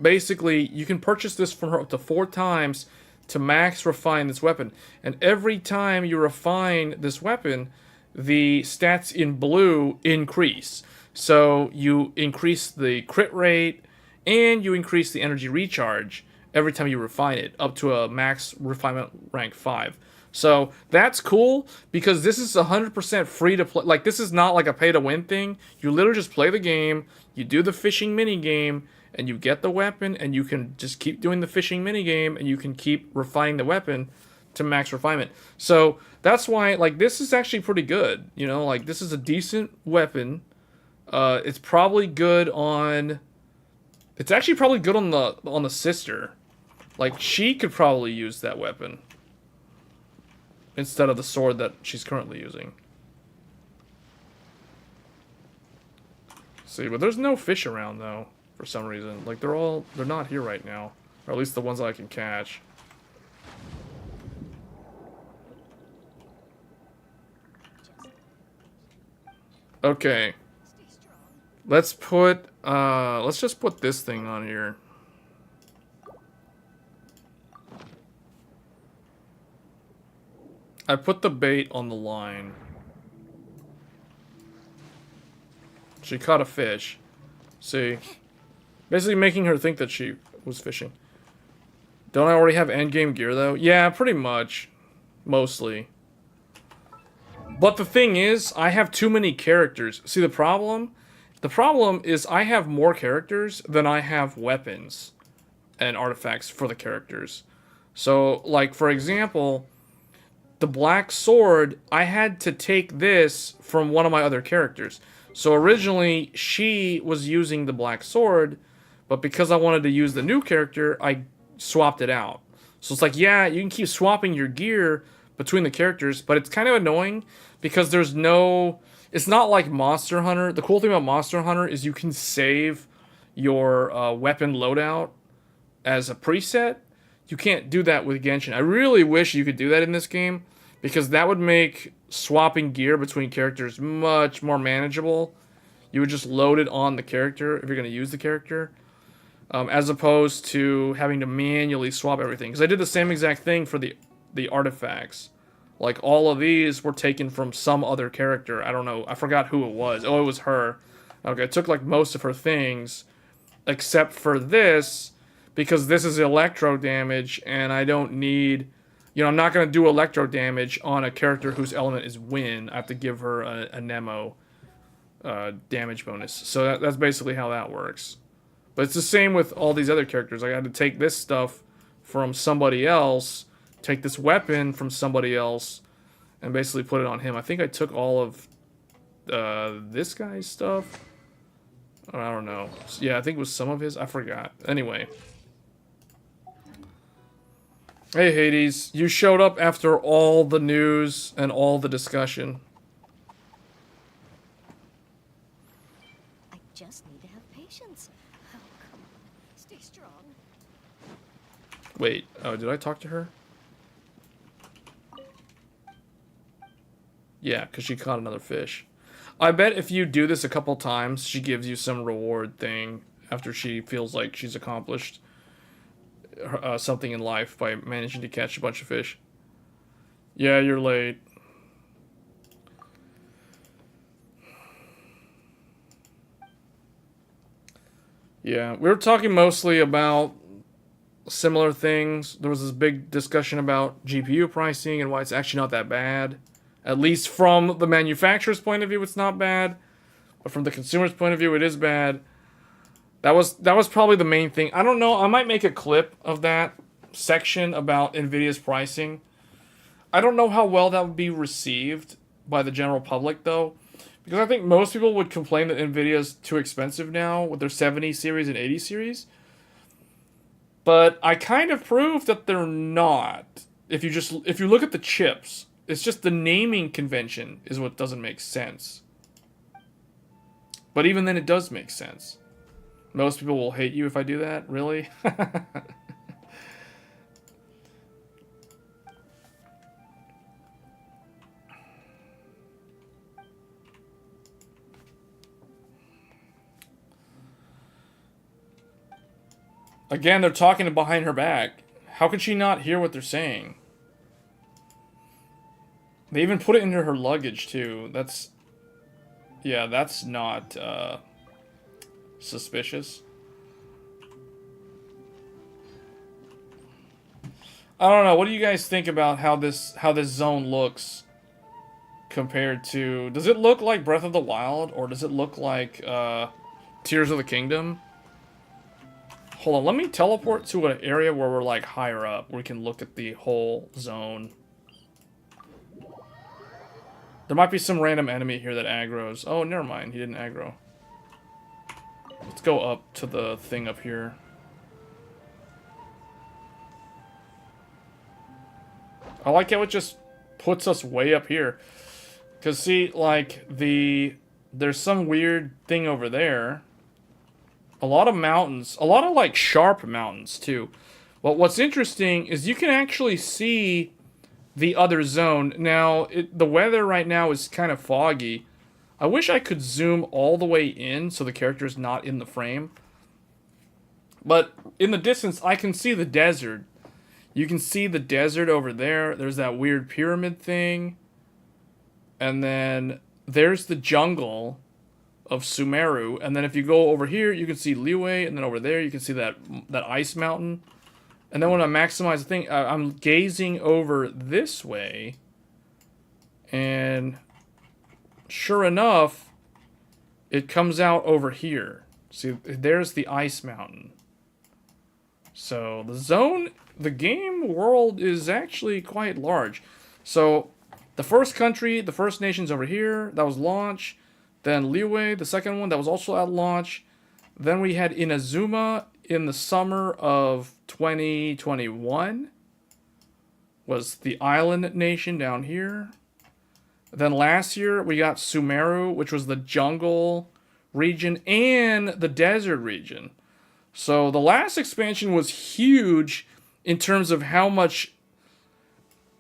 basically, you can purchase this from her up to 4 times to max refine this weapon. And every time you refine this weapon, the stats in blue increase. So you increase the crit rate, and you increase the energy recharge every time you refine it, up to a max refinement rank 5. So that's cool, because this is 100% free to play. Like, this is not like a pay-to-win thing. You literally just play the game, you do the fishing minigame, and you get the weapon, and you can just keep doing the fishing minigame, and you can keep refining the weapon to max refinement. So that's why, like, this is actually pretty good. You know, like, this is a decent weapon. It's probably good on... It's actually probably good on the sister. Like, she could probably use that weapon instead of the sword that she's currently using. See, but there's no fish around, though, for some reason. Like, they're not here right now. Or at least the ones that I can catch. Okay. Let's just put this thing on here. I put the bait on the line. She caught a fish. See? Basically making her think that she was fishing. Don't I already have endgame gear, though? Yeah, pretty much. Mostly. But the thing is, I have too many characters. See the problem? The problem is I have more characters than I have weapons and artifacts for the characters. So, like, for example... The black sword, I had to take this from one of my other characters. So originally, she was using the black sword, but because I wanted to use the new character, I swapped it out. So it's like, yeah, you can keep swapping your gear between the characters, but it's kind of annoying because there's no... It's not like Monster Hunter. The cool thing about Monster Hunter is you can save your weapon loadout as a preset. You can't do that with Genshin. I really wish you could do that in this game, because that would make swapping gear between characters much more manageable. You would just load it on the character if you're going to use the character, as opposed to having to manually swap everything. Because I did the same exact thing for the artifacts. Like, all of these were taken from some other character. I don't know. I forgot who it was. Oh, it was her. Okay, I took, like, most of her things, except for this... Because this is electro damage, and I don't need... You know, I'm not going to do electro damage on a character whose element is wind. I have to give her a Nemo damage bonus. So that's basically how that works. But it's the same with all these other characters. I had to take this stuff from somebody else, take this weapon from somebody else, and basically put it on him. I think I took all of this guy's stuff. I don't know. Yeah, I think it was some of his. I forgot. Anyway. Hey, Hades. You showed up after all the news and all the discussion. I just need to have patience. Oh, come on. Stay strong. Wait. Oh, did I talk to her? Yeah, because she caught another fish. I bet if you do this a couple times, she gives you some reward thing after she feels like she's accomplished something in life by managing to catch a bunch of fish. Yeah, you're late. Yeah, we were talking mostly about similar things. There was this big discussion about GPU pricing and why it's actually not that bad. At least from the manufacturer's point of view, it's not bad. But from the consumer's point of view, it is bad. That was probably the main thing. I don't know. I might make a clip of that section about Nvidia's pricing. I don't know how well that would be received by the general public, though. Because I think most people would complain that Nvidia's too expensive now with their 70 series and 80 series. But I kind of proved that they're not. If you look at the chips, it's just the naming convention is what doesn't make sense. But even then, it does make sense. Most people will hate you if I do that. Really? Again, they're talking behind her back. How could she not hear what they're saying? They even put it into her luggage, too. That's... Yeah, that's not, suspicious. I don't know. What do you guys think about how this zone looks compared to... Does it look like Breath of the Wild, or does it look like, Tears of the Kingdom? Hold on, let me teleport to an area where we're, like, higher up, where we can look at the whole zone. There might be some random enemy here that aggroes. Oh, never mind. He didn't aggro. Let's go up to the thing up here. I like how it just puts us way up here. Because, see, like, there's some weird thing over there. A lot of mountains. A lot of, like, sharp mountains, too. But what's interesting is you can actually see the other zone. Now, the weather right now is kind of foggy. I wish I could zoom all the way in so the character's not in the frame. But in the distance, I can see the desert. You can see the desert over there. There's that weird pyramid thing. And then there's the jungle of Sumeru. And then if you go over here, you can see Liyue. And then over there, you can see that ice mountain. And then when I maximize the thing, I'm gazing over this way. And sure enough, it comes out over here. See, there's the ice mountain. So the zone, the game world is actually quite large. So the first country, the first nation's over here. That was launch. Then Liyue, the second one, that was also at launch. Then we had Inazuma in the summer of 2021. Was the island nation down here. Then last year we got Sumeru, which was the jungle region and the desert region. So the last expansion was huge in terms of how much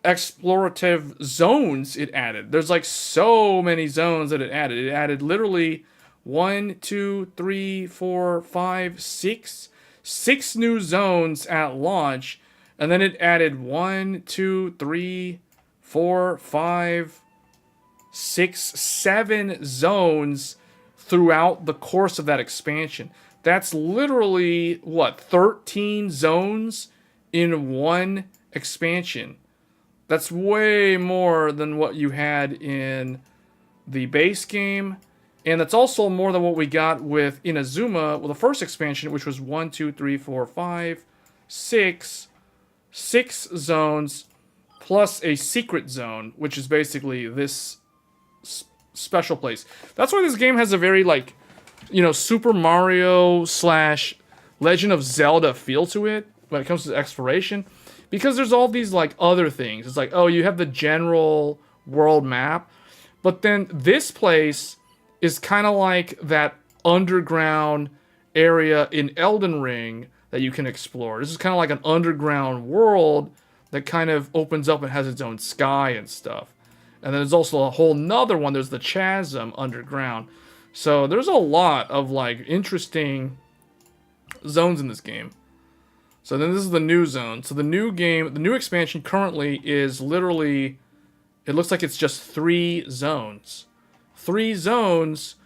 explorative zones it added. There's like so many zones that it added. It added literally 1, 2, 3, 4, 5, 6. 6 new zones at launch. And then it added 1, 2, 3, 4, 5, 6, 7 zones throughout the course of that expansion. That's literally, what, 13 zones in one expansion. That's way more than what you had in the base game And that's also more than what we got with Inazuma, well, the first expansion, which was 1, 2, 3, 4, 5, 6, 6 zones, plus a secret zone, which is basically this special place. That's why this game has a very, like, you know, Super Mario slash Legend of Zelda feel to it when it comes to exploration. Because there's all these, like, other things. It's like, oh, you have the general world map. But then this place is kind of like that underground area in Elden Ring that you can explore. This is kind of like an underground world that kind of opens up and has its own sky and stuff. And then there's also a whole nother one. There's the chasm underground. So there's a lot of, like, interesting zones in this game. So then this is the new zone. So the new game, the new expansion currently is literally, it looks like it's just 3 zones. 3 zones,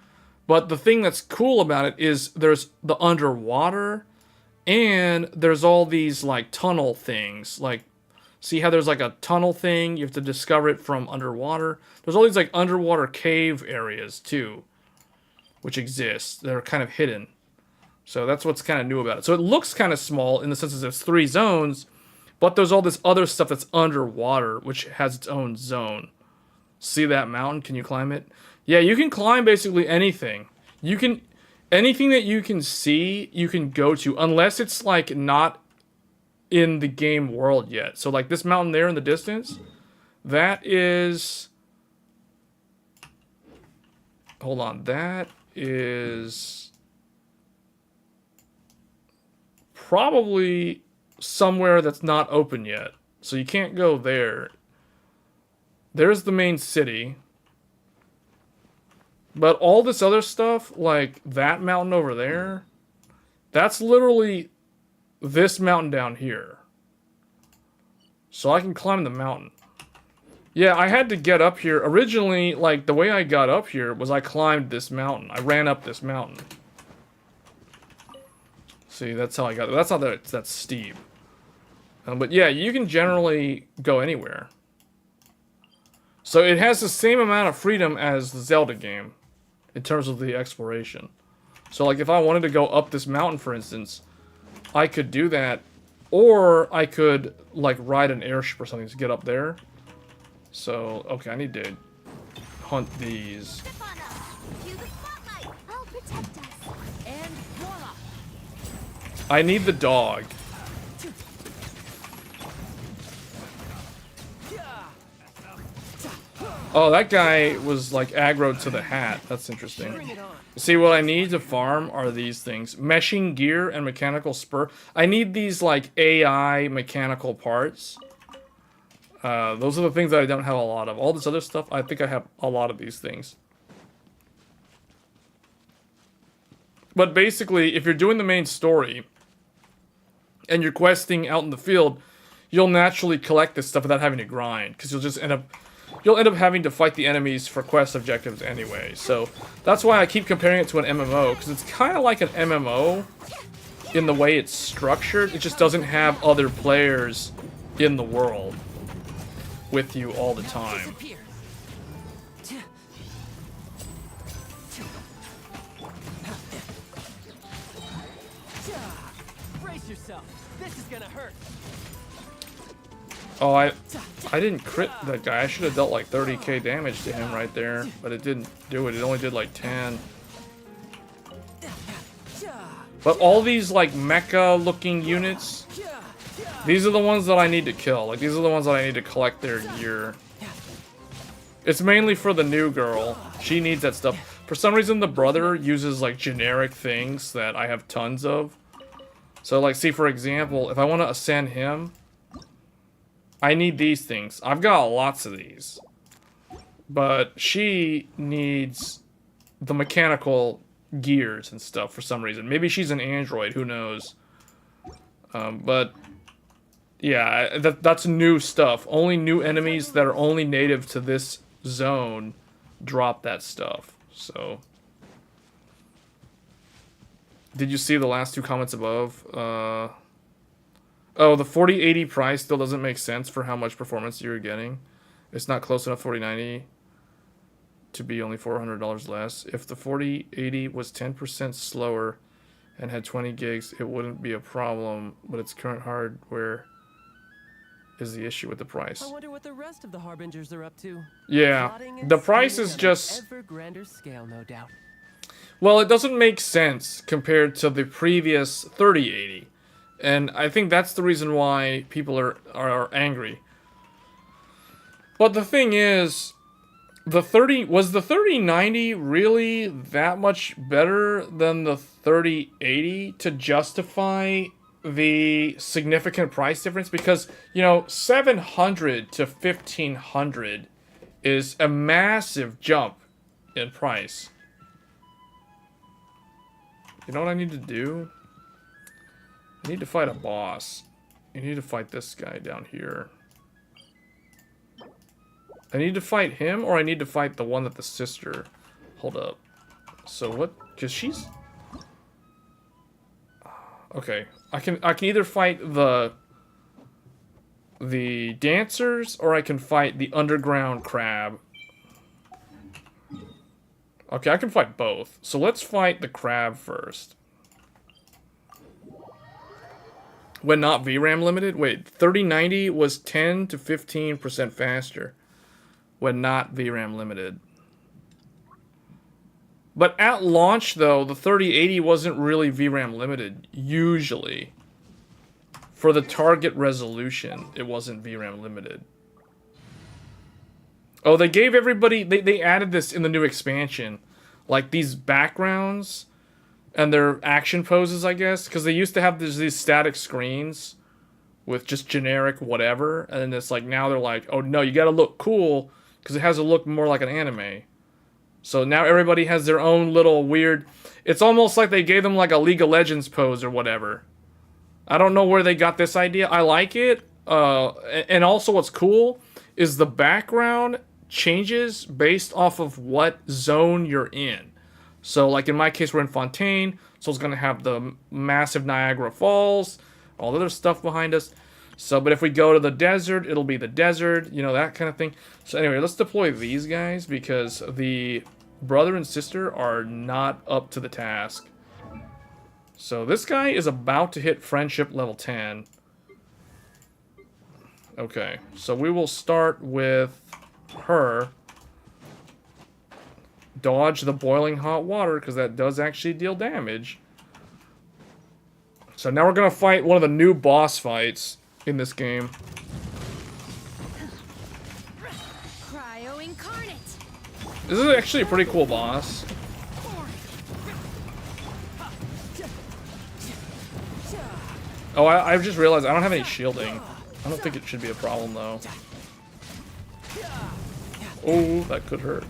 but the thing that's cool about it is there's the underwater, and there's all these, like, tunnel things. Like, see how there's, like, a tunnel thing? You have to discover it from underwater. There's all these, like, underwater cave areas, too, which exist. They're kind of hidden. So that's what's kind of new about it. So it looks kind of small in the sense that there's 3 zones, but there's all this other stuff that's underwater, which has its own zone. See that mountain? Can you climb it? Yeah, you can climb basically anything. You can, anything that you can see, you can go to, unless it's, like, not in the game world yet. So, like, this mountain there in the distance, that is, hold on, that is probably somewhere that's not open yet. So you can't go there. There's the main city. But all this other stuff, like that mountain over there, that's literally this mountain down here. So I can climb the mountain. Yeah, I had to get up here. Originally, like, the way I got up here was I climbed this mountain. I ran up this mountain. See, that's how I got there. That's not that it's that steep. But yeah, you can generally go anywhere. So it has the same amount of freedom as the Zelda game in terms of the exploration. So, like, if I wanted to go up this mountain, for instance, I could do that. Or I could, like, ride an airship or something to get up there. So, okay, I need to hunt these. I need the dog. Oh, that guy was, like, aggroed to the hat. That's interesting. See, what I need to farm are these things. Meshing gear and mechanical spur. I need these, like, AI mechanical parts. Those are the things that I don't have a lot of. All this other stuff, I think I have a lot of these things. But basically, if you're doing the main story, and you're questing out in the field, you'll naturally collect this stuff without having to grind. Because you'll just end up... You'll end up having to fight the enemies for quest objectives anyway. So, that's why I keep comparing it to an MMO. Because it's kind of like an MMO in the way it's structured. It just doesn't have other players in the world with you all the time. Brace yourself. This is gonna hurt. Oh, I didn't crit that guy. I should have dealt like 30k damage to him right there, but it didn't do it. It only did like 10. But all these like mecha looking units, these are the ones that I need to kill. Like, these are the ones that I need to collect their gear. It's mainly for the new girl. She needs that stuff. For some reason, the brother uses like generic things that I have tons of. So like, see, for example, if I want to ascend him, I need these things. I've got lots of these. But she needs the mechanical gears and stuff for some reason. Maybe she's an android, who knows. But yeah, that's new stuff. Only new enemies that are only native to this zone drop that stuff. So, did you see the last 2 comments above? Oh, the 4080 price still doesn't make sense for how much performance you're getting. It's not close enough, 4090. to be only $400 less. If the 4080 was 10% slower and had 20 gigs, it wouldn't be a problem, but its current hardware is the issue with the price. I wonder what the rest of the Harbingers are up to. Yeah, Plotting and the price scheming is on just... an ever grander scale, no doubt. Well, it doesn't make sense compared to the previous 3080. And I think that's the reason why people are angry. But the thing is, was the 3090 really that much better than the 3080 to justify the significant price difference? Because, you know, 700 to 1500 is a massive jump in price. You know what I need to do? I need to fight a boss. I need to fight this guy down here. I need to fight him, or I need to fight the one that the sister... Hold up. So what? Because she's... Okay. I can either fight the dancers, or I can fight the underground crab. Okay, I can fight both. So let's fight the crab first. When not VRAM limited? Wait, 3090 was 10 to 15% faster when not VRAM limited. But at launch, though, the 3080 wasn't really VRAM limited, usually. For the target resolution, it wasn't VRAM limited. Oh, they gave everybody... They added this in the new expansion. Like, these backgrounds and their action poses, I guess. Because they used to have these static screens with just generic whatever. And then it's like, now they're like, oh, no, you gotta look cool. Because it has to look more like an anime. So now everybody has their own little weird... It's almost like they gave them like a League of Legends pose or whatever. I don't know where they got this idea. I like it. And also what's cool is the background changes based off of what zone you're in. So like in my case, we're in Fontaine. So it's going to have the massive Niagara Falls. All the other stuff behind us. So, but if we go to the desert, it'll be the desert. You know, that kind of thing. So anyway, let's deploy these guys because the brother and sister are not up to the task. So this guy is about to hit friendship level 10. Okay, so we will start with her. Dodge the boiling hot water because that does actually deal damage. So now we're going to fight one of the new boss fights in this game. Cryo incarnate. This is actually a pretty cool boss. Oh, I've just realized I don't have any shielding. I don't think it should be a problem, though. Oh, that could hurt.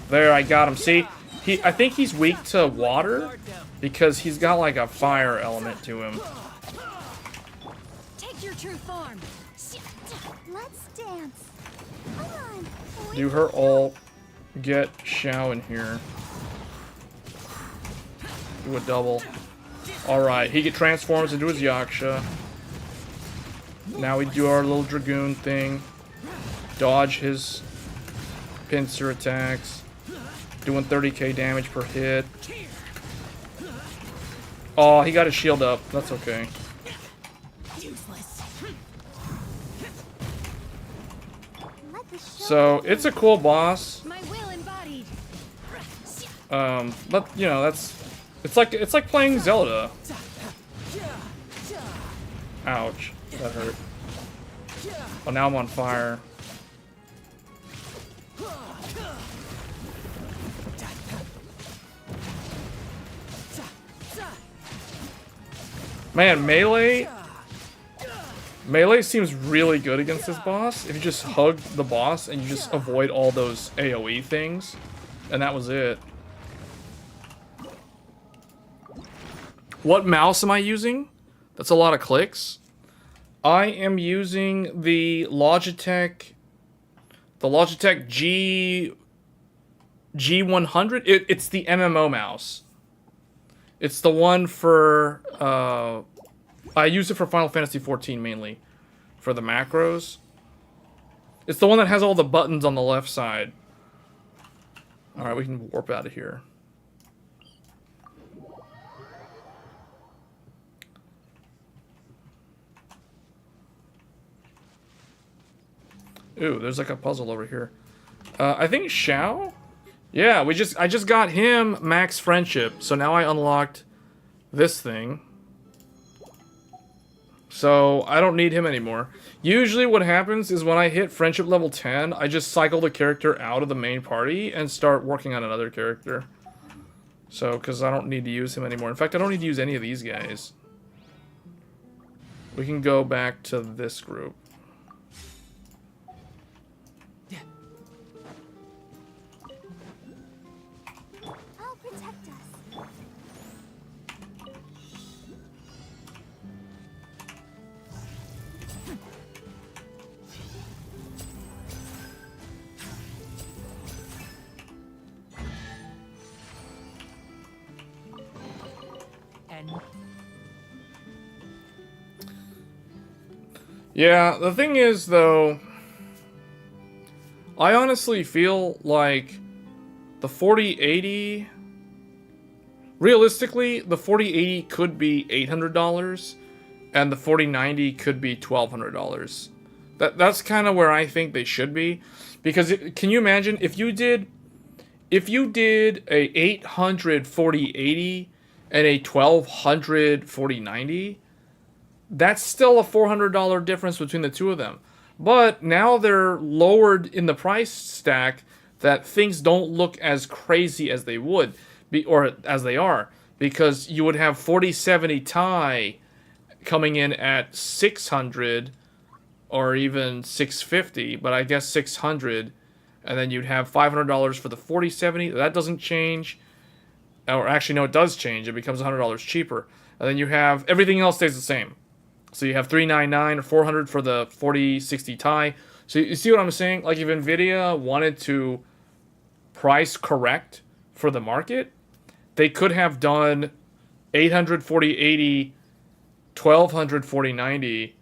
There, I got him. See? I think he's weak to water because he's got, like, a fire element to him. Take your true form. Let's dance. Come on. Do her ult. Get Xiao in here. Do a double. Alright, he transforms into his Yaksha. Now we do our little Dragoon thing. Dodge his pincer attacks. Doing 30k damage per hit. Oh, he got his shield up. That's okay. So, it's a cool boss. My will embodied. But, you know, it's like playing Zelda. Ouch. That hurt. Oh, now I'm on fire. Man, melee seems really good against this boss. If you just hug the boss and you just avoid all those AoE things. And that was it. What mouse am I using? That's a lot of clicks. I am using the Logitech G100. It's the MMO mouse. It's the one for I use it for Final Fantasy XIV mainly for the macros. It's the one that has all the buttons on the left side. Alright, we can warp out of here. Ooh, there's like a puzzle over here. I think Xiao? Yeah, I just got him max friendship, so now I unlocked this thing. So I don't need him anymore. Usually what happens is when I hit friendship level 10, I just cycle the character out of the main party and start working on another character. So, because I don't need to use him anymore. In fact, I don't need to use any of these guys. We can go back to this group. I'll protect us. And Yeah, the thing is, though, I honestly feel like the 4080... Realistically, the 4080 could be $800, and the 4090 could be $1,200. That's kind of where I think they should be. Because, can you imagine, if you did a 800 4080 and a 1200 4090... That's still a $400 difference between the two of them. But now they're lowered in the price stack that things don't look as crazy as they would be, or as they are. Because you would have 4070 Ti coming in at 600 or even 650, but I guess 600. And then you'd have $500 for the 4070. That doesn't change. Or actually, no, it does change. It becomes $100 cheaper. And then you have everything else stays the same. So you have $399 or $400 for the 4060 Ti. So you see what I'm saying? Like if Nvidia wanted to price correct for the market, they could have done 800 4080, 1200 4090,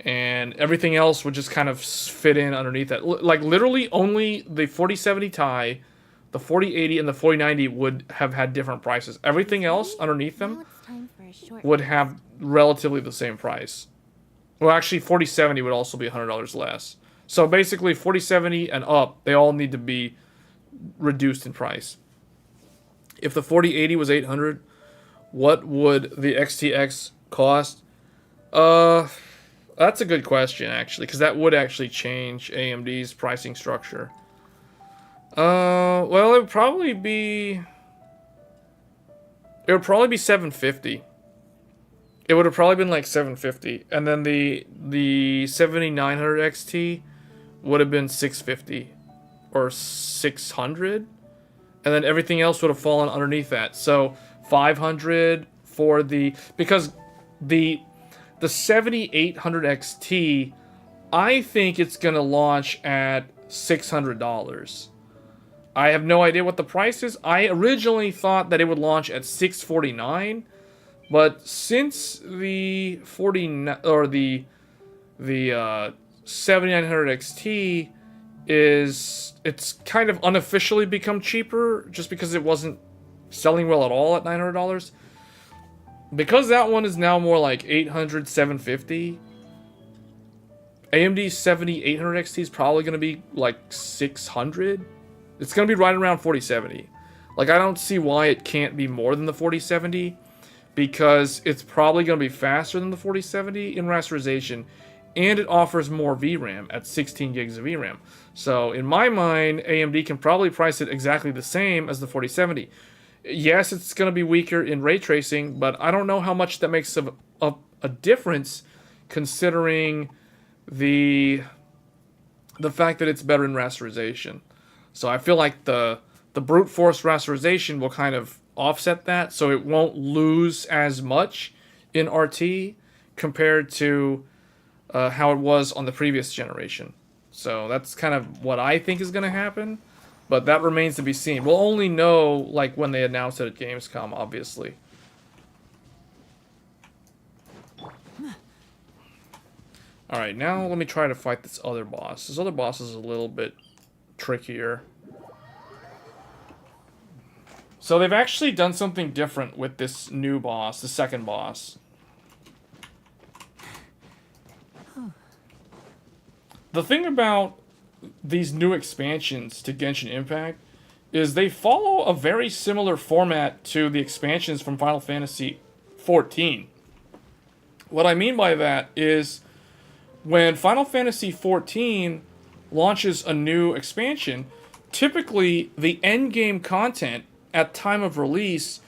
and everything else would just kind of fit in underneath that. Like literally only the 4070 Ti, the 4080, and the 4090 would have had different prices. Everything else underneath them would have relatively the same price. Well, actually, 4070 would also be $100 less. So basically, 4070 and up, they all need to be reduced in price. If the 4080 was $800, what would the XTX cost? That's a good question, actually, because that would actually change AMD's pricing structure. Well, it would probably be $750. It would have probably been like $750, and then the 7900 XT would have been $650 or $600, and then everything else would have fallen underneath that. So $500 for because the 7800 XT, I think it's gonna launch at $600. I have no idea what the price is. I originally thought that it would launch at $649. But since the 7900 XT it's kind of unofficially become cheaper just because it wasn't selling well at all at $900. Because that one is now more like $800, $750. AMD's 7800 XT is probably going to be like $600. It's going to be right around 4070. Like I don't see why it can't be more than the 4070. Because it's probably going to be faster than the 4070 in rasterization, and it offers more VRAM at 16 gigs of VRAM. So in my mind, AMD can probably price it exactly the same as the 4070. Yes, it's going to be weaker in ray tracing, but I don't know how much that makes a difference, considering the fact that it's better in rasterization. So I feel like the brute force rasterization will kind of offset that, so it won't lose as much in RT compared to how it was on the previous generation. So that's kind of what I think is going to happen, but that remains to be seen. We'll only know like when they announce it at Gamescom, obviously. Alright, now let me try to fight this other boss. This other boss is a little bit trickier. So they've actually done something different with this new boss, the second boss. The thing about these new expansions to Genshin Impact is they follow a very similar format to the expansions from Final Fantasy XIV. What I mean by that is when Final Fantasy XIV launches a new expansion, typically the endgame content at time of release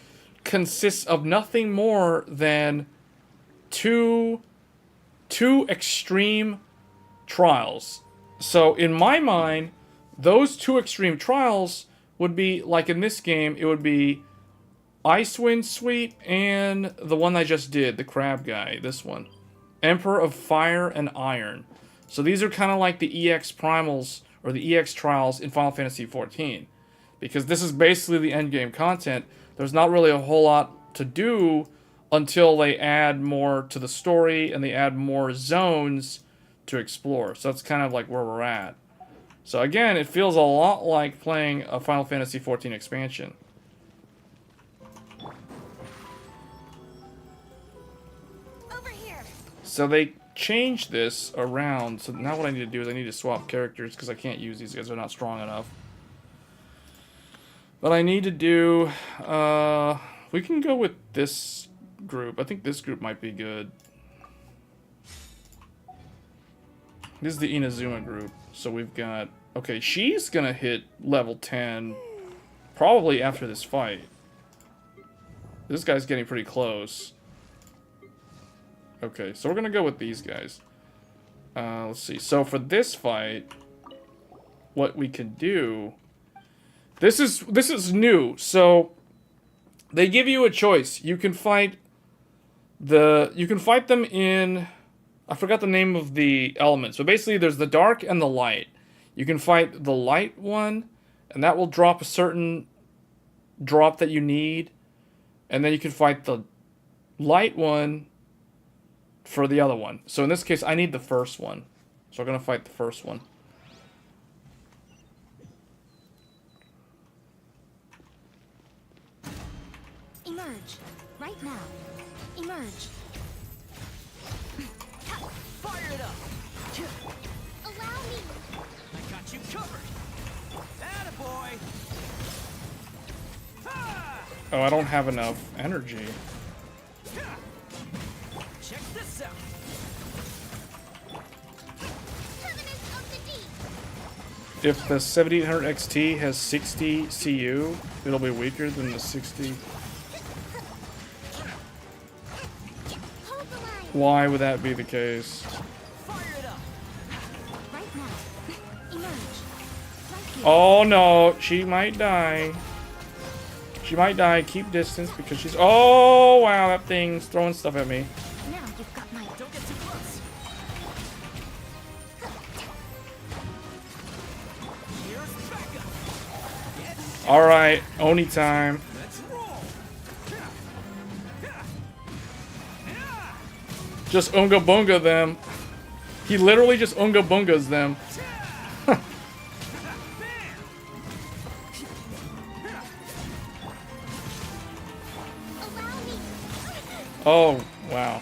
consists of nothing more than two extreme trials. So in my mind, those two extreme trials would be, like in this game, it would be Icewind Sweep and the one I just did, the crab guy, this one. Emperor of Fire and Iron. So these are kind of like the EX Primals, or the EX Trials in Final Fantasy XIV. Because this is basically the endgame content. There's not really a whole lot to do until they add more to the story and they add more zones to explore. So that's kind of like where we're at. So again, it feels a lot like playing a Final Fantasy XIV expansion. Over here. So they changed this around. So now what I need to do is I need to swap characters because I can't use these guys. They're not strong enough. But I need to do... we can go with this group. I think this group might be good. This is the Inazuma group. So we've got... Okay, she's gonna hit level 10 probably after this fight. This guy's getting pretty close. Okay, so we're gonna go with these guys. Let's see. So for this fight, what we can do... This is new. So they give you a choice. You can fight them in... I forgot the name of the elements. So basically there's the dark and the light. You can fight the light one, and that will drop a certain drop that you need. And then you can fight the light one for the other one. So in this case, I need the first one. So we're going to fight the first one. Emerge. Right now. Emerge. Fire it up! Allow me. I got you covered! Attaboy! Ah! Oh, I don't have enough energy. Check this out! Covenant of the Deep. If the 7800 XT has 60 CU, it'll be weaker than the 60. Hold the line. Why would that be the case? Fire it up! Right now. Emerge. Right here. Oh no, she might die. She might die. Keep distance because she's... Oh wow, that thing's throwing stuff at me. Now you've got my... Don't get too close! Here's backup! Alright, Oni time. Let's roll! Just Unga Bunga them. He literally just Unga Bungas them. Allow me. Oh, wow.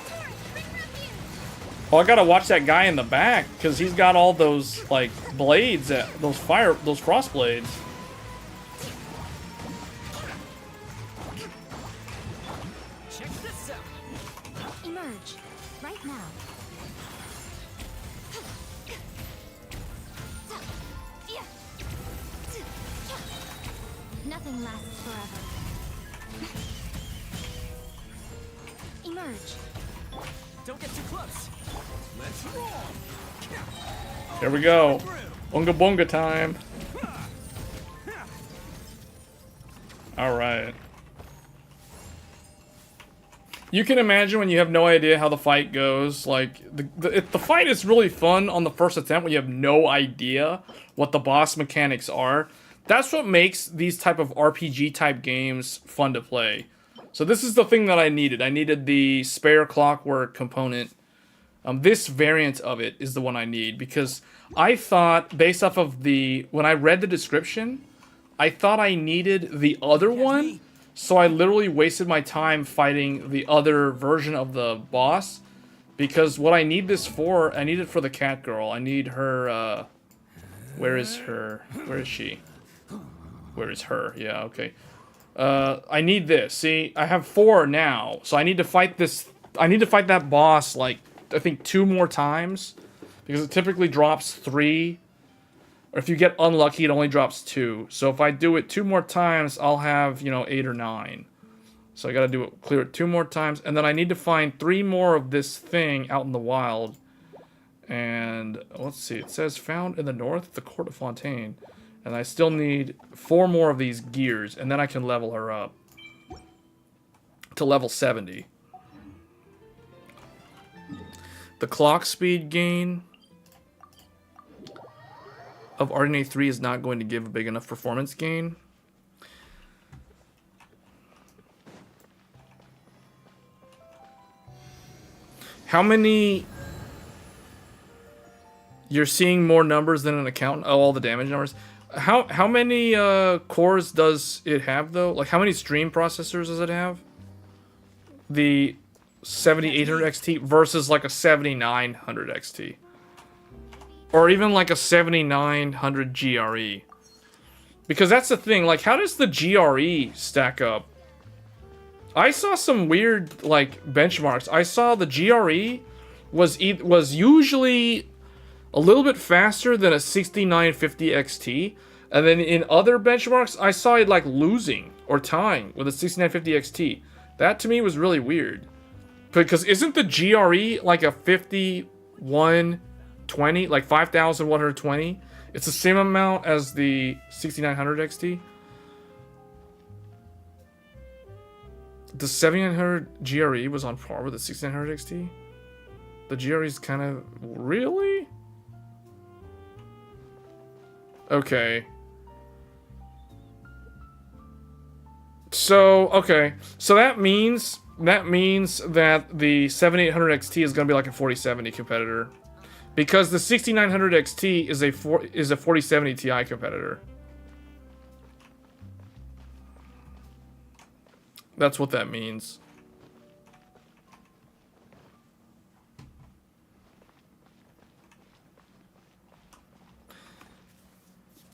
Oh, I gotta watch that guy in the back, because he's got all those, like, blades, those frost blades. Check this out! Emerge. Right now. Nothing lasts forever. Emerge. Don't get too close! Let's roll! Here we go. Unga Bunga time. Alright. You can imagine when you have no idea how the fight goes. Like, the fight is really fun on the first attempt when you have no idea what the boss mechanics are. That's what makes these type of RPG type games fun to play. So this is the thing that I needed. I needed the spare clockwork component This variant of it is the one I need, because I thought, based off of when I read the description, I thought I needed the other one, so I literally wasted my time fighting the other version of the boss, because what I need this for, I need it for the cat girl. I need her, where is her? Where is she? Where is her? Yeah, okay. I need this. See, I have 4 now, so I need to fight this. I need to fight that boss, like, I think 2 more times, because it typically drops 3, or if you get unlucky, it only drops 2. So if I do it 2 more times, I'll have, you know, 8 or 9. So I gotta do it, clear it 2 more times, and then I need to find 3 more of this thing out in the wild. And let's see, it says found in the north at the court of Fontaine, and I still need 4 more of these gears, and then I can level her up to level 70. The clock speed gain of RDNA 3 is not going to give a big enough performance gain. How many... You're seeing more numbers than an account? Oh, all the damage numbers. How many cores does it have, though? Like, how many stream processors does it have? The 7800 XT versus like a 7900 XT, or even like a 7900 GRE, because that's the thing. Like, how does the GRE stack up? I saw some weird like benchmarks. I saw the GRE was usually a little bit faster than a 6950 XT, and then in other benchmarks I saw it like losing or tying with a 6950 XT. That to me was really weird. Because isn't the GRE like a 5120, like 5120? It's the same amount as the 6900 XT. The 7900 GRE was on par with the 6900 XT. The GRE is kind of... Really? Okay. So, okay. So that means that the 7800 XT is going to be like a 4070 competitor, because the 6900 XT is a 4070 Ti competitor. That's what that means.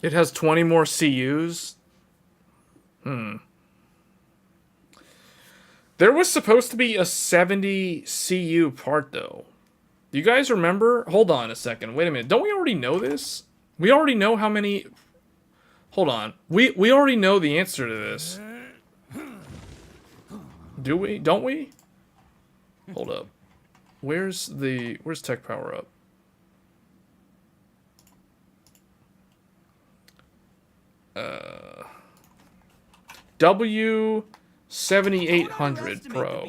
It has 20 more CUs. There was supposed to be a 70 CU part, though. Do you guys remember? Hold on a second. Wait a minute. Don't we already know this? We already know how many... Hold on. We already know the answer to this. Do we? Don't we? Hold up. Where's tech power up? W7800 Pro.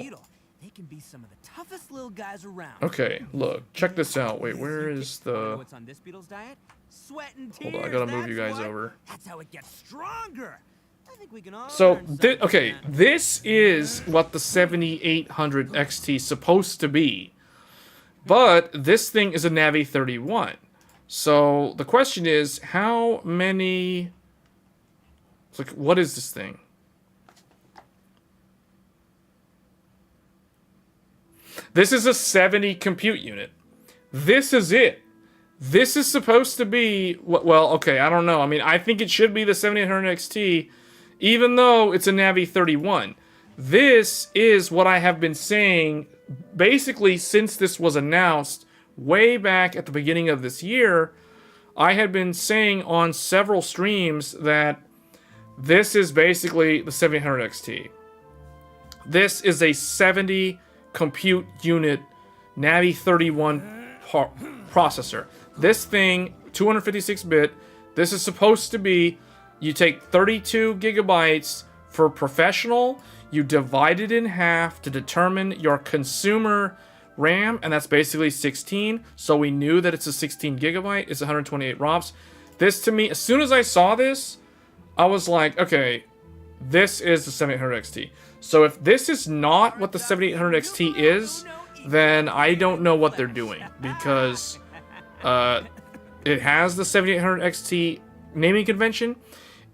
They can be some of the toughest little guys around. Okay, look, check this out. Wait, where is the... What's on this beetle's diet? Sweat and tears. Hold on, I gotta move you guys over. That's how it gets stronger. I think we can all So, learn something okay, from that. this is what the 7800 XT is supposed to be. But this thing is a Navi 31. So, the question is, how many... Like, what is this thing? This is a 70 compute unit. This is it. This is supposed to be... Well, okay, I don't know. I mean, I think it should be the 7800 XT, even though it's a Navi 31. This is what I have been saying, basically, since this was announced way back at the beginning of this year. I had been saying on several streams that this is basically the 7800 XT. This is a 70 compute unit Navi 31 processor. This thing, 256-bit, this is supposed to be, you take 32 gigabytes for professional, you divide it in half to determine your consumer RAM, and that's basically 16, so we knew that it's a 16 gigabyte, it's 128 ROPS. This, to me, as soon as I saw this, I was like, okay, this is the 7800 XT. So if this is not what the 7800 XT is, then I don't know what they're doing, because it has the 7800 XT naming convention.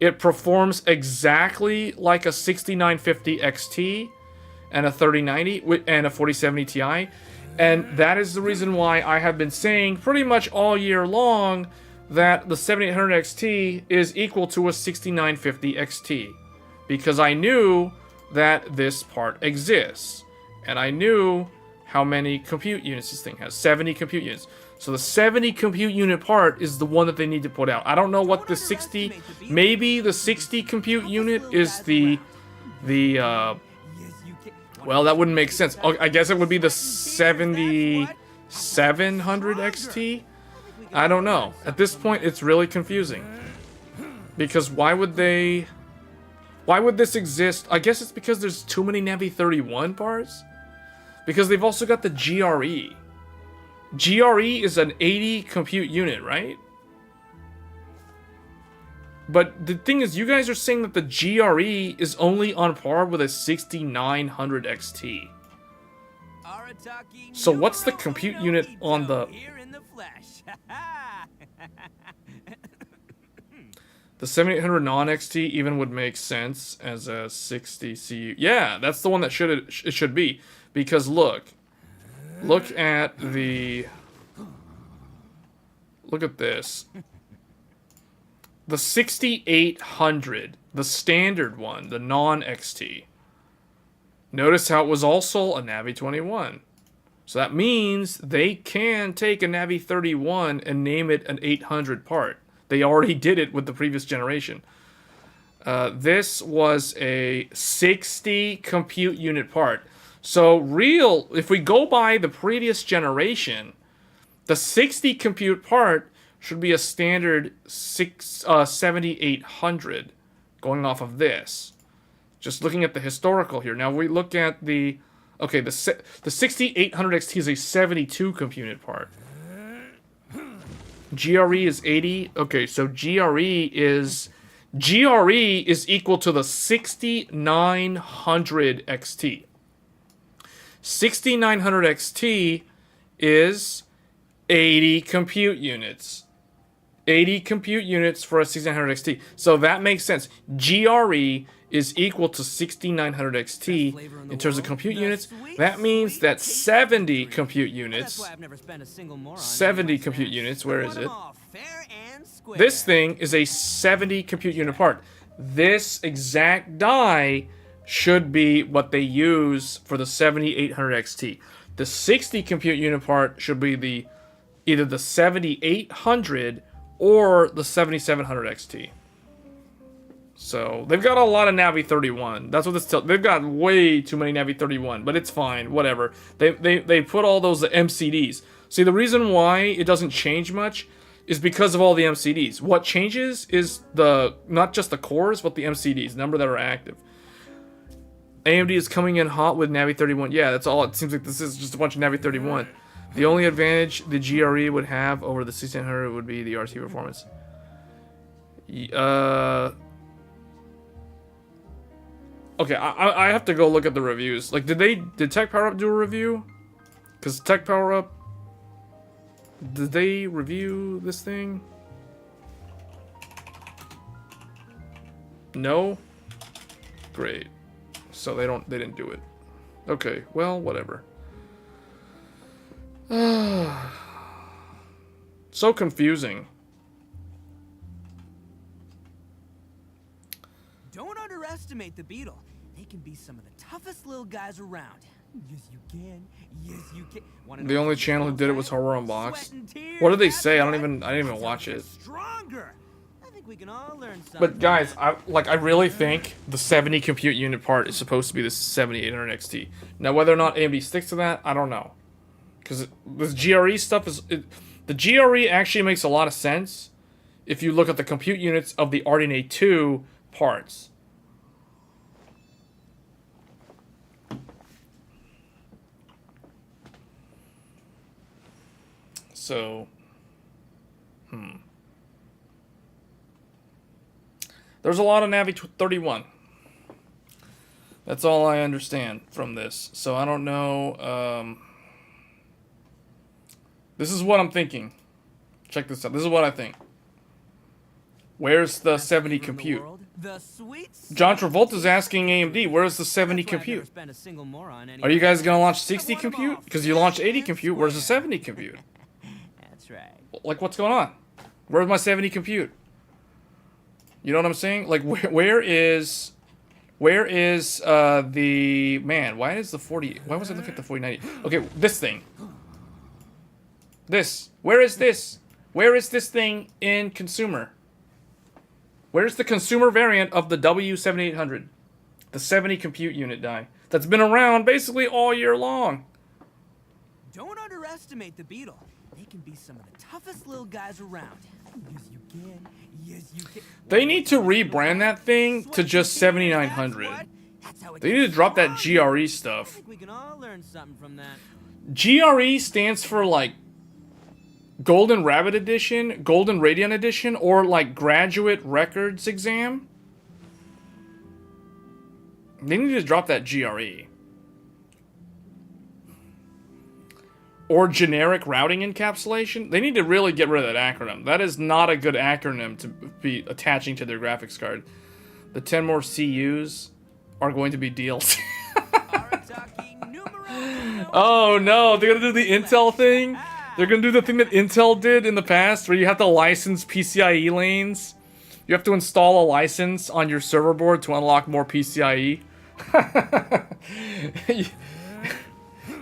It performs exactly like a 6950 XT and a 3090 and a 4070 Ti. And that is the reason why I have been saying pretty much all year long that the 7800 XT is equal to a 6950 XT. Because I knew that this part exists. And I knew how many compute units this thing has. 70 compute units. So the 70 compute unit part is the one that they need to put out. I don't know what the 60... Maybe the 60 compute unit is the well, that wouldn't make sense. Oh, I guess it would be the 7700 XT? I don't know. At this point, it's really confusing. Because why would they... Why would this exist? I guess it's because there's too many Navi 31 parts? Because they've also got the GRE. GRE is an 80 compute unit, right? But the thing is, you guys are saying that the GRE is only on par with a 6900 XT. So what's the compute unit on the... The 7800 non-XT even would make sense as a 60 CU. Yeah, that's the one that it should be. Because look at the... Look at this. The 6800, the standard one, the non-XT. Notice how it was also a Navi 21. So that means they can take a Navi 31 and name it an 800 part. They already did it with the previous generation. This was a 60 compute unit part. So if we go by the previous generation, the 60 compute part should be a standard 7800 going off of this. Just looking at the historical here. Now we look at the... Okay, the 6800 XT is a 72 compute unit part. GRE is 80. Okay, so GRE is equal to the 6900 XT. 6900 XT is 80 compute units. 80 compute units for a 6900 XT. So that makes sense. GRE is equal to 6900 XT in terms of compute units. That means that 70 compute units, 70 compute units, where is it? This thing is a 70 compute unit part. This exact die should be what they use for the 7800 XT. The 60 compute unit part should be either the 7800 or the 7700 XT. So they've got a lot of Navi 31. That's what this tells. They've got way too many Navi 31, but it's fine. Whatever. They put all those MCDs. See, the reason why it doesn't change much is because of all the MCDs. What changes is not just the cores, but the MCDs, number that are active. AMD is coming in hot with Navi 31. Yeah, that's all. It seems like this is just a bunch of Navi 31. The only advantage the GRE would have over the 1600 would be the RT performance. Okay, I have to go look at the reviews. Like, did Tech Power Up do a review? Because Tech Power Up, did they review this thing? No? Great. So they didn't do it. Okay, well, whatever. So confusing. Don't underestimate the Beetle. They can be some of the toughest little guys around. Yes, you can. Yes, you can. The only channel who did it was Horror Unboxed. What did they say? I didn't even watch it. Stronger. I think we can all learn something. But guys, I really think the 70 compute unit part is supposed to be the 7800 XT. Now, whether or not AMD sticks to that, I don't know. Because this GRE stuff the GRE actually makes a lot of sense if you look at the compute units of the RDNA 2 parts. So, there's a lot of Navi 31. That's all I understand from this. So I don't know. This is what I'm thinking. Check this out. This is what I think. Where's the 70 compute? John Travolta's asking AMD, where's the 70 compute? Are you guys going to launch 60 compute? Because you launched 80 compute, where's the 70 compute? That's right. Like, what's going on? Where's my 70 compute? You know what I'm saying? Like, where is the, man, why is the 40, why was it looking at the 4090? Okay, this thing. Where is this? Where is this thing in consumer? Where's the consumer variant of the W7800? The 70 compute unit die. That's been around basically all year long. Don't underestimate the Beetle. They can be some of the toughest little guys around. Yes, you can. Yes, you can. They need to rebrand that thing to just 7900. They need to drop that GRE stuff. I think we can all learn something from that. GRE stands for like Golden Rabbit Edition, Golden Radeon Edition, or like Graduate Records Exam. They need to drop that GRE. Or generic routing encapsulation. They need to really get rid of that acronym. That is not a good acronym to be attaching to their graphics card. The 10 more CUs are going to be DLC. Oh no, they're gonna do the Intel thing? They're gonna do the thing that Intel did in the past, where you have to license PCIe lanes. You have to install a license on your server board to unlock more PCIe.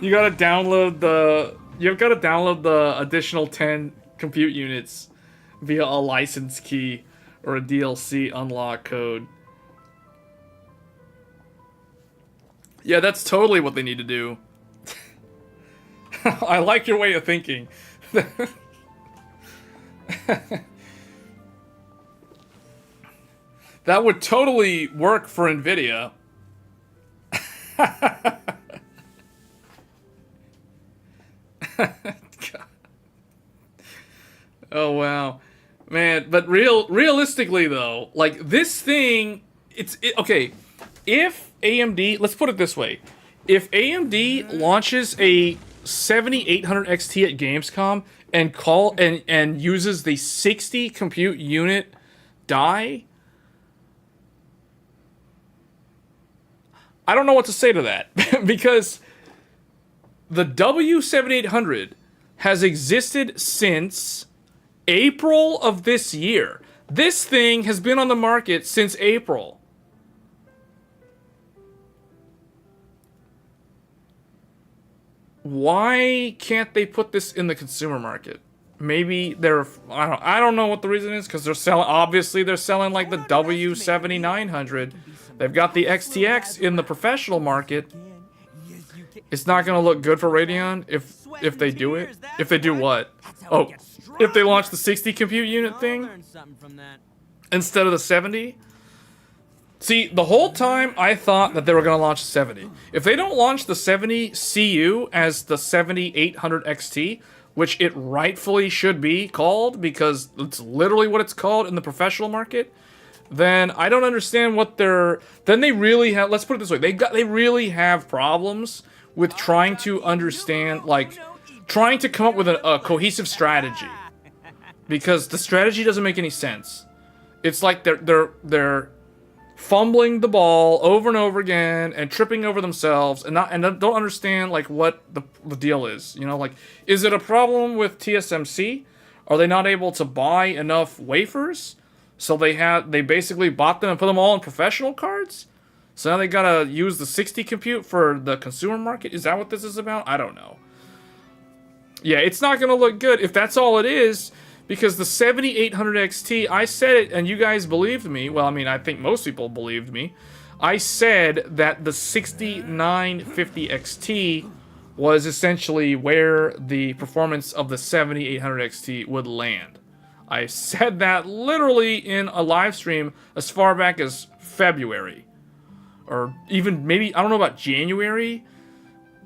You gotta download the additional 10 compute units via a license key or a DLC unlock code. Yeah, that's totally what they need to do. I like your way of thinking. That would totally work for Nvidia. Oh wow, man! But realistically though, like this thing, okay. If AMD, let's put it this way, if AMD launches a 7800 XT at Gamescom and uses the 60 compute unit die, I don't know what to say to that because the W7800 has existed since April of this year. This thing has been on the market since April. Why can't they put this in the consumer market? Maybe they're, I don't know what the reason is, because they're selling, obviously they're selling like the W7900. They've got the XTX in the professional market. It's not going to look good for Radeon if they do it. If they do what? Oh, if they launch the 60 compute unit thing instead of the 70? See, the whole time I thought that they were going to launch 70. If they don't launch the 70 CU as the 7800 XT, which it rightfully should be called because it's literally what it's called in the professional market, then I don't understand what they're... Then they really have... Let's put it this way. They really have problems with trying to understand, like, trying to come up with a cohesive strategy. Because the strategy doesn't make any sense. It's like they're fumbling the ball over and over again and tripping over themselves and don't understand like what the deal is. You know, like, is it a problem with TSMC? Are they not able to buy enough wafers? So they basically bought them and put them all in professional cards? So now they gotta use the 60 compute for the consumer market? Is that what this is about? I don't know. Yeah, it's not gonna look good if that's all it is. Because the 7800 XT, I said it and you guys believed me. Well, I mean, I think most people believed me. I said that the 6950 XT was essentially where the performance of the 7800 XT would land. I said that literally in a live stream as far back as February. Or even maybe, I don't know about January.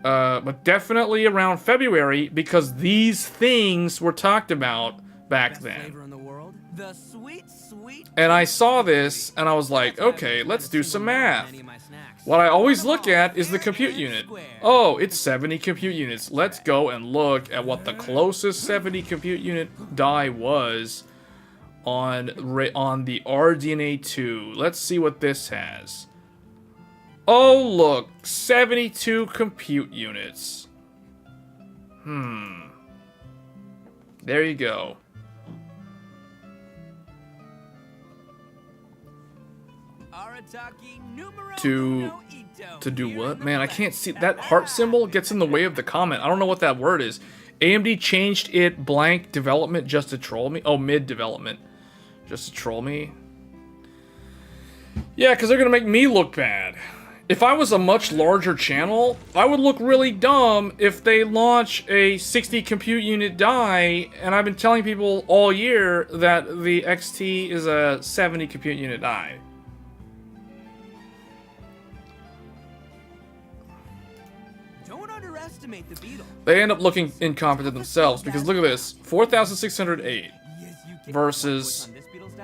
But definitely around February because these things were talked about back then. The sweet, sweet. And I saw this, and I was like, okay, let's do some math. What I always look at is the compute unit. Oh, it's 70 compute units. Let's go and look at what the closest 70 compute unit die was on the RDNA 2. Let's see what this has. Oh, look, 72 compute units. There you go. To do what? Man, I can't see. That heart symbol gets in the way of the comment. I don't know what that word is. AMD changed it blank development just to troll me. Oh, mid development. Just to troll me. Yeah, because they're going to make me look bad. If I was a much larger channel, I would look really dumb if they launch a 60 compute unit die, and I've been telling people all year that the XT is a 70 compute unit die. Don't underestimate the beetle. They end up looking incompetent themselves, because look at this. 4,608 versus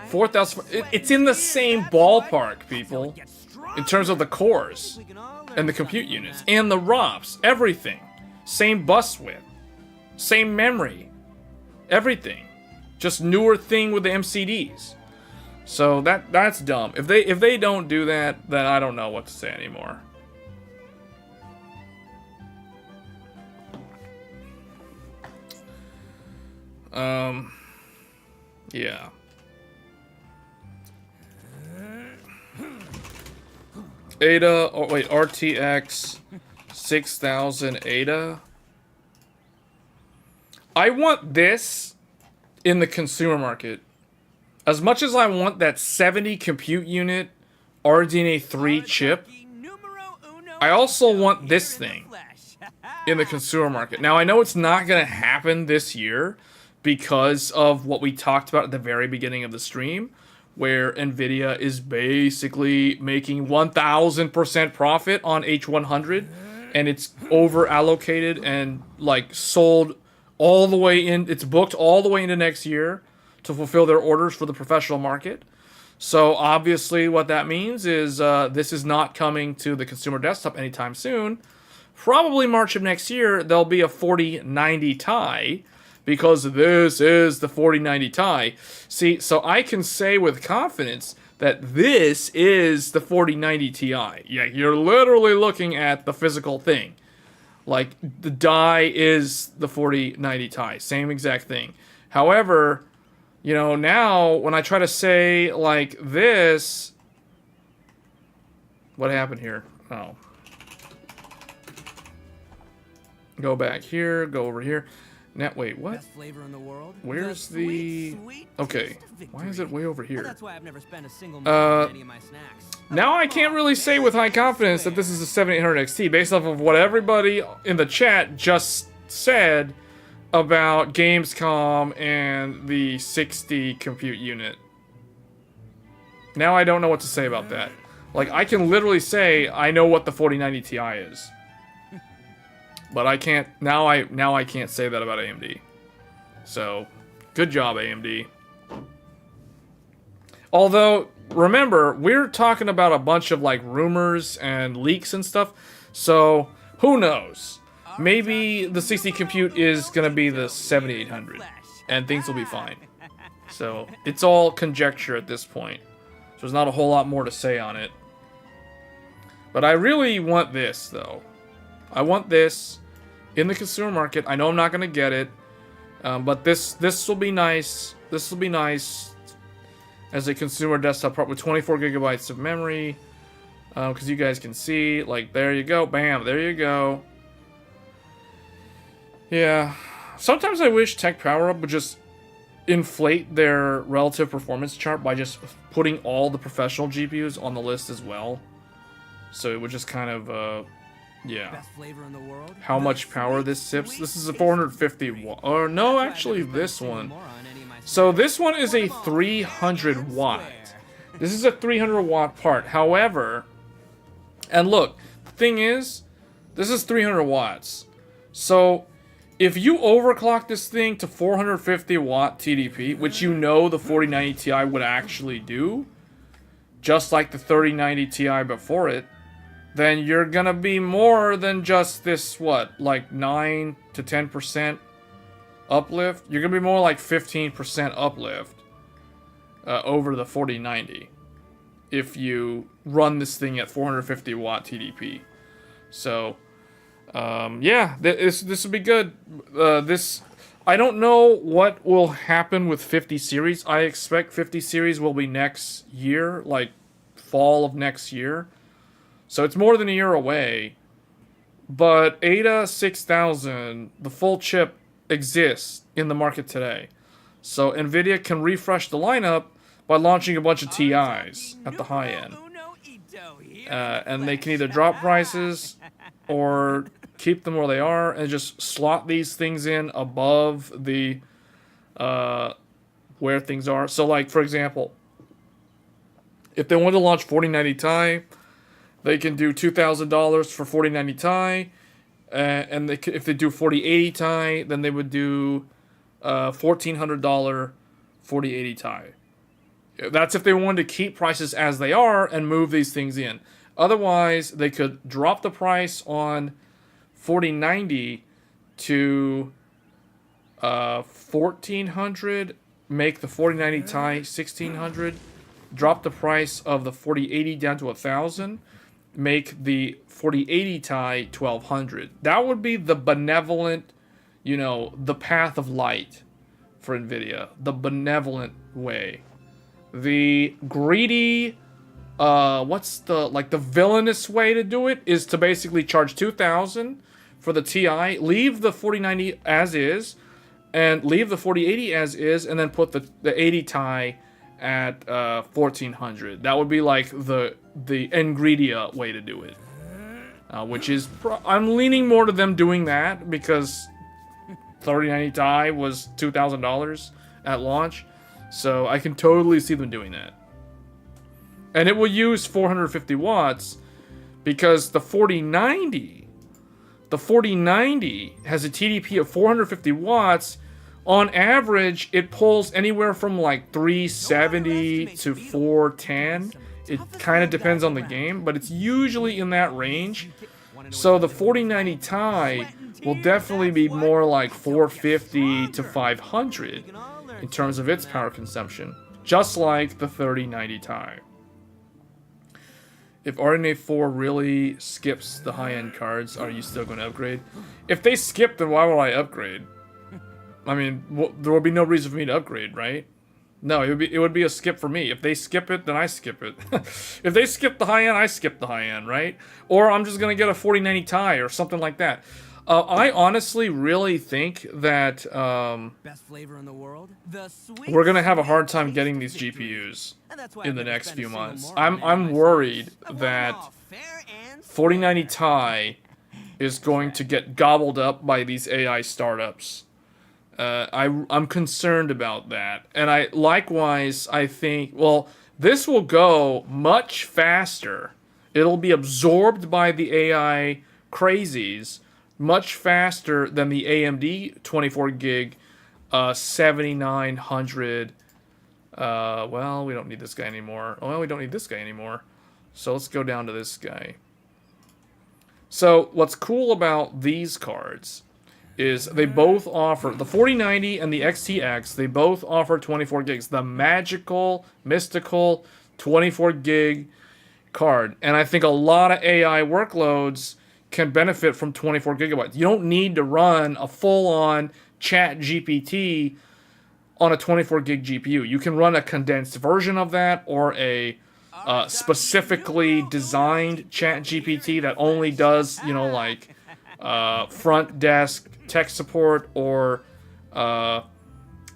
4,000. It's in the same ballpark, people. In terms of the cores, and the compute units, and the ROPs, everything. Same bus width, same memory, everything. Just newer thing with the MCDs. So that's dumb. If they don't do that, then I don't know what to say anymore. Yeah. Ada, oh wait, RTX 6000 Ada. I want this in the consumer market. As much as I want that 70 compute unit RDNA 3 chip, I also want this thing in the consumer market. Now, I know it's not going to happen this year because of what we talked about at the very beginning of the stream, where Nvidia is basically making 1000% profit on H100, and it's over allocated and like sold all the way in. It's booked all the way into next year to fulfill their orders for the professional market. So obviously, what that means is this is not coming to the consumer desktop anytime soon. Probably March of next year, there'll be a 4090 Ti. Because this is the 4090 Ti. See, so I can say with confidence that this is the 4090 Ti. Yeah, you're literally looking at the physical thing. Like, the die is the 4090 Ti. Same exact thing. However, you know, now, when I try to say, like, this... What happened here? Oh. Go back here, go over here. Now, wait, what? Best flavor in the world. Where's the the... sweet Okay, taste of why is victory. it way over Well, here? that's why I've never spent a single minute on any of my snacks. Now I can't really say with high confidence that this is a 7800 XT based off of what everybody in the chat just said about Gamescom and the 60 compute unit. Now I don't know what to say about that. Like, I can literally say I know what the 4090 Ti is. But I can't, now I can't say that about AMD. So, good job, AMD. Although, remember, we're talking about a bunch of, like, rumors and leaks and stuff. So, who knows? Maybe the 60 compute is going to be the 7800. And things will be fine. So, it's all conjecture at this point. So, there's not a whole lot more to say on it. But I really want this, though. I want this in the consumer market. I know I'm not going to get it, but this will be nice. This will be nice as a consumer desktop part with 24 gigabytes of memory, because you guys can see, like, there you go, bam, there you go. Yeah, sometimes I wish Tech Power Up would just inflate their relative performance chart by just putting all the professional GPUs on the list as well. So it would just kind of, yeah. Best flavor in the world. How much power this sips? This is a 450 watt. Or no, actually this one. So this one is a 300 watt. This is a 300 watt part. However, and look, the thing is, this is 300 watts. So if you overclock this thing to 450 watt TDP, which you know the 4090 Ti would actually do, just like the 3090 Ti before it, then you're gonna be more than just this, what, like 9 to 10% uplift? You're gonna be more like 15% uplift over the 4090 if you run this thing at 450 watt TDP. So, yeah, this would be good. I don't know what will happen with 50 series. I expect 50 series will be next year, like fall of next year. So it's more than a year away. But Ada 6000, the full chip, exists in the market today. So Nvidia can refresh the lineup by launching a bunch of TIs at the high end. And they can either drop prices or keep them where they are and just slot these things in above the where things are. So like, for example, if they want to launch 4090 Ti, they can do $2,000 for 4090 Ti, and if they do 4080 Ti, then they would do $1,400 4080 Ti. That's if they wanted to keep prices as they are and move these things in. Otherwise, they could drop the price on 4090 to $1,400, make the 4090 Ti $1,600, drop the price of the 4080 down to $1,000, make the 4080 Ti $1,200. That would be the benevolent, you know, the path of light for Nvidia, the benevolent way. The greedy, what's the, like, the villainous way to do it is to basically charge $2,000 for the Ti, leave the 4090 as is, and leave the 4080 as is, and then put the 80 Ti at $1,400. That would be like the Nvidia way to do it, which is I'm leaning more to them doing that because 3090 Ti was $2,000 at launch, so I can totally see them doing that. And it will use 450 watts because the 4090 has a TDP of 450 watts. On average, it pulls anywhere from like 370 to 410. It kind of depends on the game, but it's usually in that range. So the 4090 Ti will definitely be more like 450 to 500 in terms of its power consumption, just like the 3090 Ti. If RDNA 4 really skips the high-end cards, are you still going to upgrade? If they skip, then why would I upgrade? I mean, there would be no reason for me to upgrade, right? No, it would be a skip for me. If they skip it, then I skip it. If they skip the high-end, I skip the high-end, right? Or I'm just going to get a 4090 Ti or something like that. I honestly really think that Best flavor in the world, we're going to have a hard time getting these GPUs in the next few months. I'm worried that 4090 Ti is going to get gobbled up by these AI startups. I'm concerned about that. And I think, well, this will go much faster. It'll be absorbed by the AI crazies much faster than the AMD 24 gig 7900. Well, we don't need this guy anymore. Well, we don't need this guy anymore. So let's go down to this guy. So what's cool about these cards is they both offer, the 4090 and the XTX, they both offer 24 gigs. The magical, mystical 24 gig card. And I think a lot of AI workloads can benefit from 24 gigabytes. You don't need to run a full-on chat GPT on a 24 gig GPU. You can run a condensed version of that or a specifically designed chat GPT that only does, you know, like front desk tech support or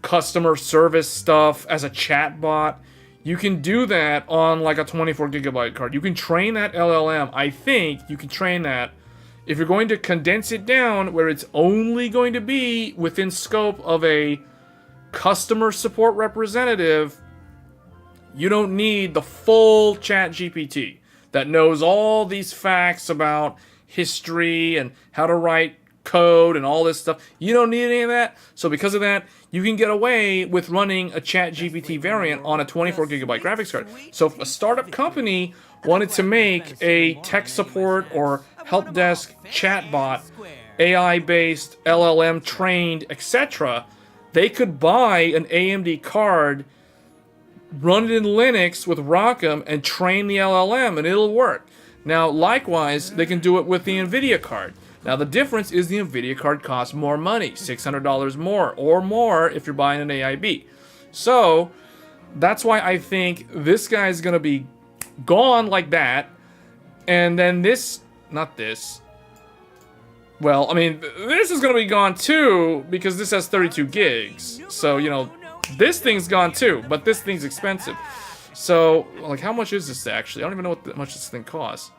customer service stuff as a chat bot. You can do that on like a 24 gigabyte card. You can train that LLM. I think you can train that. If you're going to condense it down where it's only going to be within scope of a customer support representative, you don't need the full chat GPT that knows all these facts about history and how to write code and all this stuff. You don't need any of that. So because of that, you can get away with running a ChatGPT variant on a 24 gigabyte graphics card. So if a startup company wanted to make a tech support or help desk chatbot, AI-based, LLM-trained, etc., they could buy an AMD card, run it in Linux with ROCm, and train the LLM, and it'll work. Now, likewise, they can do it with the Nvidia card. Now, the difference is the Nvidia card costs more money, $600 more, or more if you're buying an AIB. So, that's why I think this guy's going to be gone like that, and then this, not this, well, I mean, this is going to be gone too, because this has 32 gigs. So, you know, this thing's gone too, but this thing's expensive. So, like, how much is this actually? I don't even know what much this thing costs.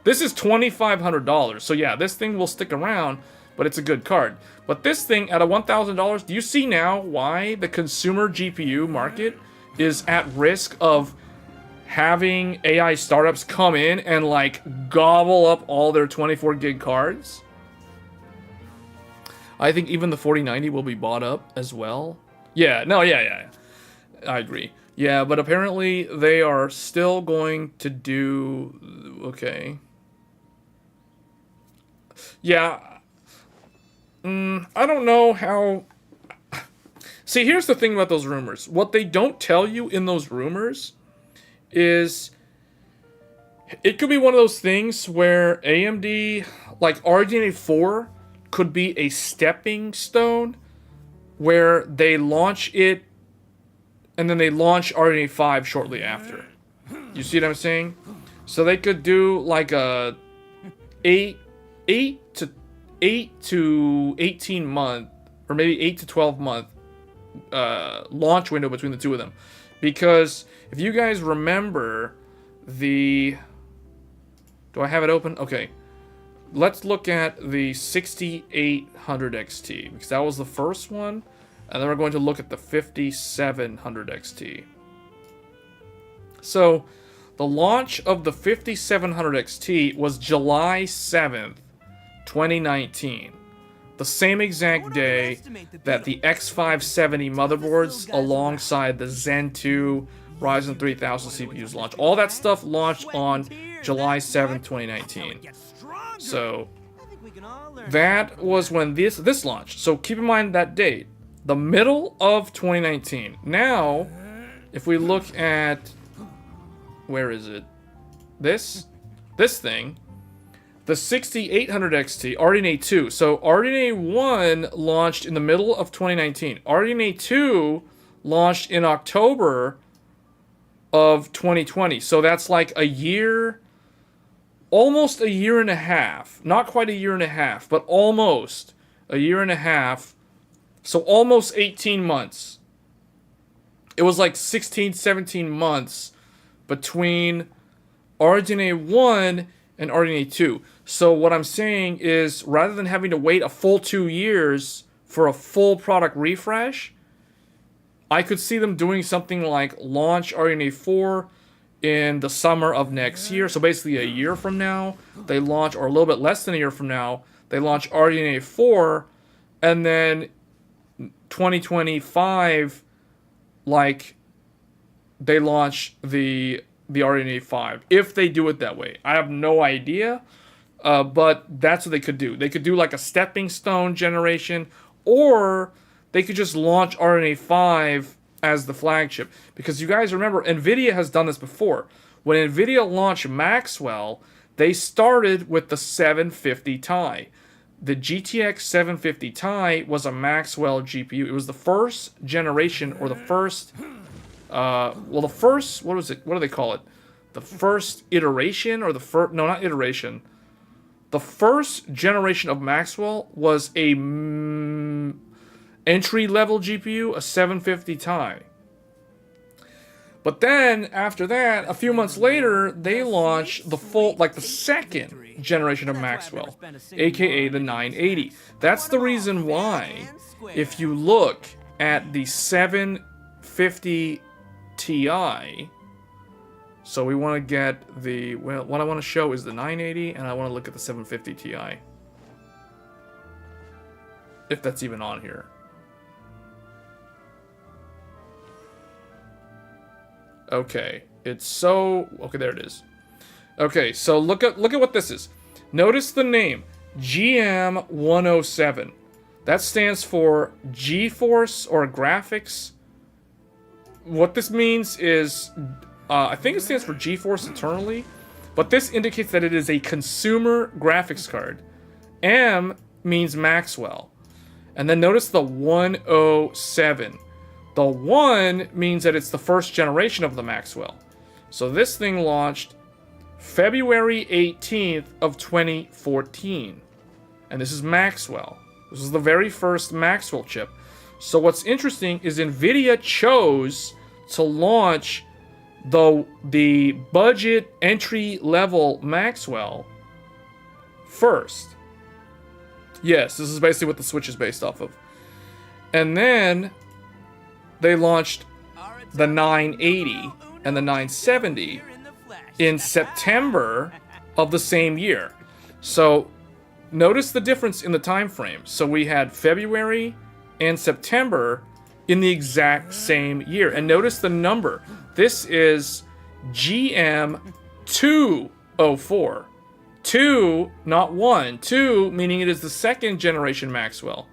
This is $2,500. So, yeah, this thing will stick around, but it's a good card. But this thing, at a $1,000, do you see now why the consumer GPU market is at risk of having AI startups come in and, like, gobble up all their 24 gig cards? I think even the 4090 will be bought up as well. Yeah, no, yeah. I agree. Yeah, but apparently they are still going to do... Okay. Yeah. I don't know how... See, here's the thing about those rumors. What they don't tell you in those rumors is... It could be one of those things where AMD, like RDNA 4... could be a stepping stone where they launch it and then they launch RDNA 5 shortly after. You see what I'm saying? So they could do like a 8 to 18 month or maybe 8 to 12 month launch window between the two of them. Because if you guys remember the... Do I have it open? Okay. Let's look at the 6800 XT, because that was the first one, and then we're going to look at the 5700 XT. So, the launch of the 5700 XT was July 7th, 2019. The same exact day that the X570 motherboards alongside the Zen 2 Ryzen 3000 CPUs launched. All that stuff launched on July 7th, 2019. So, that was when this launched. So, keep in mind that date. The middle of 2019. Now, if we look at... Where is it? This thing. The 6800 XT, RDNA 2. So, RDNA 1 launched in the middle of 2019. RDNA 2 launched in October of 2020. So, that's like a year... Almost a year and a half. Not quite a year and a half, but almost a year and a half. So almost 18 months. It was like 16, 17 months between RDNA 1 and RDNA 2. So what I'm saying is, rather than having to wait a full 2 years for a full product refresh, I could see them doing something like launch RDNA 4 in the summer of next year. So basically a year from now, they launch, or a little bit less than a year from now, they launch RDNA 4, and then 2025, like, they launch the RDNA 5. If they do it that way. I have no idea, but that's what they could do. They could do like a stepping stone generation, or they could just launch RDNA 5 as the flagship. Because you guys remember, Nvidia has done this before. When Nvidia launched Maxwell, they started with the 750 Ti. The GTX 750 Ti was a Maxwell GPU. It was the first generation, or the first... the first... What was it? What do they call it? The first iteration, or the first... No, not iteration. The first generation of Maxwell was a... entry-level GPU, a 750 Ti. But then, after that, a few months later, they launched the full, like the second generation of Maxwell, aka the 980. That's the reason why, if you look at the 750 Ti, so we want to get the, well, what I want to show is the 980, and I want to look at the 750 Ti. if that's even on here. Okay, it's so... Okay, there it is. Okay, so look at what this is. Notice the name, GM107. That stands for GeForce or Graphics. What this means is, I think it stands for GeForce internally, but this indicates that it is a consumer graphics card. M means Maxwell. And then notice the 107. The 1 means that it's the first generation of the Maxwell. So this thing launched February 18th of 2014. And this is Maxwell. This is the very first Maxwell chip. So what's interesting is Nvidia chose to launch the budget entry-level Maxwell first. Yes, this is basically what the Switch is based off of. And then they launched the 980 and the 970 in September of the same year. So notice the difference in the time frame. So we had February and September in the exact same year. And notice the number. This is GM204. 2, not 1. 2, meaning it is the second generation Maxwell.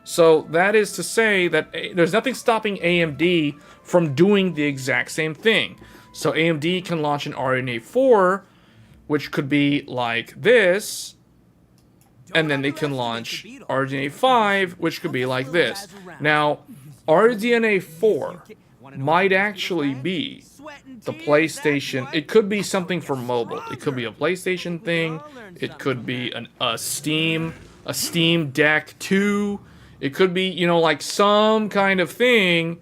So that is to say that there's nothing stopping AMD from doing the exact same thing. So AMD can launch an RDNA 4, which could be like this, and then they can launch RDNA 5, which could be like this. Now, RDNA 4 might actually be the PlayStation. It could be something for mobile. It could be a PlayStation thing. It could be a Steam Deck 2. It could be, you know, like some kind of thing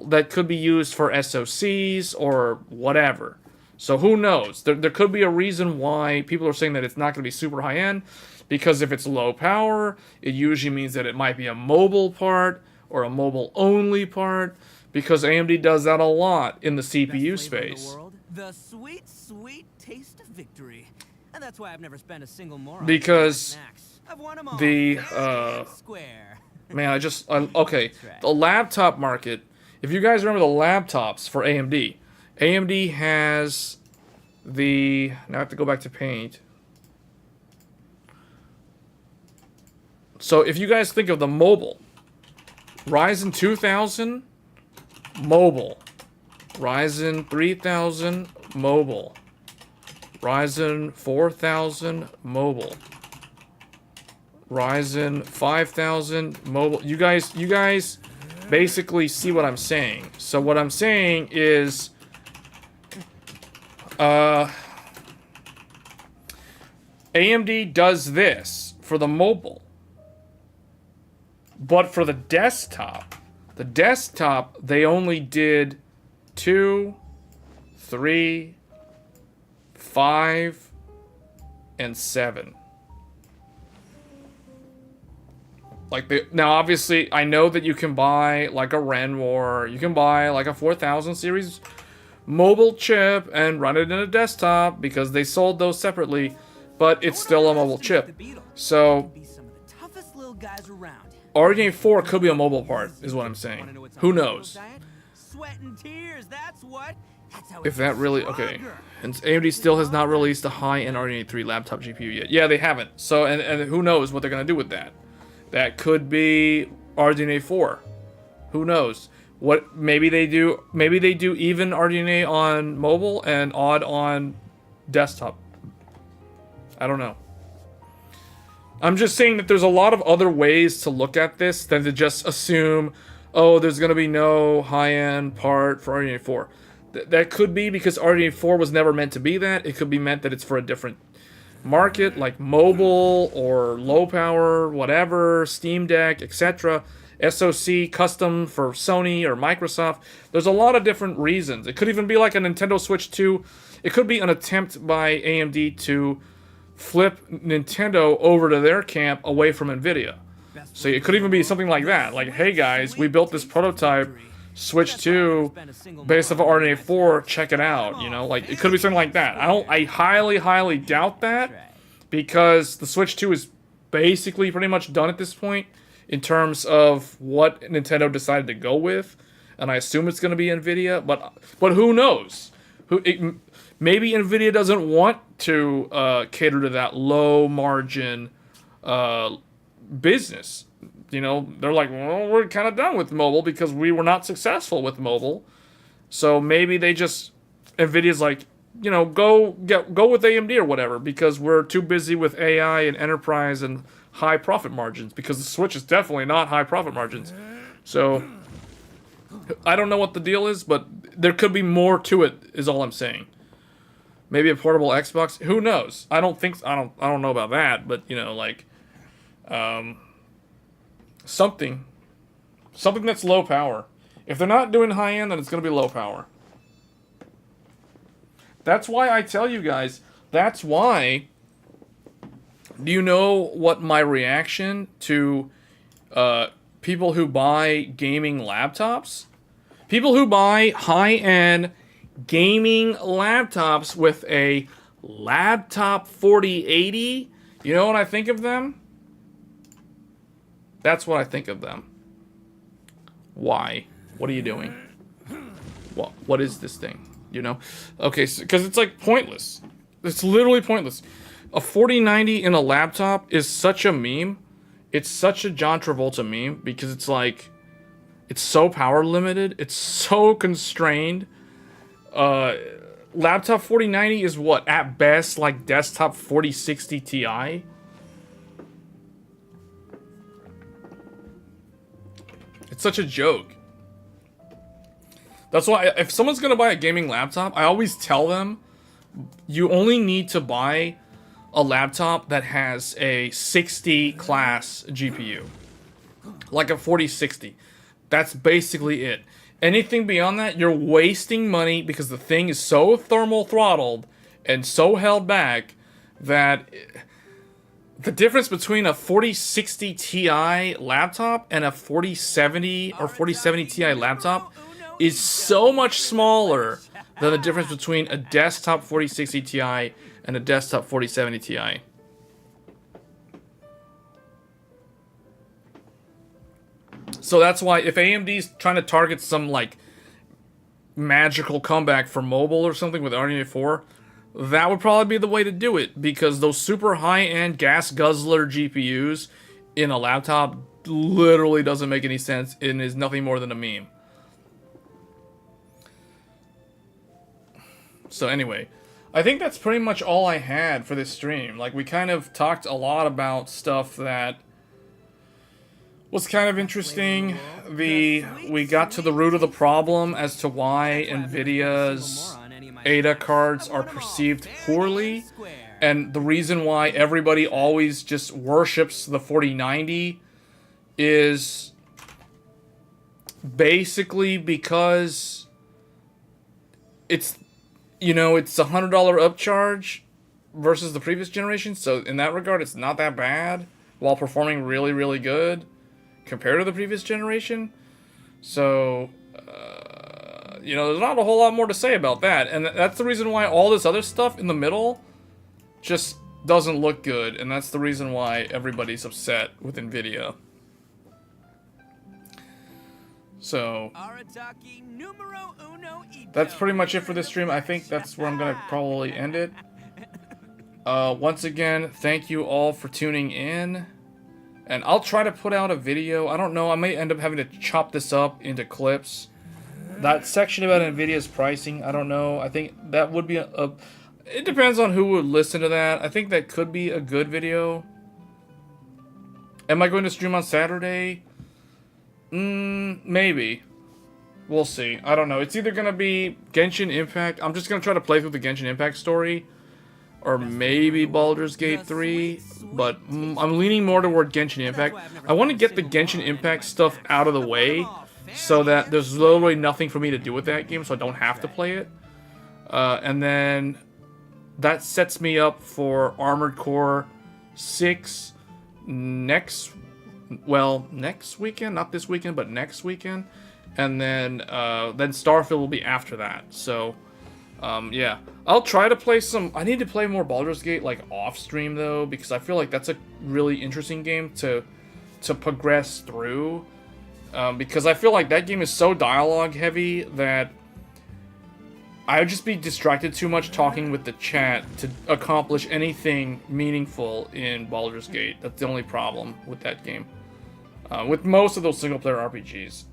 that could be used for SoCs or whatever. So who knows? There could be a reason why people are saying that it's not going to be super high-end, because if it's low power, it usually means that it might be a mobile part or a mobile-only part, because AMD does that a lot in the CPU space. The sweet, sweet taste of victory. And that's why I've never spent a single more because I've won 'em all. the square. man, okay, the laptop market. If you guys remember the laptops for AMD, AMD has the... Now I have to go back to Paint. So if you guys think of the mobile, Ryzen 2000, mobile. Ryzen 3000, mobile. Ryzen 4000, mobile. Ryzen 5000, mobile. You guys basically see what I'm saying. So what I'm saying is, AMD does this for the mobile, but for the desktop, they only did 2, 3, 5, and 7. Now, obviously, I know that you can buy like a Renwar, you can buy like a 4000 series mobile chip and run it in a desktop because they sold those separately, but it's still a mobile chip. So, RDNA 4 could be a mobile part, is what I'm saying. Who knows? If that really... Okay. And AMD still has not released a high-end RDNA 3 laptop GPU yet. Yeah, they haven't. So, and who knows what they're going to do with that. That could be RDNA 4. Who knows? What maybe they do even RDNA on mobile and odd on desktop. I don't know. I'm just saying that there's a lot of other ways to look at this than to just assume, oh, there's going to be no high-end part for RDNA 4. That could be because RDNA 4 was never meant to be that. It could be meant that it's for a different market, like mobile or low power, whatever, Steam Deck, etc. SoC, custom for Sony or Microsoft. There's a lot of different reasons. It could even be like a Nintendo Switch 2. It could be an attempt by AMD to flip Nintendo over to their camp away from Nvidia. So it could even be something like that. Like, hey guys, we built this prototype Switch 2 based off of RDNA 4, check it out, you know? Like, it could be something like that. I highly doubt that, because the Switch 2 is basically pretty much done at this point. in terms of what Nintendo decided to go with, and I assume it's going to be Nvidia, but who knows? Maybe Nvidia doesn't want to cater to that low margin business. You know, they're like, well, we're kind of done with mobile because we were not successful with mobile. So maybe they just, Nvidia's like, you know, go with AMD or whatever because we're too busy with AI and enterprise and high profit margins, because the Switch is definitely not high profit margins. So I don't know what the deal is, but there could be more to it, is all I'm saying. Maybe a portable Xbox, who knows? I don't know about that, but you know, like something that's low power. If they're not doing high end, then it's going to be low power. That's why I tell you guys, that's why, do you know what my reaction to people who buy gaming laptops? People who buy high-end gaming laptops with a laptop 4080, you know what I think of them? That's what I think of them. Why? What are you doing? What is this thing? You know? Okay, because it's like pointless. It's literally pointless. A 4090 in a laptop is such a meme. It's such a John Travolta meme because it's like, it's so power limited. It's so constrained. Laptop 4090 is what? At best, like desktop 4060 Ti. It's such a joke. That's why if someone's going to buy a gaming laptop, I always tell them you only need to buy a laptop that has a 60 class GPU. Like a 4060. That's basically it. Anything beyond that, you're wasting money because the thing is so thermal throttled and so held back that the difference between a 4060 Ti laptop and a 4070 or 4070 Ti laptop is so much smaller than the difference between a desktop 4060 Ti and a desktop 4070 Ti. So that's why if AMD's trying to target some like magical comeback for mobile or something with RDNA 4, that would probably be the way to do it, because those super high-end gas guzzler GPUs in a laptop literally doesn't make any sense and is nothing more than a meme. So anyway, I think that's pretty much all I had for this stream. Like, we kind of talked a lot about stuff that was kind of interesting. We got to the root of the problem as to why Nvidia's Ada cards are perceived poorly, and the reason why everybody always just worships the 4090 is basically because it's, you know, it's a $100 upcharge versus the previous generation, so in that regard it's not that bad while performing really, really good compared to the previous generation. So you know, there's not a whole lot more to say about that, and that's the reason why all this other stuff in the middle just doesn't look good, and that's the reason why everybody's upset with Nvidia. So that's pretty much it for this stream. I think that's where I'm gonna probably end it. Once again, thank you all for tuning in, and I'll try to put out a video. I don't know, I may end up having to chop this up into clips. That section about Nvidia's pricing, I don't know. I think that would be it depends on who would listen to that. I think that could be a good video. Am I going to stream on Saturday? Maybe. We'll see. I don't know. It's either going to be Genshin Impact. I'm just going to try to play through the Genshin Impact story. Or maybe Baldur's Gate 3. But I'm leaning more toward Genshin Impact. I want to get the Genshin Impact stuff out of the way, so that there's literally nothing for me to do with that game, so I don't have to play it. And then that sets me up for Armored Core 6 next weekend, not this weekend, but next weekend. And then Starfield will be after that. So, yeah. I'll try to play some... I need to play more Baldur's Gate, like, off-stream, though, because I feel like that's a really interesting game to to progress through, because I feel like that game is so dialogue heavy that I would just be distracted too much talking with the chat to accomplish anything meaningful in Baldur's Gate. That's the only problem with that game. With most of those single-player RPGs.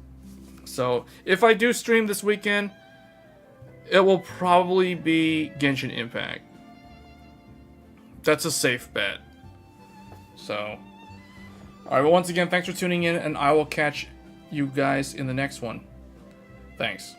So, if I do stream this weekend, it will probably be Genshin Impact. That's a safe bet. So, alright, well, once again, thanks for tuning in, and I will catch you guys in the next one. Thanks.